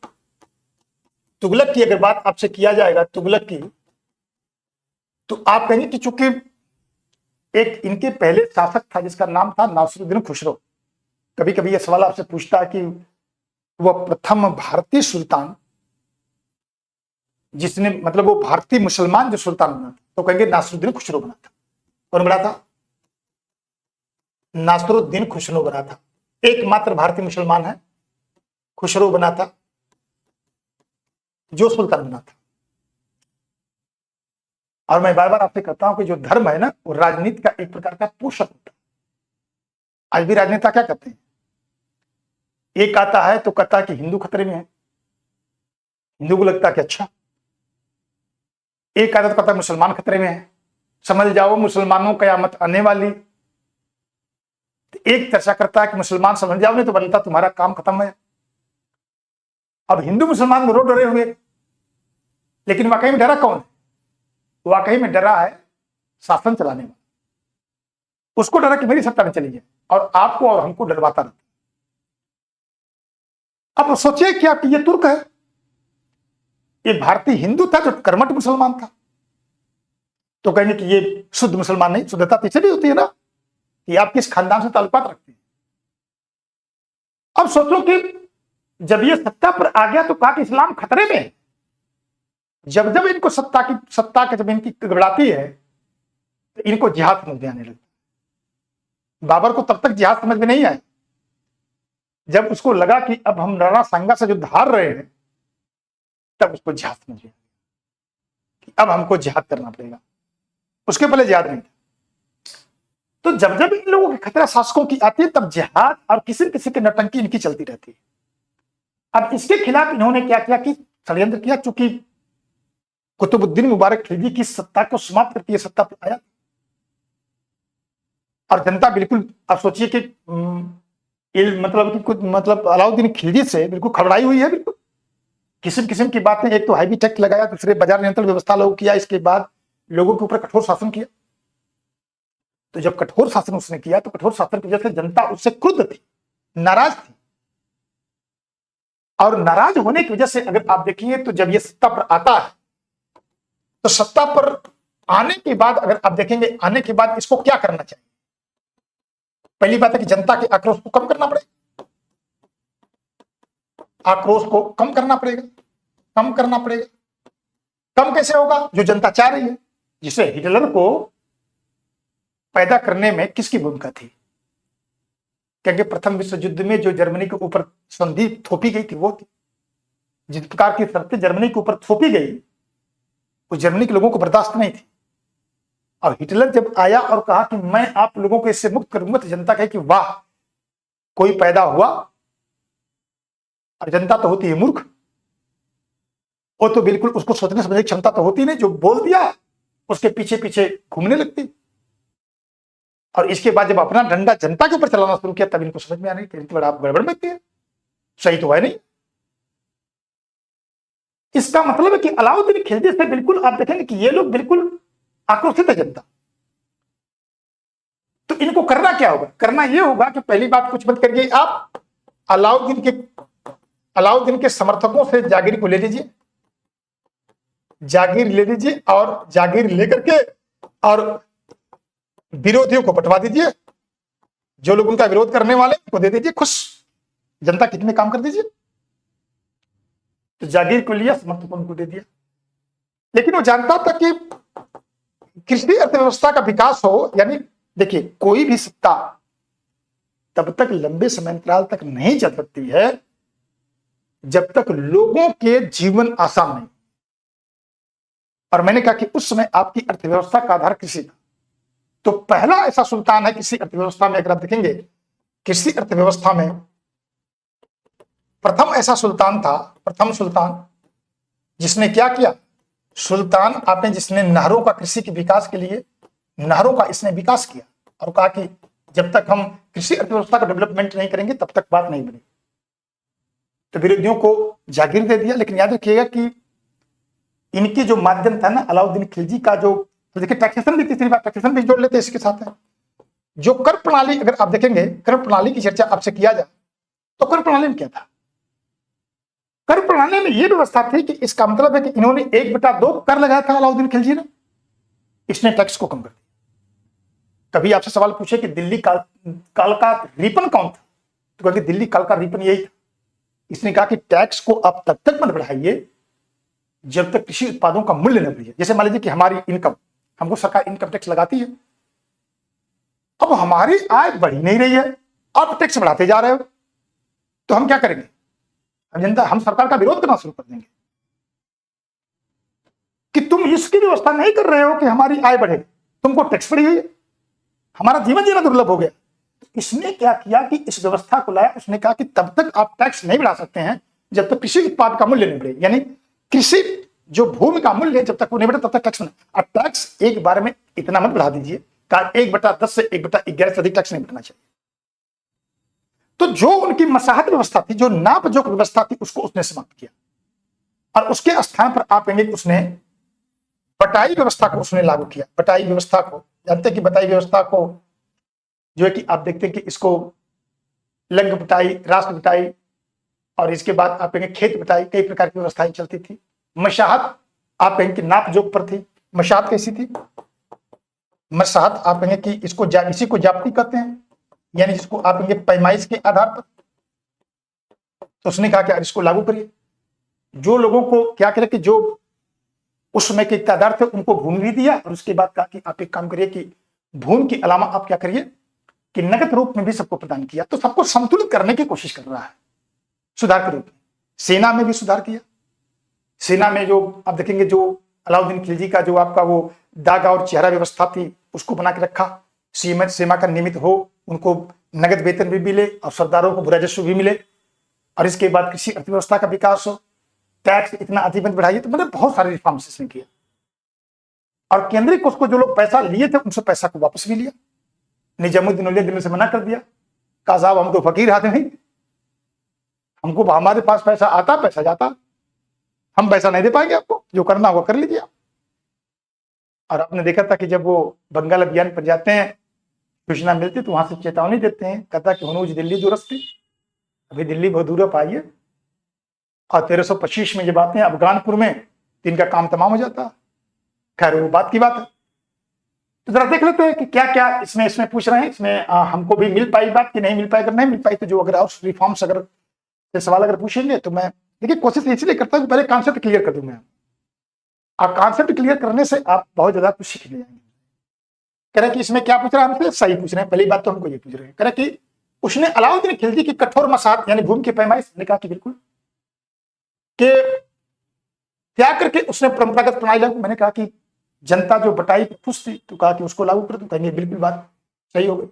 तुगलक की अगर बात आपसे किया जाएगा, तुगलक की, तो आप कहेंगे कि चूंकि एक इनके पहले शासक था जिसका नाम था नासिरुद्दीन खुसरो। कभी कभी यह सवाल आपसे पूछता है कि वह प्रथम भारतीय सुल्तान जिसने मतलब वो भारतीय मुसलमान जो सुल्तान बना था, तो कहेंगे नासिरुद्दीन खुसरो बना था। कौन बना था? नासिरुद्दीन खुसरो बना था। एकमात्र भारतीय मुसलमान है, खुसरो बना था जो सुल्तान बना था। और मैं बार बार आपसे कहता हूं कि जो धर्म है ना वो राजनीति का एक प्रकार का पोषक होता है। आज भी राजनेता क्या कहते हैं, एक आता है तो कहता है कि हिंदू खतरे में है, हिंदू को लगता है कि अच्छा, एक आता तो कहता है मुसलमान खतरे में है, समझ जाओ मुसलमानों कयामत आने वाली। एक चर्चा करता है कि मुसलमान समझ जाओ नहीं तो बनता तुम्हारा काम खत्म है। अब हिंदू मुसलमान दोनों डरे हुए, लेकिन वाकई में डरा कौन है? वाकई में डरा है शासन चलाने में। उसको डरा कि मेरी सत्ता में चली जाए और आपको और हमको डरवाता रहता। अब सोचिए कि आपकी ये तुर्क है, ये भारतीय हिंदू था जो कर्मठ मुसलमान था, तो कहेंगे कि ये शुद्ध मुसलमान नहीं। शुद्धता पीछे भी होती है ना कि आप किस खानदान से ताल्लुकात रखते हैं। अब सोचो कि जब ये सत्ता पर आ गया तो कहा कि इस्लाम खतरे में है। जब जब इनको सत्ता के जब इनकी गड़बड़ाती है तो इनको जिहाद समझ में आने लगता। बाबर को तब तक जिहाद समझ में नहीं आया, जब उसको लगा कि अब हम राणा सांगा से जो हार रहे हैं तब उसको जिहाद समझ में आया कि अब हमको जिहाद करना पड़ेगा। उसके पहले जिहाद नहीं था। तो जब जब इन लोगों की खतरा शासकों की आती है तब जिहाद और किसी किसी की नौटंकी इनकी चलती रहती है। अब इसके खिलाफ इन्होंने क्या किया कि षड्यंत्र किया, चूंकि कुतुबुद्दीन मुबारक खिलजी की सत्ता को समाप्त करके ये सत्ता पर आया और जनता बिल्कुल, आप सोचिए कि मतलब अलाउद्दीन खिलजी से बिल्कुल खबड़ाई हुई है। बिल्कुल किस्म किस्म की बातें, एक तो हाईवी टैक्स लगाया, दूसरे बाजार नियंत्रण व्यवस्था लागू किया, इसके बाद लोगों के ऊपर कठोर शासन किया। तो जब कठोर शासन उसने किया तो कठोर शासन की वजह से जनता उससे क्रुद्ध थी, नाराज थी। और नाराज होने की वजह से अगर आप देखिए तो जब ये सत्ता पर आता है तो सत्ता पर आने के बाद अगर आप देखेंगे, आने के बाद इसको क्या करना चाहिए? पहली बात है कि जनता के आक्रोश को कम करना पड़ेगा, आक्रोश को कम करना पड़ेगा, कम करना पड़ेगा। कम कैसे होगा? जो जनता चाह रही है। जिसे हिटलर को पैदा करने में किसकी भूमिका थी? क्योंकि प्रथम विश्व युद्ध में जो जर्मनी के ऊपर संधि थोपी गई थी वो थी। जिस प्रकार की शर्तें जर्मनी के ऊपर थोपी गई वो जर्मनी के लोगों को बर्दाश्त नहीं थी और हिटलर जब आया और कहा कि मैं आप लोगों को इससे मुक्त करूंगा, तो जनता कहे कि वाह, कोई पैदा हुआ, और जनता तो होती है मूर्ख, वो तो बिल्कुल उसको सोचने समझने की क्षमता तो होती नहीं, जो बोल दिया उसके पीछे पीछे घूमने लगती। और इसके बाद जब अपना डंडा जनता के ऊपर चलाना शुरू किया, तब इनको समझ में आ रही कि बड़ा गड़बड़ में है, सही तो है नहीं। इसका मतलब है कि अलाउद्दीन खिलजी से बिल्कुल आप देखेंगे कि ये लोग बिल्कुल आक्रोशित है जनता। तो इनको करना क्या होगा? करना ये होगा कि पहली बात, कुछ मत करिए आप, अलाउद्दीन के समर्थकों से जागीर को ले लीजिए, जागीर ले लीजिए, और जागीर लेकर के और विरोधियों को बंटवा दीजिए, जो लोग उनका विरोध करने वाले उनको दे दीजिए, खुश जनता कितने काम कर दीजिए। तो जागीर को लिया, समर्थकों को दे दिया। लेकिन वो जानता था कि कृषि अर्थव्यवस्था का विकास हो, यानी देखिए कोई भी सत्ता तब तक लंबे समय अंतराल तक नहीं चल सकती है जब तक लोगों के जीवन आसान नहीं। और मैंने कहा कि उस समय आपकी अर्थव्यवस्था का आधार कृषि था। तो पहला ऐसा सुल्तान है कृषि अर्थव्यवस्था में, अगर आप देखेंगे कृषि अर्थव्यवस्था में प्रथम ऐसा सुल्तान था, प्रथम सुल्तान जिसने क्या किया, सुल्तान आपने जिसने नहरों का कृषि के विकास के लिए नहरों का इसने विकास किया, और कहा कि जब तक हम कृषि अर्थव्यवस्था का डेवलपमेंट नहीं करेंगे तब तक बात नहीं बनेगी। तो विरोधियों को जागीर दे दिया। लेकिन याद रखिएगा कि इनकी जो माध्यम था ना, अलाउद्दीन खिलजी का, जो तो देखिए टैक्सेशन भी, तीसरी बात टैक्सेशन भी जोड़ लेते हैं इसके साथ है। जो कर प्रणाली, अगर आप देखेंगे कर प्रणाली की चर्चा आपसे किया जाए तो कर प्रणाली में क्या था? कर प्रणाली में यह व्यवस्था थी कि इसका मतलब है कि इन्होंने 1/2 कर लगाया था अलाउद्दीन खिलजी ने, इसने टैक्स को कम कर दिया। कभी आपसे सवाल पूछे कि दिल्ली काल का रीपन कौन था, तो कहेंगे दिल्ली काल का रीपन यही था। इसने कहा कि टैक्स को आप तब तक मत बढ़ाइए जब तक कृषि उत्पादों का मूल्य न बढ़े। जैसे मान लीजिए कि हमारी इनकम, हमको सरकार इनकम टैक्स लगाती है, अब हमारी आय बढ़ ही नहीं रही है, आप टैक्स बढ़ाते जा रहे हो, तो हम क्या करेंगे? हम सरकार का विरोध करना शुरू कर देंगे कि तुम इसकी व्यवस्था नहीं कर रहे हो कि हमारी आय बढ़े, तुमको टैक्स बढ़ी हुई है, हमारा जीवन जीना दुर्लभ हो गया। इसने क्या किया कि इस व्यवस्था को लाया, उसने कहा कि तब तक आप टैक्स नहीं बढ़ा सकते हैं जब तक कृषि उत्पाद का मूल्य नहीं बढ़े, यानी कृषि जो भूमि का मूल्य है जब तक वो नहीं बढ़े तब तक टैक्स नहीं। और टैक्स एक बार में इतना मत बढ़ा दीजिए, 1/10 से 1/11 से अधिक टैक्स नहीं बढ़ना चाहिए। तो जो उनकी मसाहत व्यवस्था थी, जो नाप जोख व्यवस्था थी, उसको उसने समाप्त किया, और उसके स्थान पर आप कहेंगे उसने बटाई व्यवस्था को उसने लागू किया। बटाई व्यवस्था को जानते हैं कि बटाई व्यवस्था को जो है कि आप देखते हैं कि इसको लंग बटाई, राष्ट्र बटाई, और इसके बाद आप कहेंगे खेत बटाई, कई प्रकार की व्यवस्थाएं चलती थी। मशाहत आप कहेंगे कि नाप जोख पर थी। मशाहत कैसी थी? मशाहत आप कहेंगे कि इसी को जाप्ती कहते हैं, यानी जिसको आप कहेंगे पैमाइश के आधार पर। तो उसने कहा कि इसको लागू करिए। जो लोगों को क्या करें कि जो उस समय के इक्तादार थे उनको भूमि भी दिया, और उसके बाद कहा कि आप एक काम करिए कि भूमि के अलावा आप क्या करिए कि नगद रूप में भी सबको प्रदान किया। तो सबको संतुलित करने की कोशिश कर रहा है सुधार के रूप में। सेना में भी सुधार किया। सेना में जो आप देखेंगे, जो अलाउद्दीन खिलजी का जो आपका वो दागा और चेहरा व्यवस्था थी, उसको बना के रखा। सेना का नियमित हो, उनको नगद वेतन भी मिले, और सरदारों को राजस्व भी मिले। और इसके बाद कृषि अर्थव्यवस्था का विकास हो, टैक्स इतना अधिक मत बढ़ाइए। तो मतलब बहुत सारे रिफॉर्म्स इसने किए, और केंद्रीय कोष को जो लोग पैसा लिए थे उनसे पैसा को वापस भी लिया। निजामुद्दीन औलिया दिल्ली से मना कर दिया, कहा साहब हम तो फकीर आदमी, हमको हमारे पास पैसा आता पैसा जाता, हम पैसा नहीं दे पाएंगे, आपको जो करना होगा कर लीजिए। और आपने देखा था कि जब वो बंगाल अभियान पर जाते हैं, सूचना मिलती तो वहां से चेतावनी देते हैं, कहता कि हनूज दिल्ली दुरुस्त थी, अभी दिल्ली बहुत दूर पाई है, और 1325 में जब आते हैं अफगानपुर में तो इनका काम तमाम हो जाता। खैर वो बात की बात है। तो जरा देख लेते हैं कि क्या क्या इसमें पूछ रहे हैं। इसमें हमको भी मिल पाई बात कि नहीं मिल पाई। अगर नहीं मिल पाई तो जो अगर और रिफॉर्म्स अगर सवाल अगर पूछेंगे तो मैं देखिए कोशिश इसलिए करता हूँ पहले कॉन्सेप्ट क्लियर कर दूं मैं, और कॉन्सेप्ट क्लियर करने से आप बहुत ज्यादा कुछ सीख ले जाएंगे। कह रहे कि इसमें क्या पूछ रहा है हमसे, सही पूछ रहे हैं। पहली बात तो हमको ये पूछ रहे हैं, कह रहे कि उसने अलाउद्दीन खिलजी की कठोर मसाहत यानी भूमि की पैमाइश, ने कहा कि बिल्कुल के त्याग करके उसने परंपरागत प्रणाली लागू। मैंने कहा कि जनता जो बटाई पे खुश थी तो कहा कि उसको लागू कर दो, कहेंगे बिल्कुल बात सही हो गई।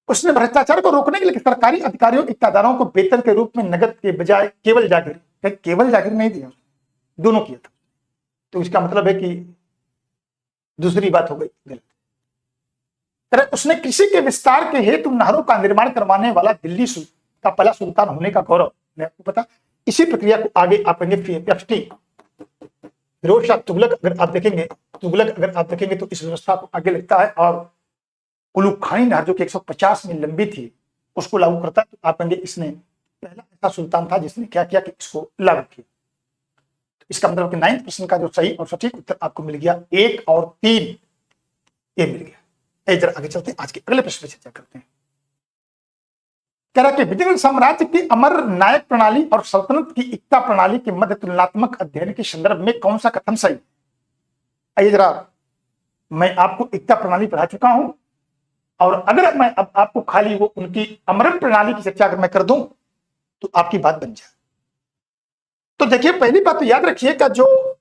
उसने भ्रष्टाचार को रोकने के लिए सरकारी अधिकारियों इक्तादारों को वेतन के रूप में नगद के बजाय केवल जागीर, केवल जागीर नहीं दिया, दोनों किया था। तो इसका मतलब है कि दूसरी बात हो गई गलत। उसने कृषि के विस्तार के हेतु नहरों का निर्माण करवाने वाला दिल्ली का पहला सुल्तान होने का गौरव आपको पता। इसी प्रक्रिया को आगे आप एफटी फिरोज शाह तुगलक अगर आप देखेंगे, तो इस व्यवस्था को आगे लगता है और कुलुखानी नहर जो कि 150 मील लंबी थी उसको लागू करता है। तो आप कहेंगे इसने पहला ऐसा सुल्तान था जिसने क्या किया कि इसको लागू किया। तो इसका मतलब कि 9th प्रश्न का जो सही और सटीक उत्तर आपको मिल गया 1 और 3, ये मिल गया। इधर आगे चलते हैं, आज के अगले प्रश्न पर चर्चा करते हैं। कह रहा कि विजयनगर साम्राज्य की अमर नायक प्रणाली और सल्तनत की एकता प्रणाली के मध्य तुलनात्मक अध्ययन के संदर्भ में कौन सा कथन सही? आइए जरा, मैं आपको एकता प्रणाली पढ़ा चुका हूं और अगर मैं अब आपको खाली वो उनकी अमरण प्रणाली की चर्चा अगर मैं कर दूं तो आपकी बात बन जाए। तो देखिए, पहली बात तो याद रखिएगा, जो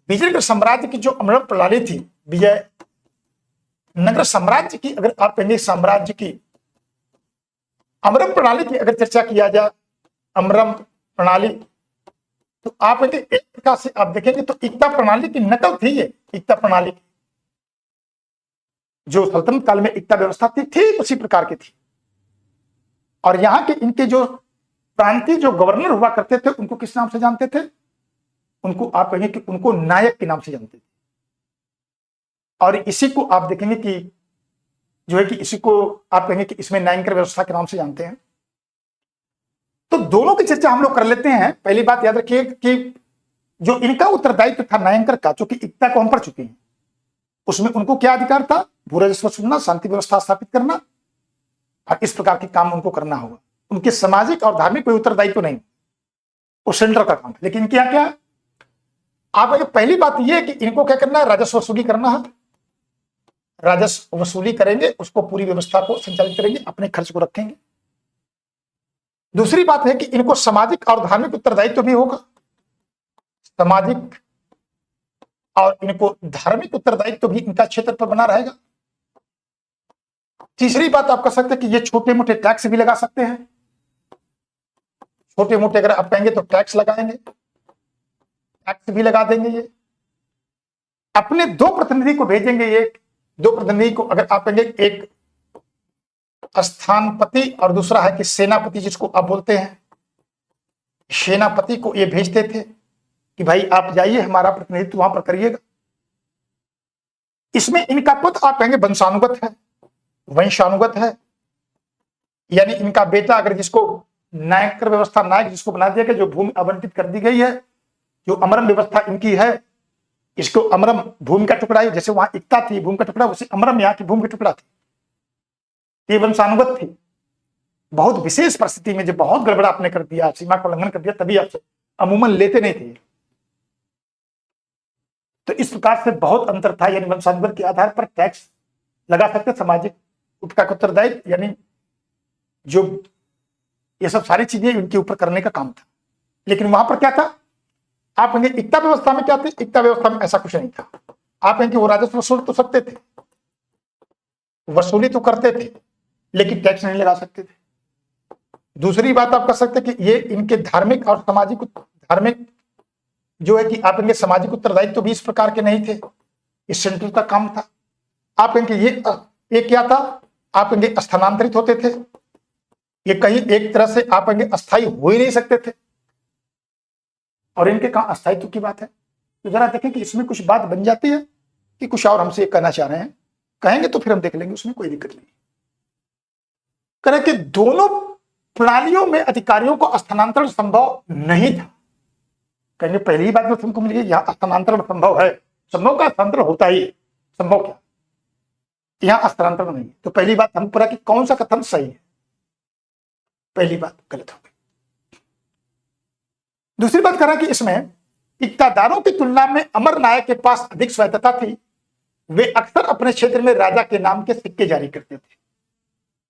विजयनगर साम्राज्य की जो अमरण प्रणाली थी, विजयनगर साम्राज्य की अगर आप कहेंगे साम्राज्य की अमरम प्रणाली की अगर चर्चा किया जाए, अमरम प्रणाली, तो आप एक प्रकार से आप देखेंगे तो एकता प्रणाली की नकल थी ये। एकता प्रणाली जो सल्तनत काल में एकता व्यवस्था थी ठीक उसी प्रकार की थी। और यहाँ के इनके जो प्रांतीय जो गवर्नर हुआ करते थे उनको किस नाम से जानते थे? उनको आप कहेंगे कि उनको नायक के नाम से जानते थे। और इसी को आप देखेंगे कि जो है कि इसी को आप कहेंगे कि इसमें न्यायिक व्यवस्था के नाम से जानते हैं। तो दोनों की चर्चा हम लोग कर लेते हैं। पहली बात याद रखिए कि जो इनका उत्तरदायित्व था न्यायिक का, चूंकि एकता को हम पढ़ चुके हैं, उसमें उनको क्या अधिकार था? भू राजस्व चुनना, शांति व्यवस्था स्थापित करना और इस प्रकार के काम उनको करना होगा। उनके सामाजिक और धार्मिक कोई उत्तरदायित्व नहीं, वो सेंटर का काम है। लेकिन क्या क्या आप पहली बात यह है कि इनको क्या करना है? राजस्व वसूली करना है। राजस्व वसूली करेंगे, उसको पूरी व्यवस्था को संचालित करेंगे, अपने खर्च को रखेंगे। दूसरी बात है कि इनको सामाजिक और धार्मिक उत्तरदायित्व भी होगा। सामाजिक और इनको धार्मिक उत्तरदायित्व भी इनका क्षेत्र पर बना रहेगा। तीसरी बात आप कह सकते हैं कि ये छोटे मोटे टैक्स भी लगा सकते हैं। छोटे मोटे अगर आप कहेंगे तो टैक्स लगाएंगे, टैक्स भी लगा देंगे। ये अपने 2 प्रतिनिधि को भेजेंगे। ये 2 प्रतिनिधि को अगर आप कहेंगे, एक स्थानपति और दूसरा है कि सेनापति, जिसको आप बोलते हैं। सेनापति को ये भेजते थे कि भाई आप जाइए, हमारा प्रतिनिधित्व वहां पर करिएगा। इसमें इनका पद आप कहेंगे वंशानुगत है, वंशानुगत है। यानी इनका बेटा अगर जिसको नायक व्यवस्था, नायक जिसको बना दिया गया, जो भूमि आवंटित कर दी गई है, जो अमरम व्यवस्था इनकी है, इसको अमरम भूमि का टुकड़ा है। जैसे वहां एकता थी भूमि का टुकड़ा, उसी अमरम यहाँ की भूमि का टुकड़ा थी। ये वंशानुगत थी। बहुत विशेष परिस्थिति में जब बहुत गड़बड़ा आपने कर दिया, सीमा को उल्लंघन कर दिया, तभी आपसे अमूमन लेते नहीं थे। तो इस प्रकार से बहुत अंतर था। यानी वंशानुगत के आधार पर टैक्स लगा सकते, सामाजिक उसका उत्तरदायित्व, यानी जो ये सब सारी चीजें इनके ऊपर करने का काम था। लेकिन वहां पर क्या था? आप कहेंगे एकता व्यवस्था में क्या थे? एकता व्यवस्था में ऐसा कुछ नहीं था। आप कहेंगे वो राजस्व वसूल तो सकते थे, वसूली तो करते थे, लेकिन टैक्स नहीं लगा सकते थे। दूसरी बात आप कर सकते कि ये इनके धार्मिक और सामाजिक, धार्मिक जो है कि आप कहेंगे सामाजिक उत्तरदायित्व तो भी इस प्रकार के नहीं थे, इस सेंटर का काम था। आप कहेंगे ये क्या था? आप कहेंगे स्थानांतरित होते थे। ये कहीं एक तरह से आप कहेंगे अस्थायी हो ही नहीं सकते थे। और इनके कहां अस्थायित्व की बात है? तो जरा देखें कि इसमें कुछ बात बन जाती है कि कुछ और हमसे कहना चाह रहे हैं। कहेंगे तो फिर हम देख लेंगे, उसमें कोई दिक्कत नहीं। करें कि दोनों प्रणालियों में अधिकारियों को स्थानांतरण संभव नहीं था। कहेंगे पहली बात तो तुमको मिल गई, यहां स्थानांतरण संभव है। संभव का स्थानांतरण होता ही है, संभव क्या, यहां स्थानांतरण नहीं। तो पहली बात हम पूरा कि कौन सा कथन सही है, पहली बात गलत हो गई। दूसरी बात करें कि इसमें इक्तादारों की तुलना में अमर नायक के पास अधिक स्वायत्तता थी। वे अक्सर अपने क्षेत्र में राजा के नाम के सिक्के जारी करते थे।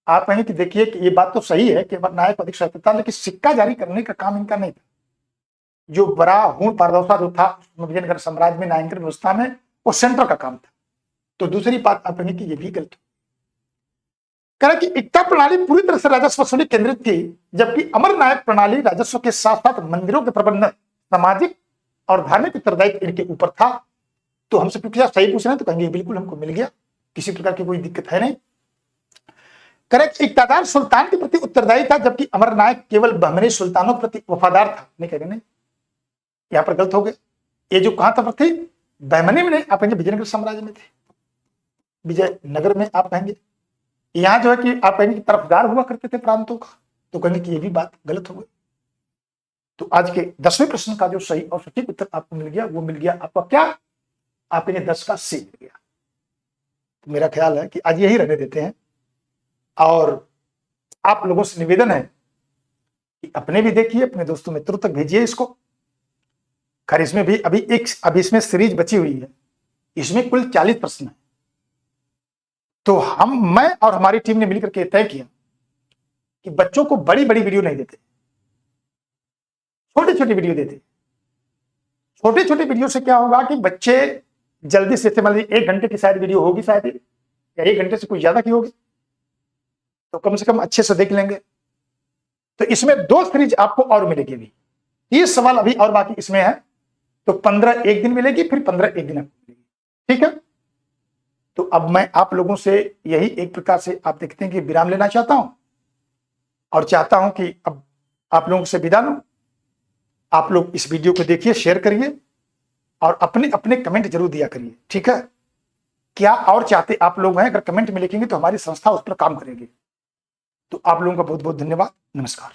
आप कहेंगे कि देखिए कि ये बात तो सही है कि अमर नायक को अधिक स्वायत्तता, लेकिन सिक्का जारी करने का काम इनका नहीं था। जो बड़ा हूण पारदौसा जो था विजयनगर साम्राज्य में न्यायाधिकरण व्यवस्था में, वो सेंटर का काम था। तो दूसरी बात आप कहेंगे कि ये भी गलत, कह रहे कि एकता प्रणाली पूरी तरह से राजस्व वसूली केंद्रित थी, जबकि अमर नायक प्रणाली राजस्व के साथ साथ मंदिरों के प्रबंधन, सामाजिक और धार्मिक उत्तरदायित्व इनके ऊपर था। तो हमसे पूछा सही पूछ रहे हैं तो कहेंगे बिल्कुल हमको मिल गया, किसी प्रकार की कोई दिक्कत है नहीं। करेक्ट, इक्तादार सुल्तान के प्रति उत्तरदायी था, जबकि अमर नायक केवल बहमनी सुल्तानों के प्रति वफादार था। नहीं कहेंगे नहीं, यहां पर गलत हो गए। ये जो कहां तक थी, बहमनी में नहीं, आप कहेंगे विजयनगर साम्राज्य में थे, विजयनगर में आप कहेंगे। यहां जो है कि आप कहेंगे तरफदार हुआ करते थे प्रांतों का, तो कहेंगे कि ये भी बात गलत हो गई। तो आज के 10वें प्रश्न का जो सही और सटीक उत्तर आपको मिल गया, वो मिल गया आपका क्या, आप कहेंगे 10 का सी मिल गया। तो मेरा ख्याल है कि आज यही रहने देते हैं, और आप लोगों से निवेदन है कि अपने भी देखिए, अपने दोस्तों मित्रों तक भेजिए इसको। खैर इसमें भी अभी इसमें सीरीज बची हुई है, इसमें कुल 40 प्रश्न है। तो मैं और हमारी टीम ने मिलकर के तय किया कि बच्चों को बड़ी बड़ी वीडियो नहीं देते, छोटी छोटी वीडियो देते। छोटे छोटे वीडियो से क्या होगा कि बच्चे जल्दी से, मान लीजिए 1 घंटे की शायद वीडियो होगी, शायद या 1 घंटे से कुछ ज्यादा की होगी, तो कम से कम अच्छे से देख लेंगे। तो इसमें 2 सीरीज आपको और मिलेगी। भी 30 सवाल अभी और बाकी इसमें है, तो 15 एक दिन मिलेगी, फिर 15 एक दिन आपको मिलेगी, ठीक है। तो अब मैं आप लोगों से यही एक प्रकार से आप देखते हैं कि विराम लेना चाहता हूं, और चाहता हूं कि अब आप लोगों से विदा लूं। आप लोग इस वीडियो को देखिए, शेयर करिए, और अपने अपने कमेंट जरूर दिया करिए, ठीक है। क्या और चाहते आप लोग हैं, अगर कमेंट में लिखेंगे तो हमारी संस्था उस पर काम करेगी। तो आप लोगों का बहुत बहुत धन्यवाद, नमस्कार।